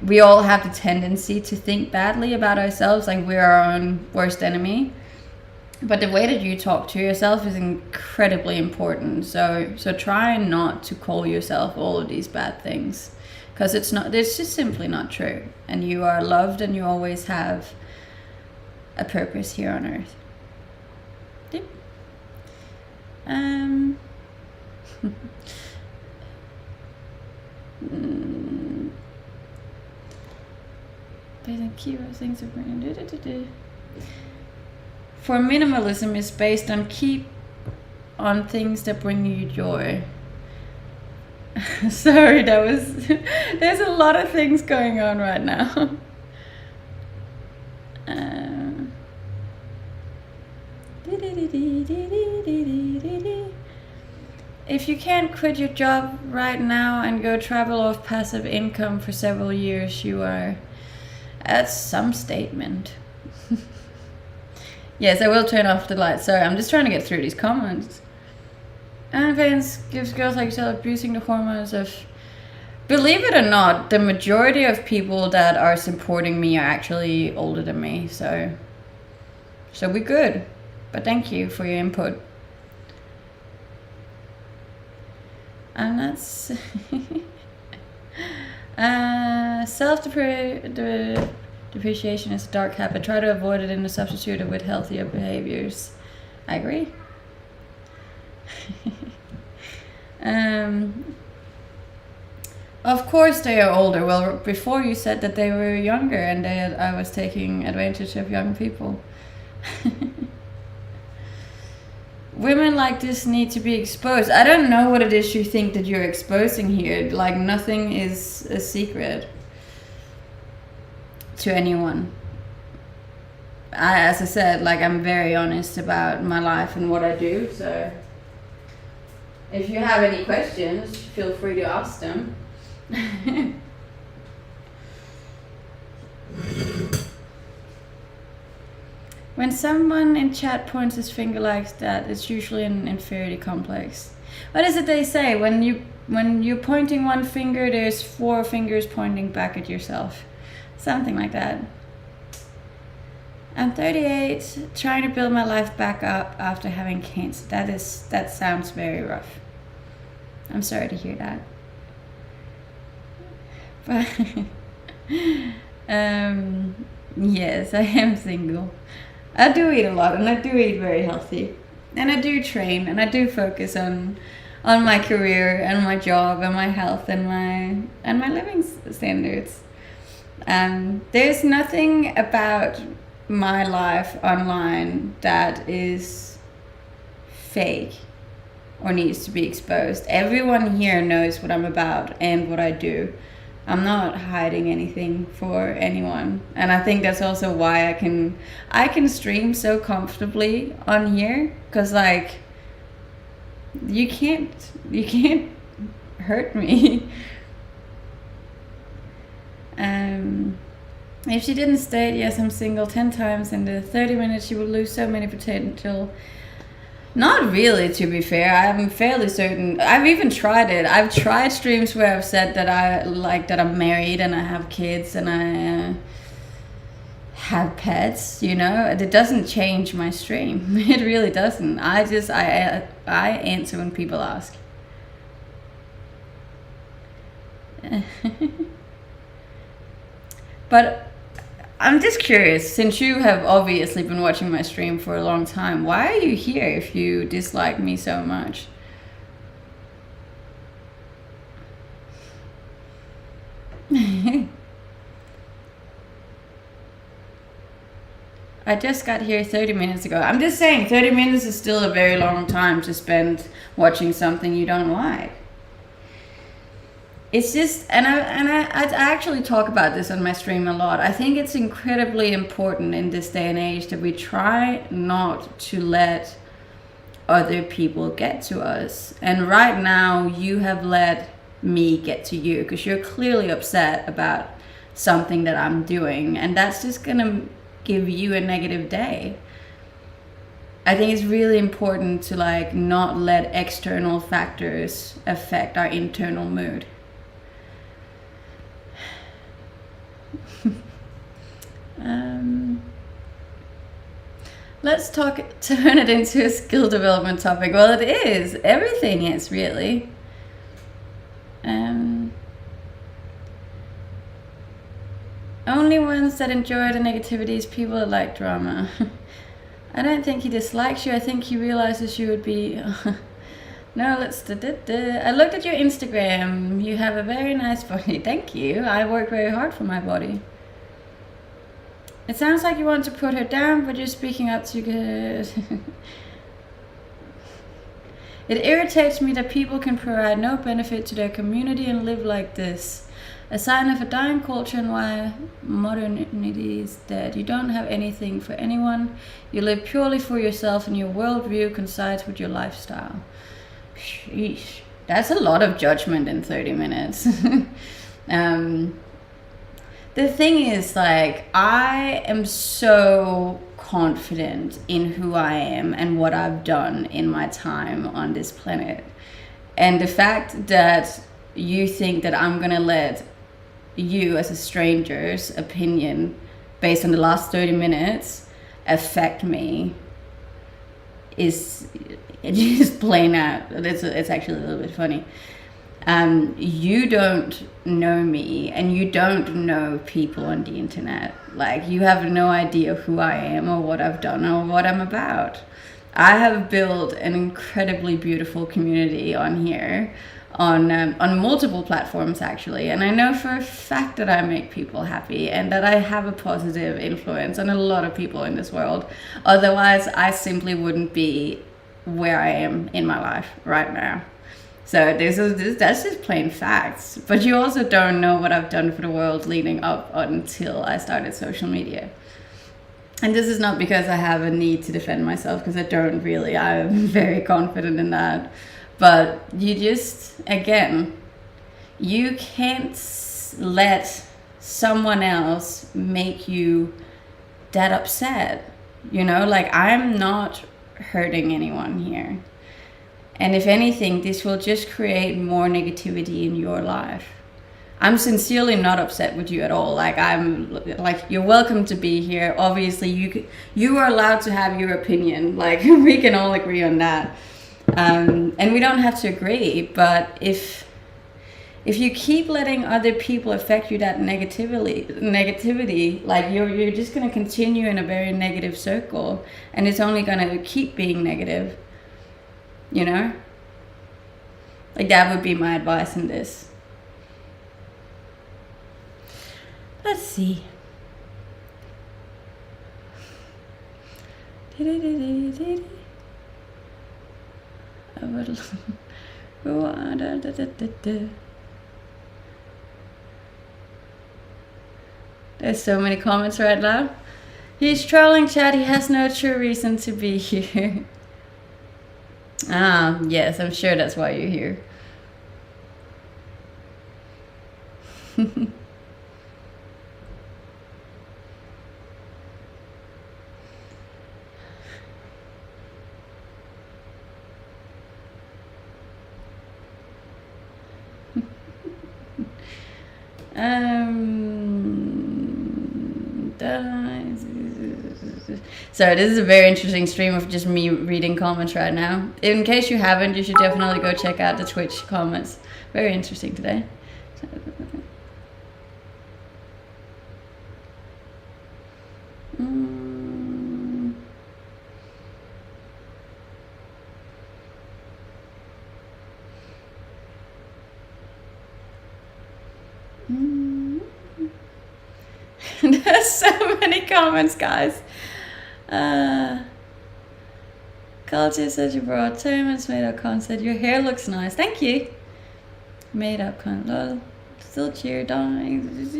we all have the tendency to think badly about ourselves, like we're our own worst enemy. But the way that you talk to yourself is incredibly important. So try not to call yourself all of these bad things. Because it's just simply not true. And you are loved and you always have a purpose here on earth. Yep. Basic keywords, things are bringing. For minimalism is based on keep on things that bring you joy. Sorry, that was. There's a lot of things going on right now. If you can't quit your job right now and go travel off passive income for several years, you are. That's some statement. Yes, I will turn off the lights. Sorry, I'm just trying to get through these comments. OnlyFans gives girls like yourself abusing the hormones of... Believe it or not, the majority of people that are supporting me are actually older than me, so we're good. But thank you for your input. And that's... Self-depreciation is a dark habit. Try to avoid it and substitute it with healthier behaviors. I agree. Of course they are older. Well, before you said that they were younger and I was taking advantage of young people. Women like this need to be exposed. I don't know what it is you think that you're exposing here. Like, nothing is a secret to anyone. As I said, like, I'm very honest about my life and what I do, so if you have any questions, feel free to ask them. When someone in chat points his finger like that, it's usually an inferiority complex. What is it they say? When you're pointing one finger, there's 4 fingers pointing back at yourself. Something like that. I'm 38, trying to build my life back up after having cancer. That sounds very rough. I'm sorry to hear that. But yes, I am single. I do eat a lot, and I do eat very healthy, and I do train, and I do focus on my career and my job and my health and my living standards. There's nothing about my life online that is fake or needs to be exposed. Everyone here knows what I'm about and what I do. I'm not hiding anything for anyone, and I think that's also why I can stream so comfortably on here, because like you can't hurt me. If she didn't state, yes, I'm single 10 times in the 30 minutes, she would lose so many potential Not really, to be fair. I'm fairly certain. I've even tried it. I've tried streams where I've said that I'm married and I have kids and I have pets. You know, it doesn't change my stream. It really doesn't. I answer when people ask. But I'm just curious, since you have obviously been watching my stream for a long time, why are you here if you dislike me so much? I just got here 30 minutes ago. I'm just saying, 30 minutes is still a very long time to spend watching something you don't like. It's just, I actually talk about this on my stream a lot. I think it's incredibly important in this day and age that we try not to let other people get to us. And right now, you have let me get to you because you're clearly upset about something that I'm doing, and that's just gonna give you a negative day. I think it's really important to like not let external factors affect our internal mood. Let's turn it into a skill development topic. Well, it is. Everything is, really. Only ones that enjoy the negativity is people that like drama. I don't think he dislikes you. I think he realizes you would be... No, let's... I looked at your Instagram. You have a very nice body. Thank you. I work very hard for my body. It sounds like you want to put her down, but you're speaking up too good. It irritates me that people can provide no benefit to their community and live like this. A sign of a dying culture and why modernity is dead. You don't have anything for anyone. You live purely for yourself and your worldview coincides with your lifestyle. Sheesh. That's a lot of judgment in 30 minutes. The thing is, like, I am so confident in who I am and what I've done in my time on this planet. And the fact that you think that I'm gonna let you as a stranger's opinion based on the last 30 minutes affect me is just plain out. It's actually a little bit funny. You don't know me and you don't know people on the internet. Like, you have no idea who I am or what I've done or what I'm about. I have built an incredibly beautiful community on here, on multiple platforms actually, and I know for a fact that I make people happy and that I have a positive influence on a lot of people in this world. Otherwise, I simply wouldn't be where I am in my life right now. So that's just plain facts. But you also don't know what I've done for the world leading up until I started social media. And this is not because I have a need to defend myself, because I don't really. I'm very confident in that. But you just, again, you can't let someone else make you that upset. You know, like, I'm not hurting anyone here. And if anything, this will just create more negativity in your life. I'm sincerely not upset with you at all. You're welcome to be here. Obviously, you are allowed to have your opinion. Like, we can all agree on that. And we don't have to agree. But if you keep letting other people affect you that negativity, like, you're just going to continue in a very negative circle. And it's only going to keep being negative. You know? Like, that would be my advice in this. Let's see. There's so many comments right now. He's trolling, chat. He has no true reason to be here. Yes, I'm sure that's why you're here. So this is a very interesting stream of just me reading comments right now. In case you haven't, you should definitely go check out the Twitch comments. Very interesting today. There's so many comments, guys. Culture such a broad term. It's made up concept. Your hair looks nice. Thank you. Made up concept. Still cheer, darling. This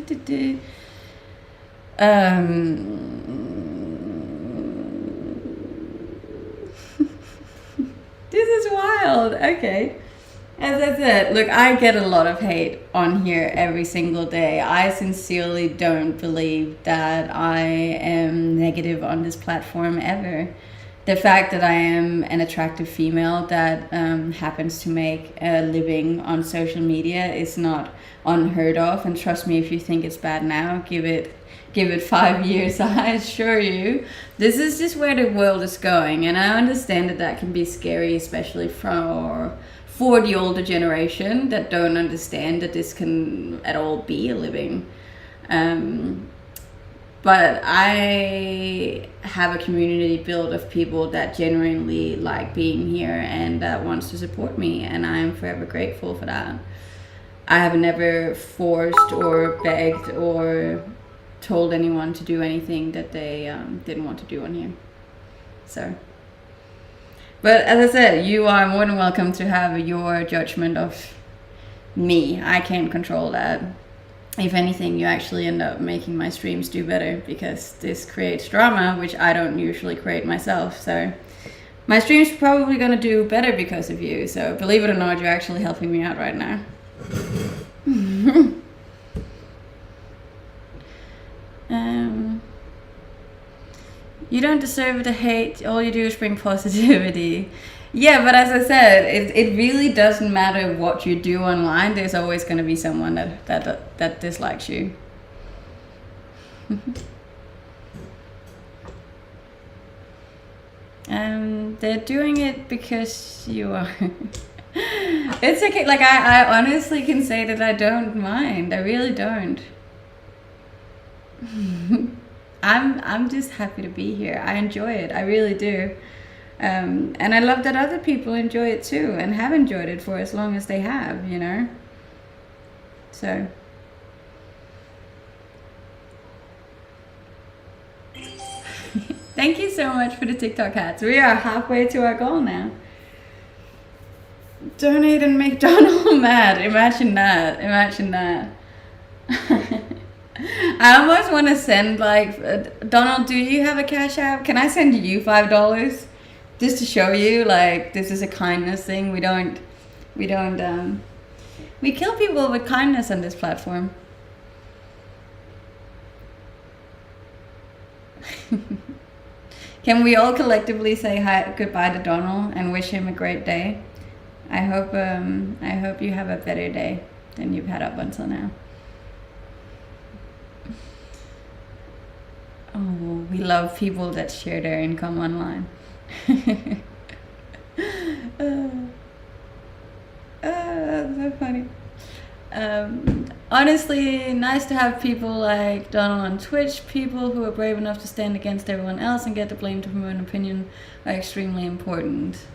is wild. Okay. As I said, look, I get a lot of hate on here every single day. I sincerely don't believe that I am negative on this platform ever. The fact that I am an attractive female that happens to make a living on social media is not unheard of. And trust me, if you think it's bad now, give it 5 years. I assure you, this is just where the world is going. And I understand that can be scary, especially for the older generation that don't understand that this can at all be a living. But I have a community built of people that genuinely like being here and that wants to support me, and I am forever grateful for that. I have never forced or begged or told anyone to do anything that they didn't want to do on here. So, but as I said, you are more than welcome to have your judgment of me. I can't control that. If anything, you actually end up making my streams do better because this creates drama, which I don't usually create myself. So my stream's probably going to do better because of you. So believe it or not, you're actually helping me out right now. You don't deserve the hate. All you do is bring positivity. Yeah, but as I said, it really doesn't matter what you do online. There's always going to be someone that dislikes you. They're doing it because you are. It's okay. Like I honestly can say that I don't mind. I really don't. I'm just happy to be here. I enjoy it. I really do. And I love that other people enjoy it too and have enjoyed it for as long as they have, you know. So thank you so much for the TikTok hats. We are halfway to our goal now. Donate and make Donald mad. Imagine that. Imagine that. I almost want to send like, Donald, do you have a Cash App? Can I send you $5 just to show you like this is a kindness thing? We kill people with kindness on this platform. Can we all collectively say goodbye to Donald and wish him a great day? I hope you have a better day than you've had up until now. Oh, we love people that share their income online. That's so funny. Honestly, nice to have people like Donald on Twitch. People who are brave enough to stand against everyone else and get the blame to promote an opinion are extremely important.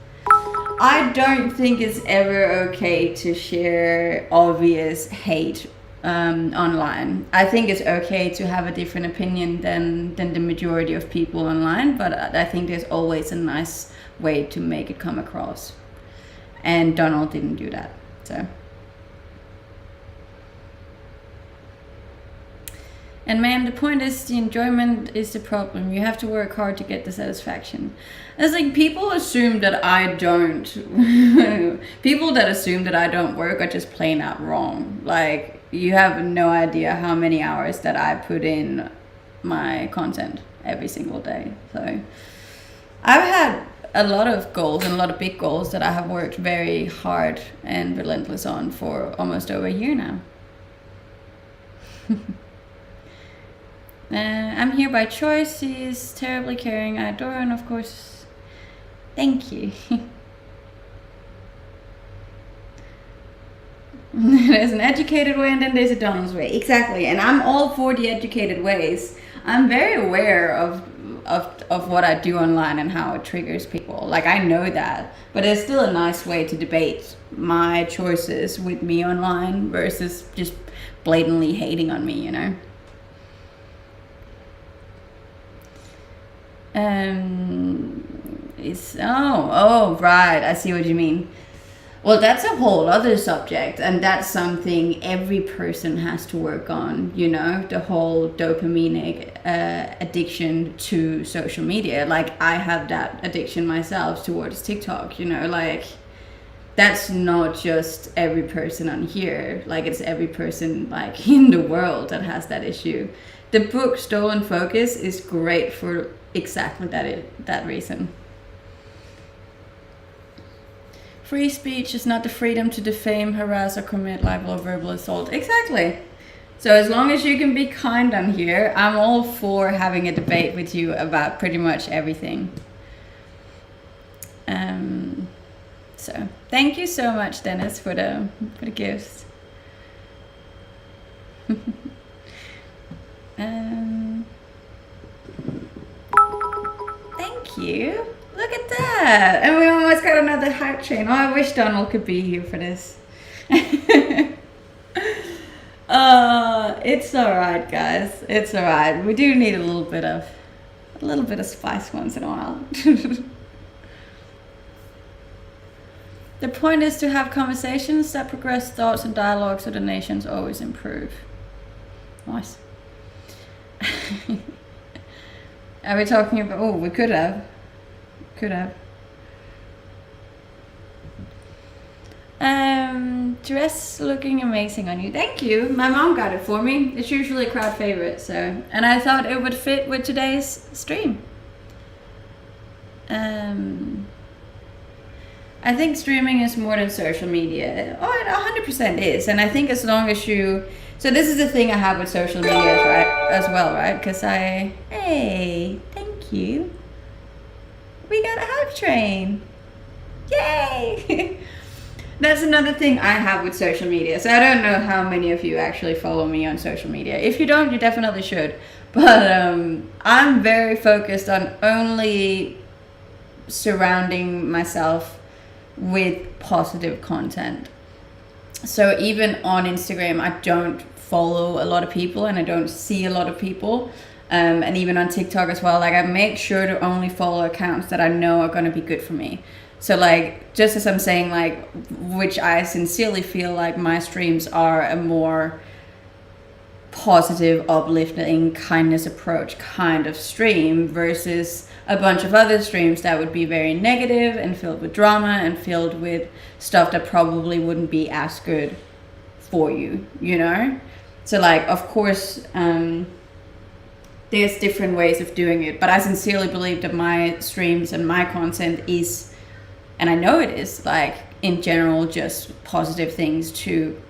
I don't think it's ever okay to share obvious hate online. I think it's okay to have a different opinion than the majority of people online, but I think there's always a nice way to make it come across. And Donald didn't do that. So. And man, the point is the enjoyment is the problem. You have to work hard to get the satisfaction. It's like people assume that I don't. People that assume that I don't work are just plain out wrong. Like, you have no idea how many hours that I put in my content every single day. So I've had a lot of goals and a lot of big goals that I have worked very hard and relentless on for almost over a year now. I'm here by choice. He's terribly caring. I adore, and of course, thank you. There's an educated way, and then there's a Donald's way. Exactly, and I'm all for the educated ways. I'm very aware of what I do online and how it triggers people. Like, I know that, but there's still a nice way to debate my choices with me online versus just blatantly hating on me, you know. Right, I see what you mean. Well, that's a whole other subject, and that's something every person has to work on, you know, the whole dopamine addiction to social media. Like, I have that addiction myself towards TikTok, you know, like, that's not just every person on here, like, it's every person, like, in the world that has that issue. The book Stolen Focus is great for exactly that reason. Free speech is not the freedom to defame, harass, or commit libel or verbal assault. Exactly. So as long as you can be kind on here, I'm all for having a debate with you about pretty much everything. So thank you so much, Dennis, for the gifts. Thank you. Look at that. And we almost got another hype train. Oh, I wish Donald could be here for this. It's alright, guys. It's alright. We do need a little bit of spice once in a while. The point is to have conversations that progress thoughts and dialogue so the nations always improve. Nice. Are we talking about... Oh, we could have. Dress looking amazing on you. Thank you. My mom got it for me. It's usually a crowd favorite, so, and I thought it would fit with today's stream. I think streaming is more than social media. Oh, it 100% is. And I think as long as you... So this is the thing I have with social media, right, as well, right? Because hey, thank you. We got a hype train. Yay! That's another thing I have with social media. So I don't know how many of you actually follow me on social media. If you don't, you definitely should. But I'm very focused on only surrounding myself with positive content. So even on Instagram, I don't follow a lot of people and I don't see a lot of people. And even on TikTok as well, like, I make sure to only follow accounts that I know are going to be good for me. So, like, just as I'm saying, like, which I sincerely feel like my streams are a more positive, uplifting, kindness approach kind of stream versus a bunch of other streams that would be very negative and filled with drama and filled with stuff that probably wouldn't be as good for you, you know? So, like, of course, there's different ways of doing it, but I sincerely believe that my streams and my content is, and I know it is, like, in general, just positive things to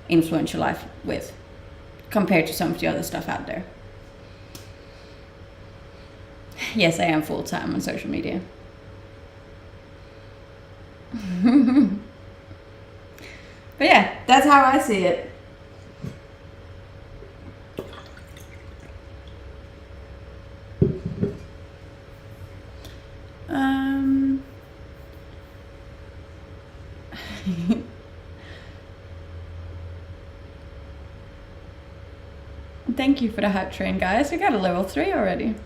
influence your life with, compared to some of the other stuff out there. Yes, I am full-time on social media. But yeah, that's how I see it. Thank you for the hype train, guys. We got a level 3 already.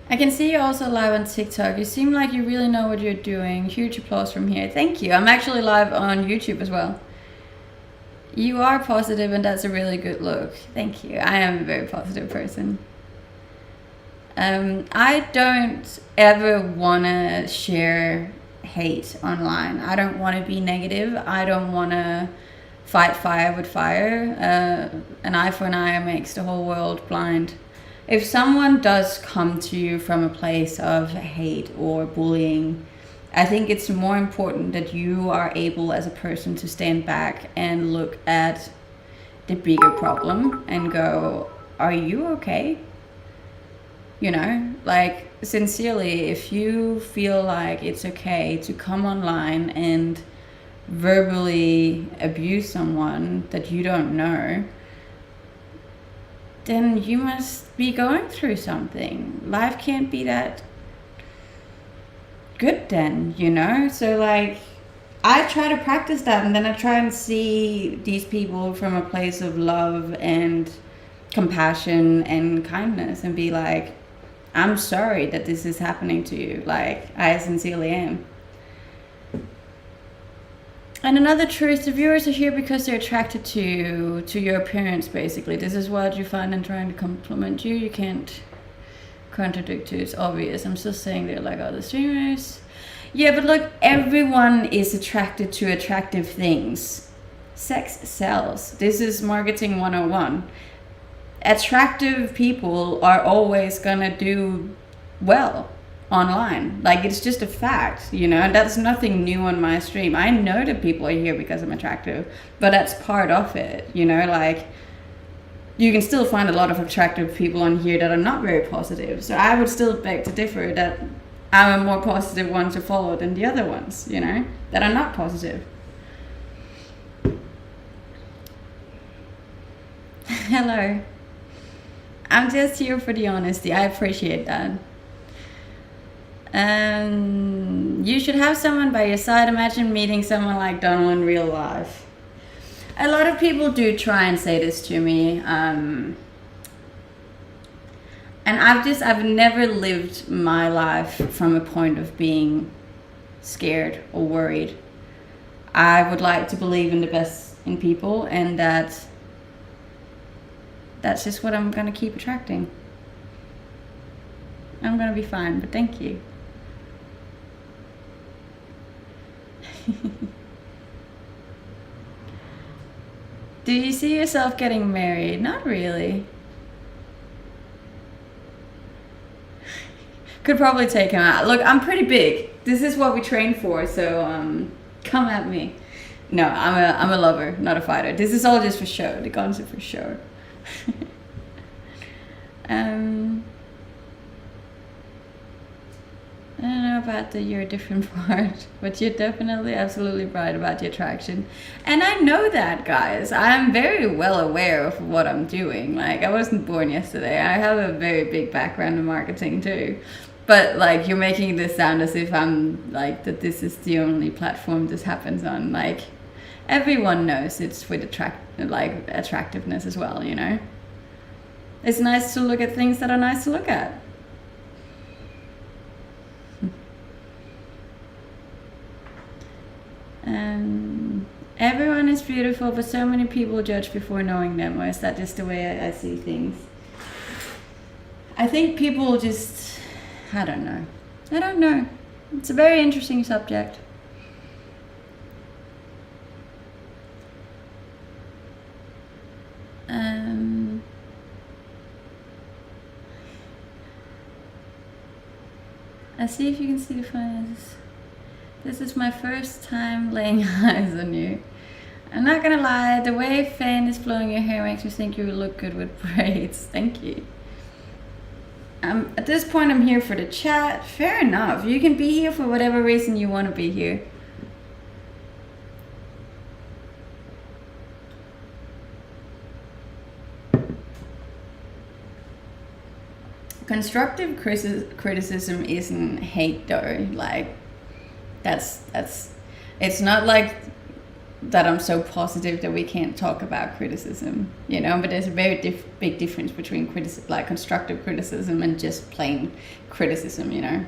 I can see you also live on TikTok. You seem like you really know what you're doing. Huge applause from here. Thank you. I'm actually live on YouTube as well. You are positive and that's a really good look. Thank you. I am a very positive person. I don't ever want to share hate online. I don't want to be negative. I don't want to fight fire with fire. An eye for an eye makes the whole world blind. If someone does come to you from a place of hate or bullying, I think it's more important that you are able as a person to stand back and look at the bigger problem and go, are you okay? You know, like, sincerely, if you feel like it's okay to come online and verbally abuse someone that you don't know, then you must be going through something. Life can't be that good then, you know? So, like, I try to practice that, and then I try and see these people from a place of love and compassion and kindness and be like, I'm sorry that this is happening to you. Like, I sincerely am. And another truth, the viewers are here because they're attracted to your appearance, basically. This is what you find in trying to compliment you. You can't contradict it. It's obvious. I'm still saying they're like other streamers. Yeah, but look, everyone is attracted to attractive things. Sex sells. This is marketing 101. Attractive people are always gonna do well online. Like, it's just a fact, you know. That's nothing new on my stream. I know that people are here because I'm attractive, but that's part of it, you know. Like, you can still find a lot of attractive people on here that are not very positive. So I would still beg to differ that I'm a more positive one to follow than the other ones, you know, that are not positive. Hello. I'm just here for the honesty. I appreciate that. You should have someone by your side. Imagine meeting someone like Donald in real life. A lot of people do try and say this to me. And I've never lived my life from a point of being scared or worried. I would like to believe in the best in people, and that's just what I'm gonna keep attracting. I'm gonna be fine, but thank you. Do you see yourself getting married? Not really. Could probably take him out. Look, I'm pretty big. This is what we train for, so come at me. No, I'm a lover, not a fighter. This is all just for show. The guns are for show. I don't know about your different part, but you're definitely absolutely right about the attraction. And I know that, guys. I'm very well aware of what I'm doing. Like, I wasn't born yesterday. I have a very big background in marketing too. But like, you're making this sound as if I'm like, that this is the only platform this happens on. Like, everyone knows it's with attractiveness as well, you know? It's nice to look at things that are nice to look at. Everyone is beautiful, but so many people judge before knowing them. Or is that just the way I see things? I think people just, I don't know. It's a very interesting subject. I'll see if you can see the finances. This is my first time laying eyes on you. I'm not gonna lie, the way fan is blowing your hair makes me think you look good with braids. Thank you. At this point, I'm here for the chat. Fair enough. You can be here for whatever reason you want to be here. Constructive criticism isn't hate though. Like, it's not like that I'm so positive that we can't talk about criticism, you know. But there's a very big difference between constructive criticism and just plain criticism, you know.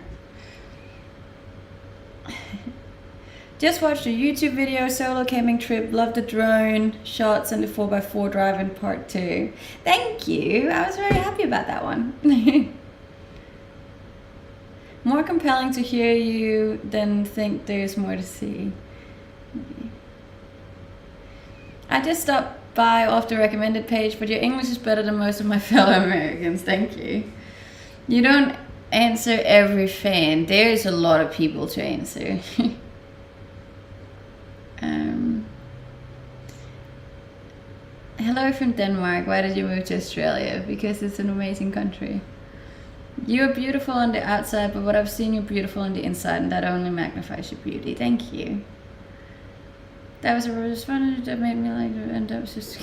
Just watched a YouTube video, solo camping trip, loved the drone shots and the 4x4 drive in part 2. Thank you, I was very happy about that one. More compelling to hear you than think there's more to see. I just stopped by off the recommended page, but your English is better than most of my fellow Americans. Thank you. You don't answer every fan. There's a lot of people to answer. Hello away from Denmark, why did you move to Australia? Because it's an amazing country. You're beautiful on the outside, but what I've seen, you're beautiful on the inside, and that only magnifies your beauty. Thank you. That was a response that made me like, and that was just...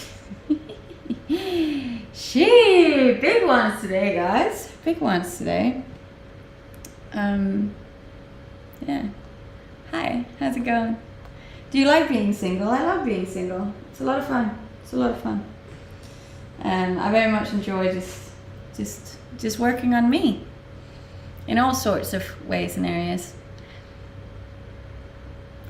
Shit, big ones today, guys. Big ones today. Yeah. Hi, how's it going? Do you like being single? I love being single. It's a lot of fun. It's a lot of fun. I very much enjoy just working on me in all sorts of ways and areas.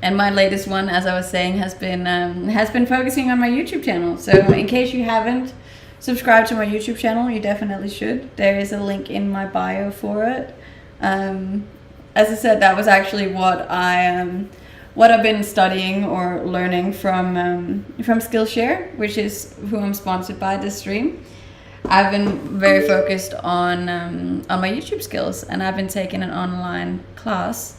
And my latest one, as I was saying, has been focusing on my YouTube channel. So in case you haven't subscribed to my YouTube channel, you definitely should. There is a link in my bio for it. As I said, that was actually what I've been studying or learning from Skillshare, which is who I'm sponsored by this stream. I've been very focused on my YouTube skills, and I've been taking an online class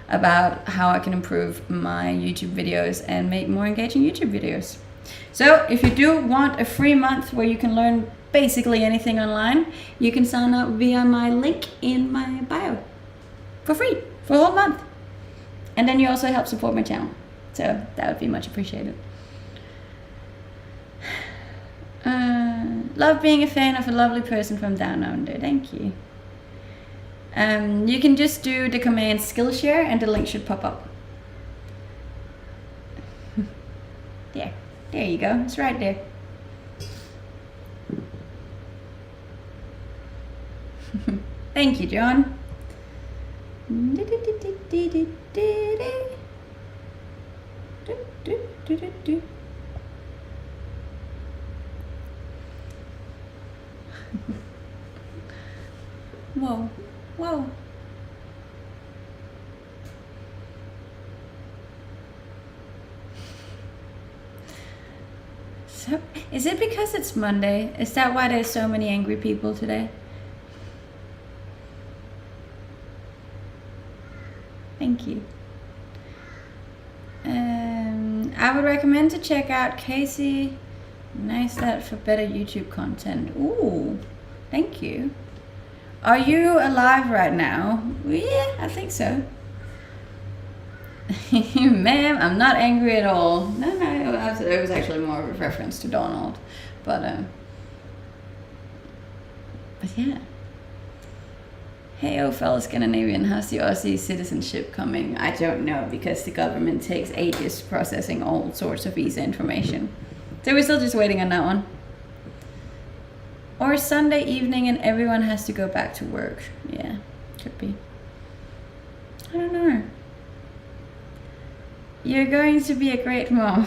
about how I can improve my YouTube videos and make more engaging YouTube videos. So if you do want a free month where you can learn basically anything online, you can sign up via my link in my bio for free for a whole month. And then you also help support my channel. So that would be much appreciated. Love being a fan of a lovely person from down under. Thank you. You can just do the command skillshare and the link should pop up. There you go. It's right there. Thank you, John. Whoa, whoa. So, is it because it's Monday? Is that why there's so many angry people today? Thank you. I would recommend to check out Casey Neistat for better YouTube content. Ooh, thank you. Are you alive right now? Yeah, I think so. Ma'am, I'm not angry at all. No, it was actually more of a reference to Donald. But yeah. Hey, oh fellow Scandinavian, how's the Aussie citizenship coming? I don't know, because the government takes ages processing all sorts of visa information. So we're still just waiting on that one. Or Sunday evening and everyone has to go back to work. Yeah, could be. I don't know. You're going to be a great mom.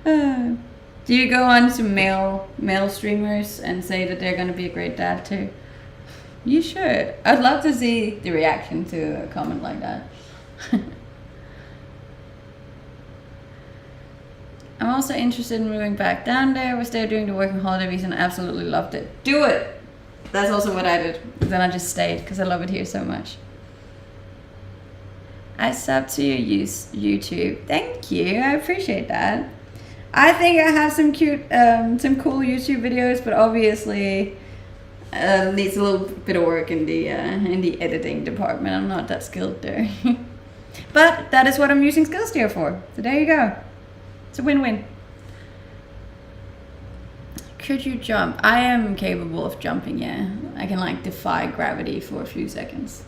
Do you go on to male streamers and say that they're going to be a great dad too? You should. I'd love to see the reaction to a comment like that. I'm also interested in moving back down there. Was there doing the working holiday visa and absolutely loved it. Do it! That's also what I did. Then I just stayed because I love it here so much. I sub to your YouTube. Thank you. I appreciate that. I think I have some cute, some cool YouTube videos, but obviously needs a little bit of work in the editing department. I'm not that skilled there. But that is what I'm using Skillshare for. So there you go. It's a win-win. Could you jump? I am capable of jumping, yeah. I can like defy gravity for a few seconds.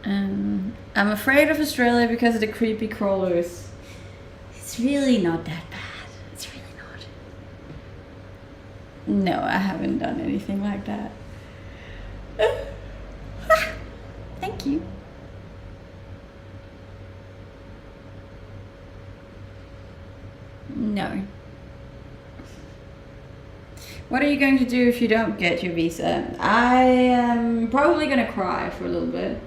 I'm afraid of Australia because of the creepy crawlers. It's really not that bad. It's really not. No, I haven't done anything like that. Thank you. No. What are you going to do if you don't get your visa? I am probably going to cry for a little bit.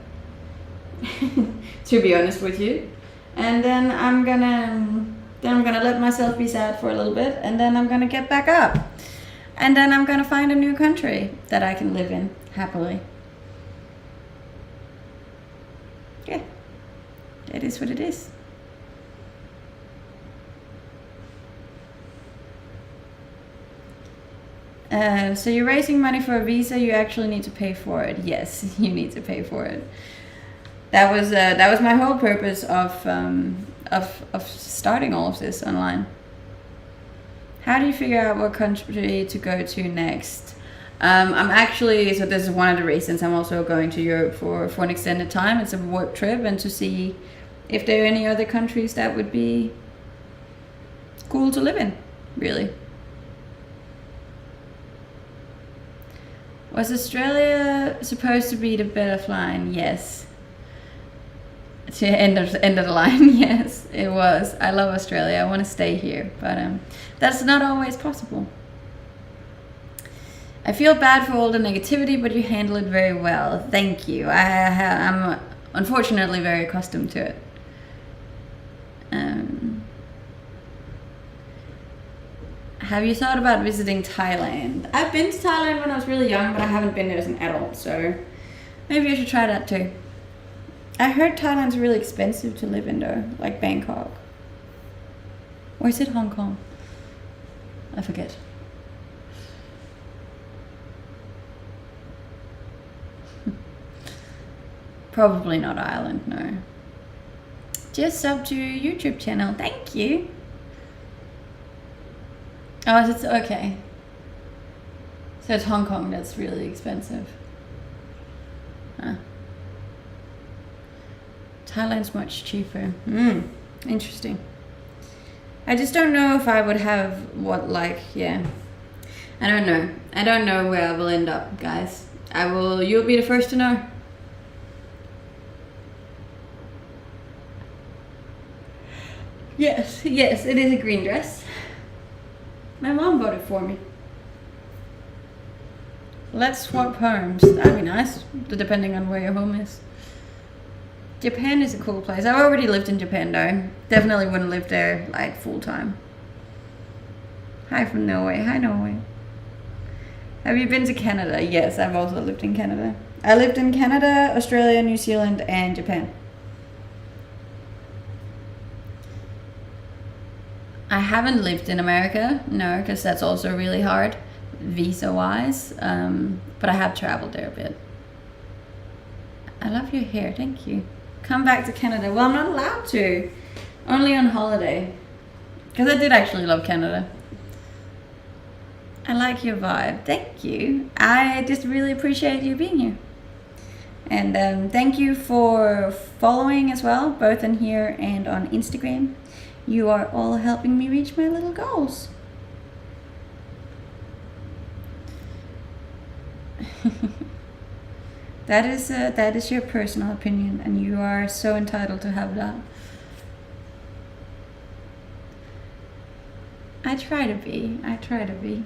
To be honest with you. And then I'm gonna let myself be sad for a little bit, and then I'm gonna get back up. And then I'm gonna find a new country that I can live in happily. Yeah. It is what it is. So you're raising money for a visa. You actually need to pay for it. Yes, you need to pay for it. That was my whole purpose of starting all of this online. How do you figure out what country to go to next? I'm actually, so this is one of the reasons I'm also going to Europe for an extended time. It's a work trip, and to see if there are any other countries that would be cool to live in, really. Was Australia supposed to be the better line? Yes. To end of the line, yes, it was. I love Australia. I want to stay here, but that's not always possible. I feel bad for all the negativity, but you handle it very well. Thank you. I'm unfortunately very accustomed to it. Have you thought about visiting Thailand? I've been to Thailand when I was really young, but I haven't been there as an adult, so maybe I should try that too. I heard Thailand's really expensive to live in though, like Bangkok. Or is it Hong Kong? I forget. Probably not Ireland, no. Just sub to your YouTube channel, thank you. Oh, it's okay. So it's Hong Kong that's really expensive. Huh. Thailand's much cheaper. Interesting. I just don't know if I would have yeah. I don't know. I don't know where I will end up, guys. You'll be the first to know. Yes, it is a green dress. My mom bought it for me. Let's swap homes. That'd be nice, depending on where your home is. Japan is a cool place. I've already lived in Japan though. Definitely wouldn't live there like full time. Hi from Norway. Hi Norway. Have you been to Canada? Yes, I've also lived in Canada. I lived in Canada, Australia, New Zealand, and Japan. I haven't lived in America, no, because that's also really hard visa-wise, but I have traveled there a bit. I love your hair, thank you. Come back to Canada. Well, I'm not allowed to. Only on holiday. Because I did actually love Canada. I like your vibe, thank you. I just really appreciate you being here. And thank you for following as well, both in here and on Instagram. You are all helping me reach my little goals. That is your personal opinion, and you are so entitled to have that. I try to be.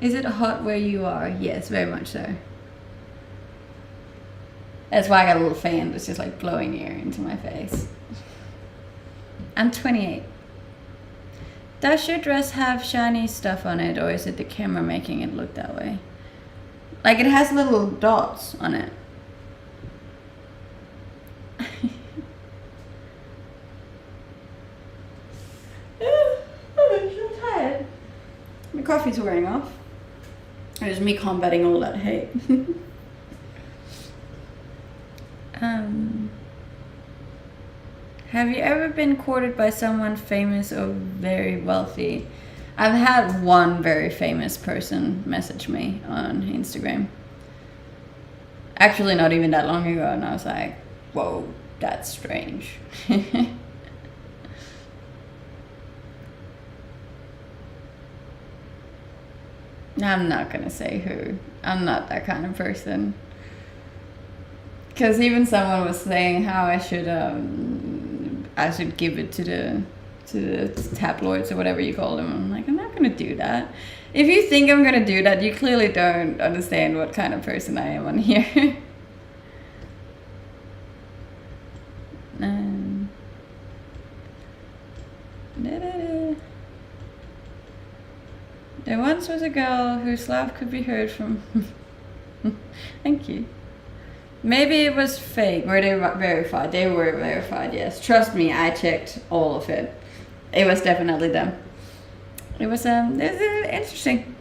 Is it hot where you are? Yes, very much so. That's why I got a little fan that's just like blowing air into my face. I'm 28. Does your dress have shiny stuff on it, or is it the camera making it look that way? Like it has little dots on it. I'm so tired. My coffee's wearing off. There's me combating all that hate. Have you ever been courted by someone famous or very wealthy? I've had one very famous person message me on Instagram. Actually, not even that long ago, and I was like, whoa, that's strange. I'm not gonna say who. I'm not that kind of person. Because even someone was saying how I should give it to the tabloids or whatever you call them. I'm like, I'm not gonna do that. If you think I'm gonna do that, you clearly don't understand what kind of person I am on here. There once was a girl whose laugh could be heard from. Thank you. Maybe it was fake. Were they verified? They were verified, yes. Trust me, I checked all of it. It was definitely them. It was interesting.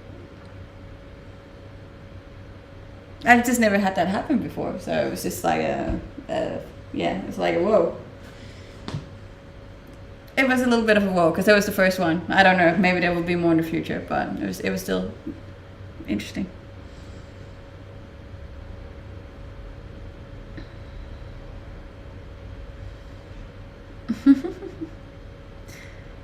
I've just never had that happen before, so it was just like yeah, it was like a whoa. It was a little bit of a whoa because that was the first one. I don't know, maybe there will be more in the future, but it was still interesting.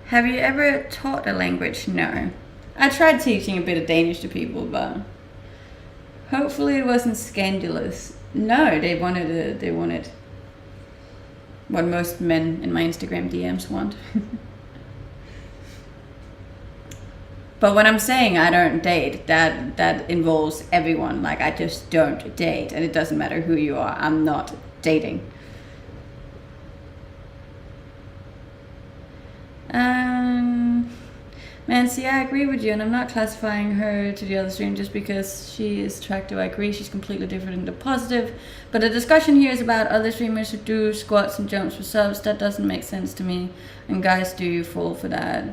Have you ever taught a language? No. I tried teaching a bit of Danish to people, but hopefully it wasn't scandalous. No, they wanted what most men in my Instagram DMs want. But when I'm saying I don't date, that involves everyone. Like, I just don't date, and it doesn't matter who you are. I'm not dating. Nancy, I agree with you, and I'm not classifying her to the other stream just because she is attractive. I agree, she's completely different in the positive. But the discussion here is about other streamers who do squats and jumps for subs. That doesn't make sense to me. And guys, do you fall for that?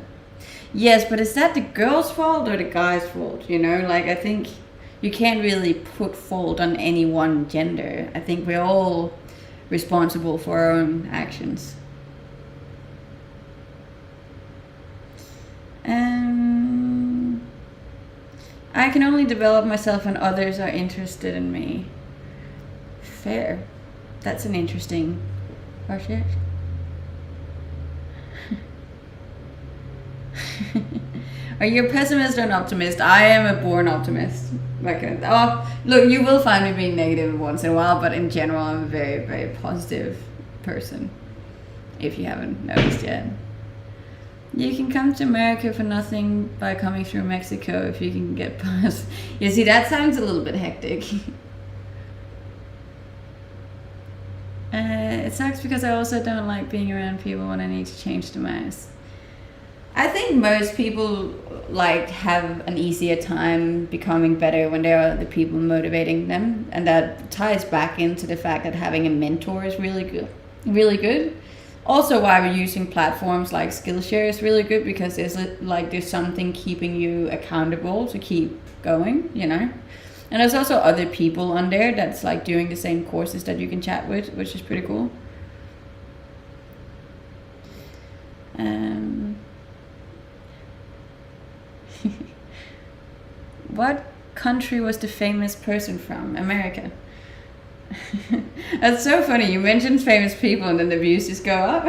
Yes, but is that the girl's fault or the guy's fault? You know, like, I think you can't really put fault on any one gender. I think we're all responsible for our own actions. I can only develop myself when others are interested in me. Fair. That's an interesting project. Are you a pessimist or an optimist? I am a born optimist. Look, you will find me being negative once in a while, but in general, I'm a very, very positive person. If you haven't noticed yet. You can come to America for nothing by coming through Mexico if you can get past. You see, that sounds a little bit hectic. It sucks because I also don't like being around people when I need to change the mask. I think most people like have an easier time becoming better when there are other people motivating them, and that ties back into the fact that having a mentor is really good. Really good. Also, why we're using platforms like Skillshare is really good, because there's something keeping you accountable to keep going, you know. And there's also other people on there that's like doing the same courses that you can chat with, which is pretty cool. What country was the famous person from? America. That's so funny. You mentioned famous people and then the views just go up.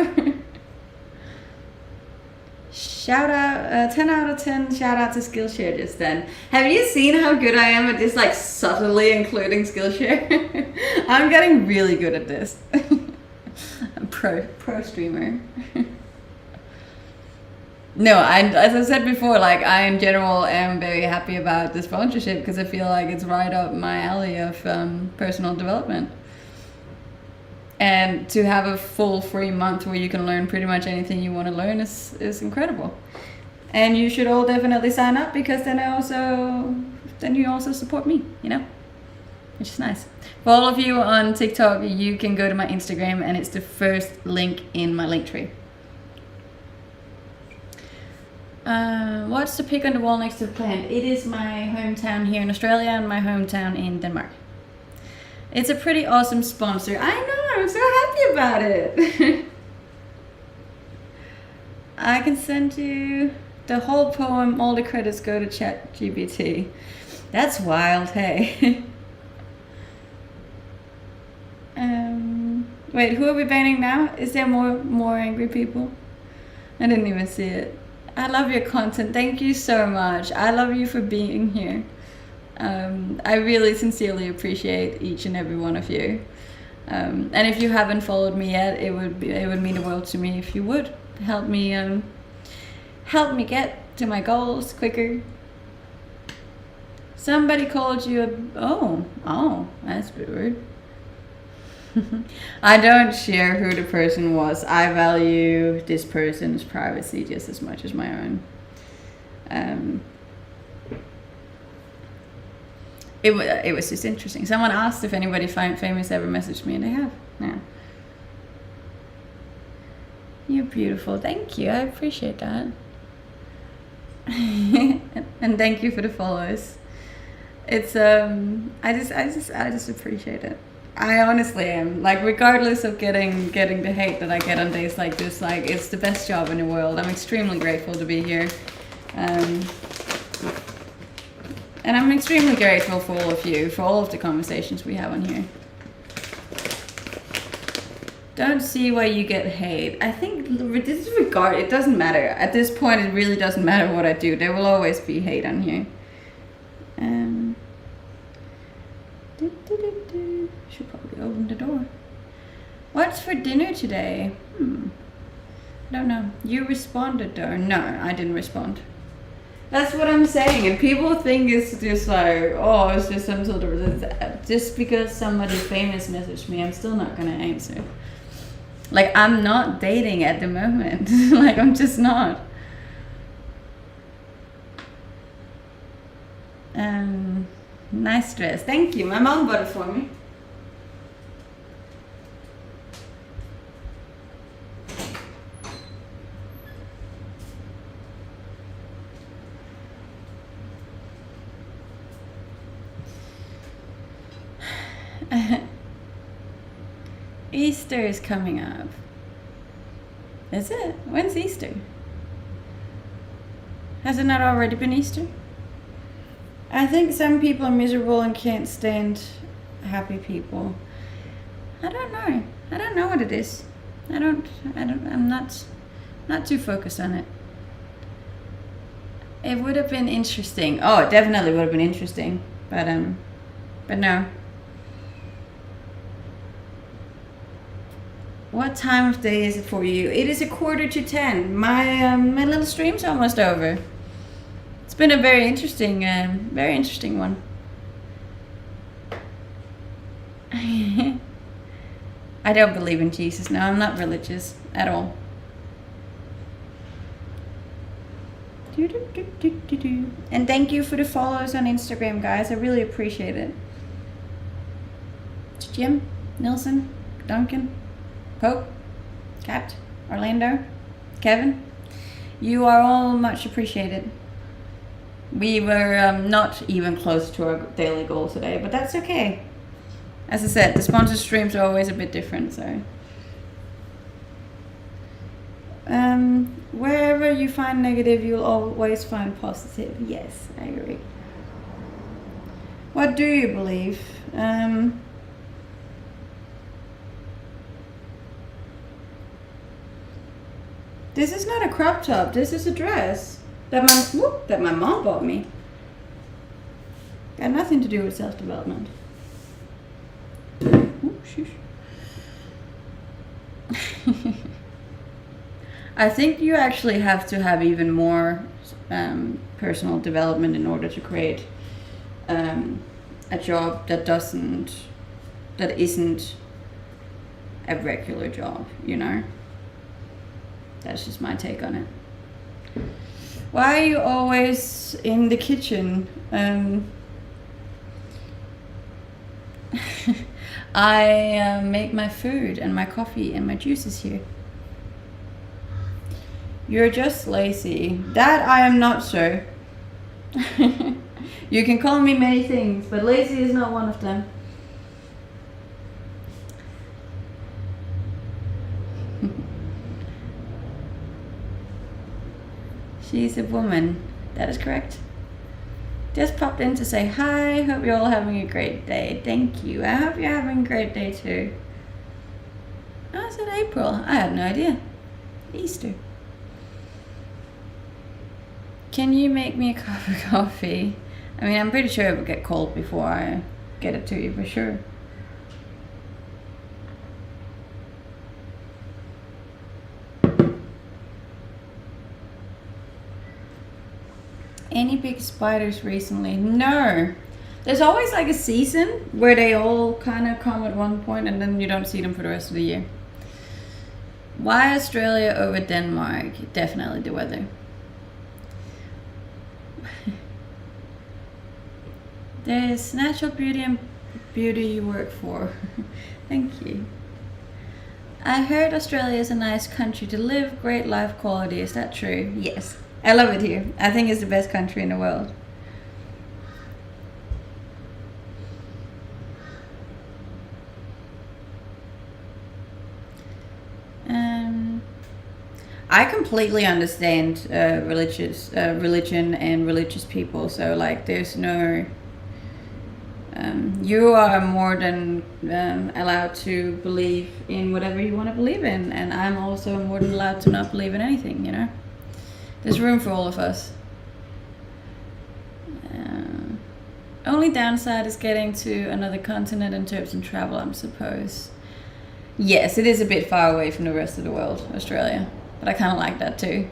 Shout out, 10 out of 10 shout out to Skillshare just then. Have you seen how good I am at this, like subtly including Skillshare? I'm getting really good at this. I'm pro streamer. No, as I said before, like, I in general am very happy about the sponsorship because I feel like it's right up my alley of personal development. And to have a full free month where you can learn pretty much anything you want to learn is incredible. And you should all definitely sign up, because then you also support me, you know, which is nice. For all of you on TikTok, you can go to my Instagram and it's the first link in my link tree. What's the pic on the wall next to the plant? It is my hometown here in Australia and my hometown in Denmark. It's a pretty awesome sponsor. I know, I'm so happy about it. I can send you the whole poem. All the credits go to ChatGPT. That's wild, hey. Wait, who are we banning now? Is there more angry people? I didn't even see it. I love your content. Thank you so much. I love you for being here. I really sincerely appreciate each and every one of you. And if you haven't followed me yet, it would mean the world to me if you would help me get to my goals quicker. Somebody called you oh, that's a bit weird. I don't share who the person was. I value this person's privacy just as much as my own. It was just interesting. Someone asked if anybody famous ever messaged me, and they have. Yeah. You're beautiful. Thank you. I appreciate that. And thank you for the follows. It's I just appreciate it. I honestly am, like, regardless of getting the hate that I get on days like this, like, it's the best job in the world. I'm extremely grateful to be here. And I'm extremely grateful for all of you, for all of the conversations we have on here. Don't see why you get hate. I think this is it doesn't matter. At this point, it really doesn't matter what I do. There will always be hate on here. Should probably open the door. What's for dinner today? I don't know. You responded though. No, I didn't respond. That's what I'm saying, and people think it's just like, oh, it's just some sort of, just because somebody famous messaged me, I'm still not gonna answer. Like, I'm not dating at the moment. Like, I'm just not. Nice dress. Thank you. My mom bought it for me. Easter is coming up. Is it? When's Easter? Has it not already been Easter? I think some people are miserable and can't stand happy people. I don't know. I don't know what it is. I'm not too focused on it. It would have been interesting. Oh, it definitely would have been interesting. But no. What time of day is it for you? It is 9:45. My little stream's almost over. It's been a very interesting one. I don't believe in Jesus. No, I'm not religious at all. And thank you for the follows on Instagram, guys. I really appreciate it. Jim, Nilsson, Duncan, Pope, Cat, Orlando, Kevin, you are all much appreciated. We were not even close to our daily goal today, but that's okay. As I said, the sponsored streams are always a bit different, so. Wherever you find negative, you'll always find positive. Yes, I agree. What do you believe? This is not a crop top. This is a dress that my mom bought me. Got nothing to do with self-development. I think you actually have to have even more personal development in order to create a job that isn't a regular job, you know? That's just my take on it. Why are you always in the kitchen? I make my food and my coffee and my juices here. You're just lazy. That I am not, sir. You can call me many things, but lazy is not one of them. She's a woman. That is correct. Just popped in to say hi. Hope you're all having a great day. Thank you. I hope you're having a great day too. Oh, is it April? I had no idea. Easter. Can you make me a cup of coffee? I mean, I'm pretty sure it will get cold before I get it to you for sure. Any big spiders recently? No. There's always like a season where they all kind of come at one point and then you don't see them for the rest of the year. Why Australia over Denmark? Definitely the weather. There's natural beauty and beauty you work for. Thank you. I heard Australia is a nice country to live, great life quality. Is that true? Yes. I love it here. I think it's the best country in the world. I completely understand religion and religious people. So like, there's no. You are more than allowed to believe in whatever you want to believe in, and I'm also more than allowed to not believe in anything. You know, there's room for all of us. Only downside is getting to another continent in terms of travel, I suppose. Yes, it is a bit far away from the rest of the world, Australia, but I kind of like that too.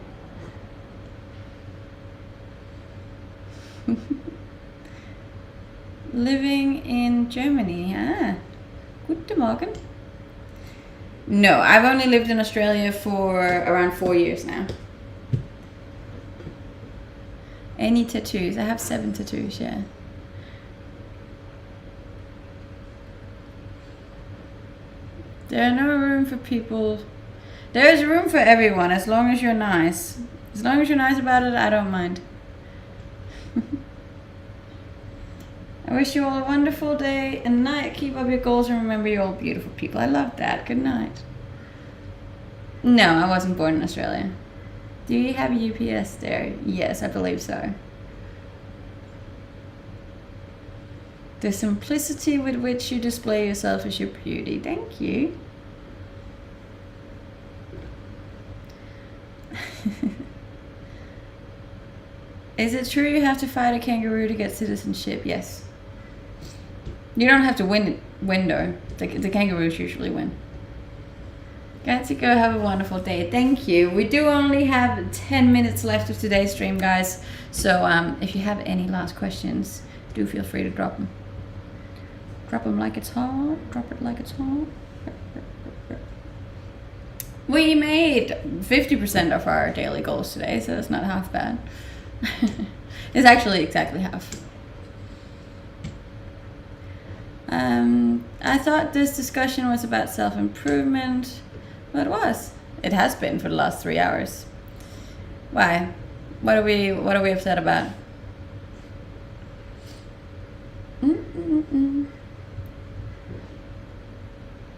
Living in Germany, Guten Morgen. No, I've only lived in Australia for around 4 years now. Any tattoos? I have 7 tattoos, yeah. There are no room for people. There is room for everyone as long as you're nice. As long as you're nice about it, I don't mind. I wish you all a wonderful day and night. Keep up your goals and remember you're all beautiful people. I love that. Good night. No, I wasn't born in Australia. Do you have UPS there? Yes, I believe so. The simplicity with which you display yourself is your beauty. Thank you. Is it true you have to fight a kangaroo to get citizenship? Yes. You don't have to win though. The kangaroos usually win. Got to go. Have a wonderful day. Thank you. We do only have 10 minutes left of today's stream, guys. So if you have any last questions, do feel free to drop them. Drop them like it's hot. Drop it like it's hot. We made 50% of our daily goals today, so it's not half bad. It's actually exactly half. I thought this discussion was about self-improvement. Well, it was. It has been for the last 3 hours. Why? What are we upset about?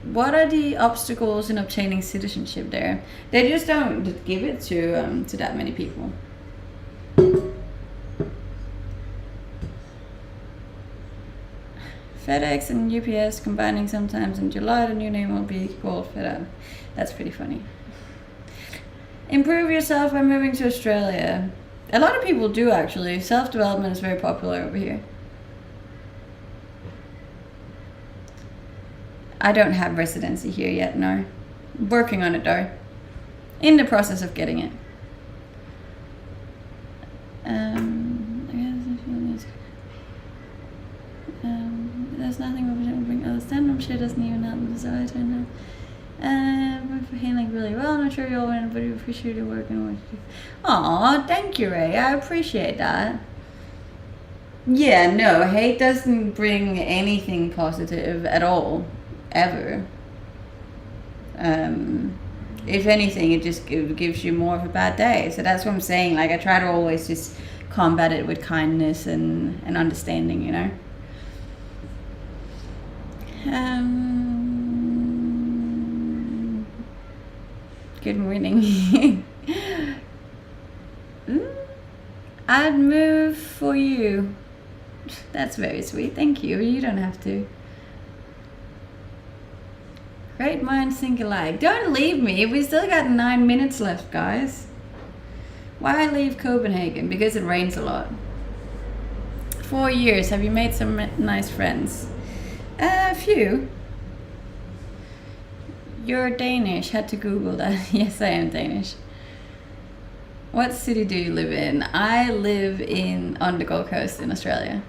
What are the obstacles in obtaining citizenship there? They just don't give it to that many people. FedEx and UPS combining sometimes in July. The new name will be called FedEx. That's pretty funny. Improve yourself by moving to Australia. A lot of people do actually. Self-development is very popular over here. I don't have residency here yet, no. Working on it though. In the process of getting it. There's nothing we don't bring other stand-up shit doesn't even help the desire to know. For handling really well. I'm not sure you all want, but we appreciate your work and what you do. Aw, thank you, Ray. I appreciate that. Yeah, no, hate doesn't bring anything positive at all. Ever. If anything, it just gives you more of a bad day. So that's what I'm saying. Like, I try to always just combat it with kindness and understanding, you know. Good morning. I'd move for you. That's very sweet. Thank you. You don't have to. Great minds think alike. Don't leave me. We still got 9 minutes left, guys. Why leave Copenhagen? Because it rains a lot. 4 years. Have you made some nice friends? A few. You're Danish. Had to Google that. Yes, I am Danish. What city do you live in? I live on the Gold Coast in Australia.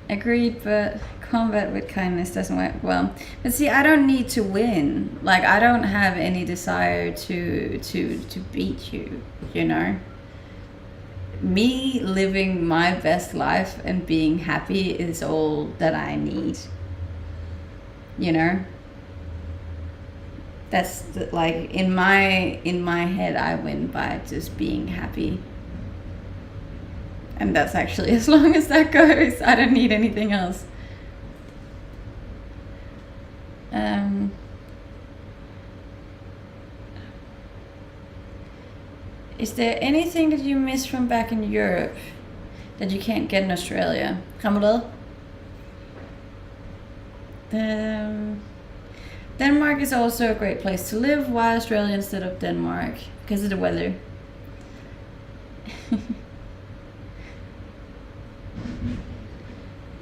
Agreed, but combat with kindness doesn't work well. But see, I don't need to win. Like, I don't have any desire to beat you, you know? Me living my best life and being happy is all that I need. You know? That's like in my head, I win by just being happy. And that's actually as long as that goes. I don't need anything else. Is there anything that you miss from back in Europe that you can't get in Australia? Hammerled? Denmark is also a great place to live. Why Australia instead of Denmark? Because of the weather.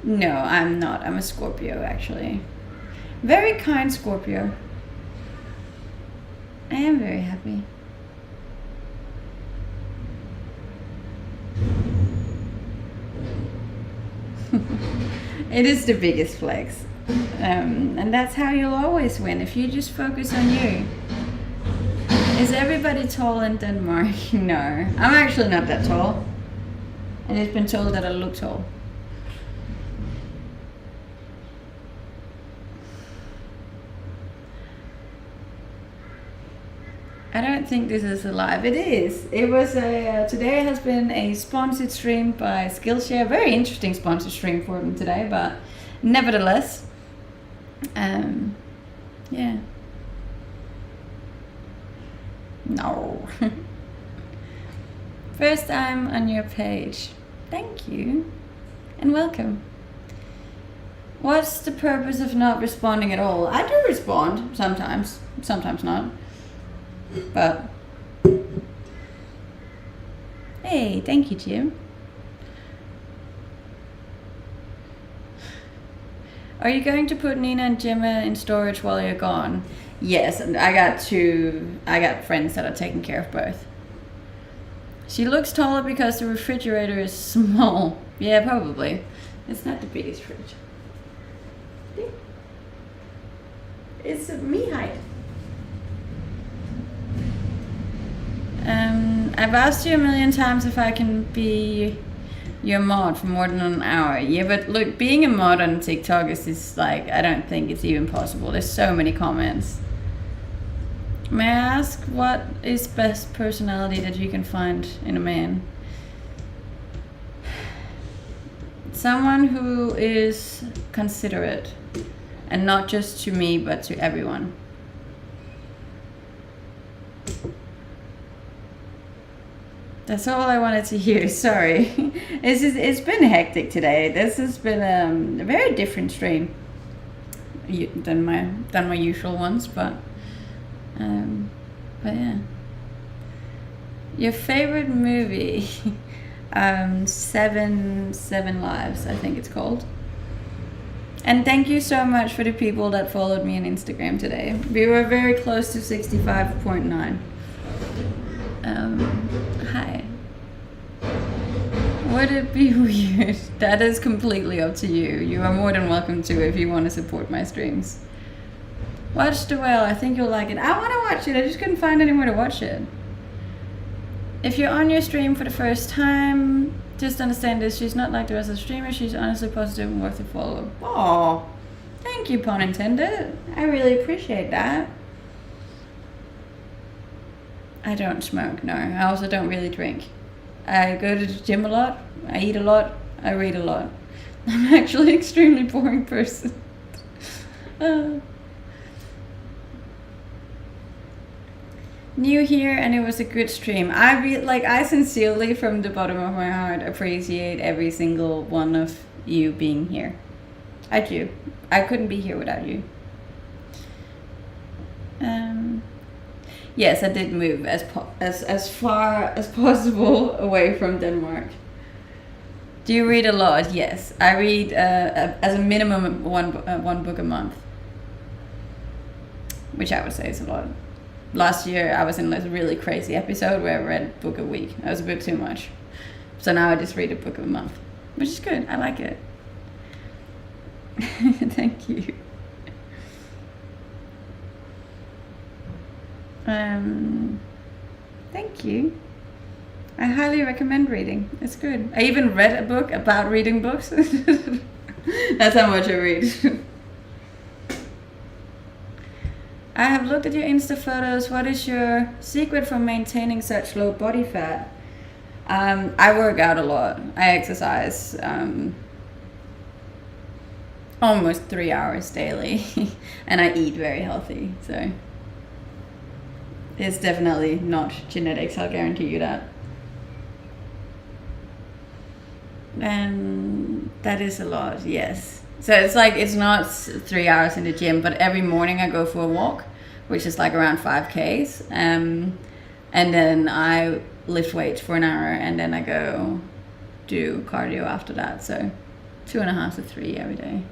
No, I'm not. I'm a Scorpio, actually. Very kind Scorpio. I am very happy. It is the biggest flex. And that's how you'll always win, if you just focus on you. Is everybody tall in Denmark? No. I'm actually not that tall. And it's been told that I look tall. I don't think this is live. It is. It was today has been a sponsored stream by Skillshare. Very interesting sponsored stream for them today, but nevertheless, yeah. No. First time on your page. Thank you, and welcome. What's the purpose of not responding at all? I do respond sometimes not. But hey, thank you, Jim. Are you going to put Nina and Gemma in storage while you're gone? Yes, and I got friends that are taking care of both. She looks taller because the refrigerator is small. Yeah, probably. It's not the biggest fridge. It's me height. I've asked you a million times if I can be your mod for more than an hour. Yeah, but look, being a mod on TikTok is like, I don't think it's even possible. There's so many comments. May I ask, what is best personality that you can find in a man? Someone who is considerate, and not just to me, but to everyone. That's all I wanted to hear. Sorry. It's been hectic today. This has been a very different stream than my usual ones, but yeah. Your favorite movie? Seven Lives, I think it's called. And thank you so much for the people that followed me on Instagram today. We were very close to 65.9. Hi. Would it be weird? That is completely up to you. You are more than welcome to if you want to support my streams. Watch The Whale. I think you'll like it. I want to watch it. I just couldn't find anywhere to watch it. If you're on your stream for the first time, just understand this. She's not like the rest of the streamers. She's honestly positive and worth a follow. Oh, thank you, pun intended. I really appreciate that. I don't smoke, no. I also don't really drink. I go to the gym a lot, I eat a lot, I read a lot. I'm actually an extremely boring person. New here, and it was a good stream. I sincerely, from the bottom of my heart, appreciate every single one of you being here. I do. I couldn't be here without you. Yes, I did move as far as possible away from Denmark. Do you read a lot? Yes, I read as a minimum one book a month, which I would say is a lot. Last year I was in this really crazy episode where I read a book a week. That was a bit too much. So now I just read a book a month, which is good. I like it. Thank you. Thank you. I highly recommend reading. It's good. I even read a book about reading books. That's how much I read. I have looked at your Insta photos. What is your secret for maintaining such low body fat? I work out a lot. I exercise almost 3 hours daily. And I eat very healthy, so It's definitely not genetics, I'll guarantee you that. And that is a lot, yes. So it's like, it's not 3 hours in the gym, but every morning I go for a walk, which is like around 5Ks. And then I lift weights for an hour, and then I go do cardio after that. So 2.5 to 3 every day.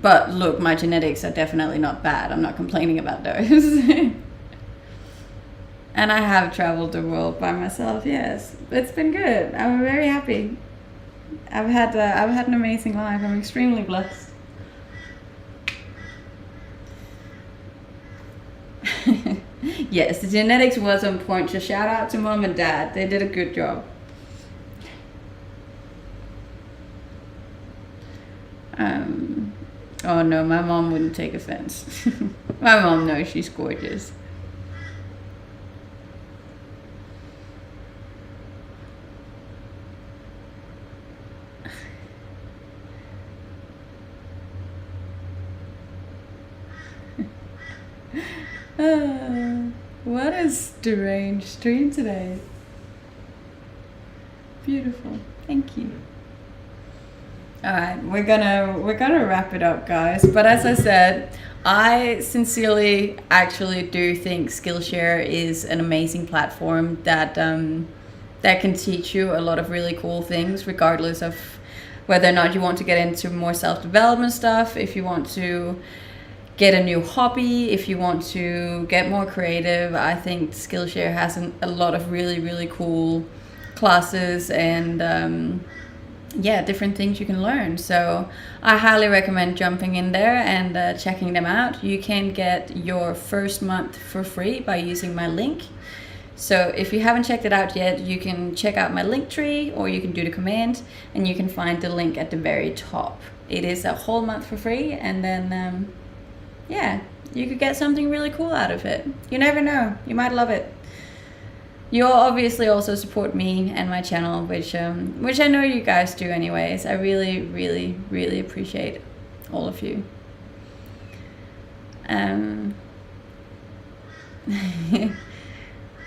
But look, my genetics are definitely not bad. I'm not complaining about those. And I have traveled the world by myself, yes. It's been good. I'm very happy. I've had an amazing life. I'm extremely blessed. Yes, the genetics was on point. So shout out to mom and dad. They did a good job. Oh no, my mom wouldn't take offense. My mom knows she's gorgeous. What a strange stream today. Beautiful. Thank you. Alright, we're gonna wrap it up, guys. But as I said, I sincerely actually do think Skillshare is an amazing platform that can teach you a lot of really cool things, regardless of whether or not you want to get into more self-development stuff, if you want to get a new hobby, if you want to get more creative. I think Skillshare has a lot of really, really cool classes and different things you can learn. So I highly recommend jumping in there and checking them out. You can get your first month for free by using my link. So if you haven't checked it out yet, you can check out my link tree, or you can do the command and you can find the link at the very top. It is a whole month for free, and then you could get something really cool out of it. You never know, you might love it. You'll obviously also support me and my channel, which I know you guys do anyways. I really, really, really appreciate all of you.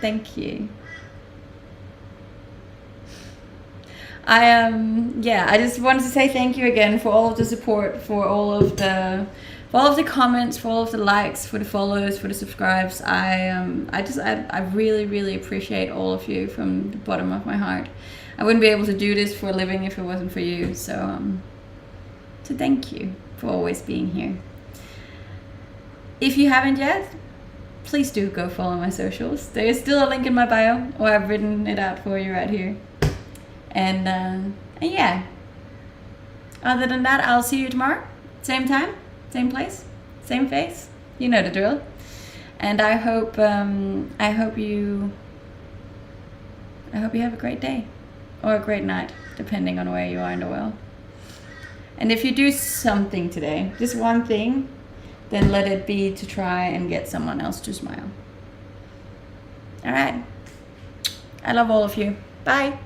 Thank you. I just wanted to say thank you again for all of the support, for all of the comments, for all of the likes, for the follows, for the subscribes. I really, really appreciate all of you from the bottom of my heart. I wouldn't be able to do this for a living if it wasn't for you. So thank you for always being here. If you haven't yet, please do go follow my socials. There is still a link in my bio, or I've written it out for you right here. And yeah, other than that, I'll see you tomorrow, same time, same place, same face. You know the drill. And I hope you have a great day or a great night, depending on where you are in the world. And if you do something today, just one thing, then let it be to try and get someone else to smile. All right. I love all of you. Bye.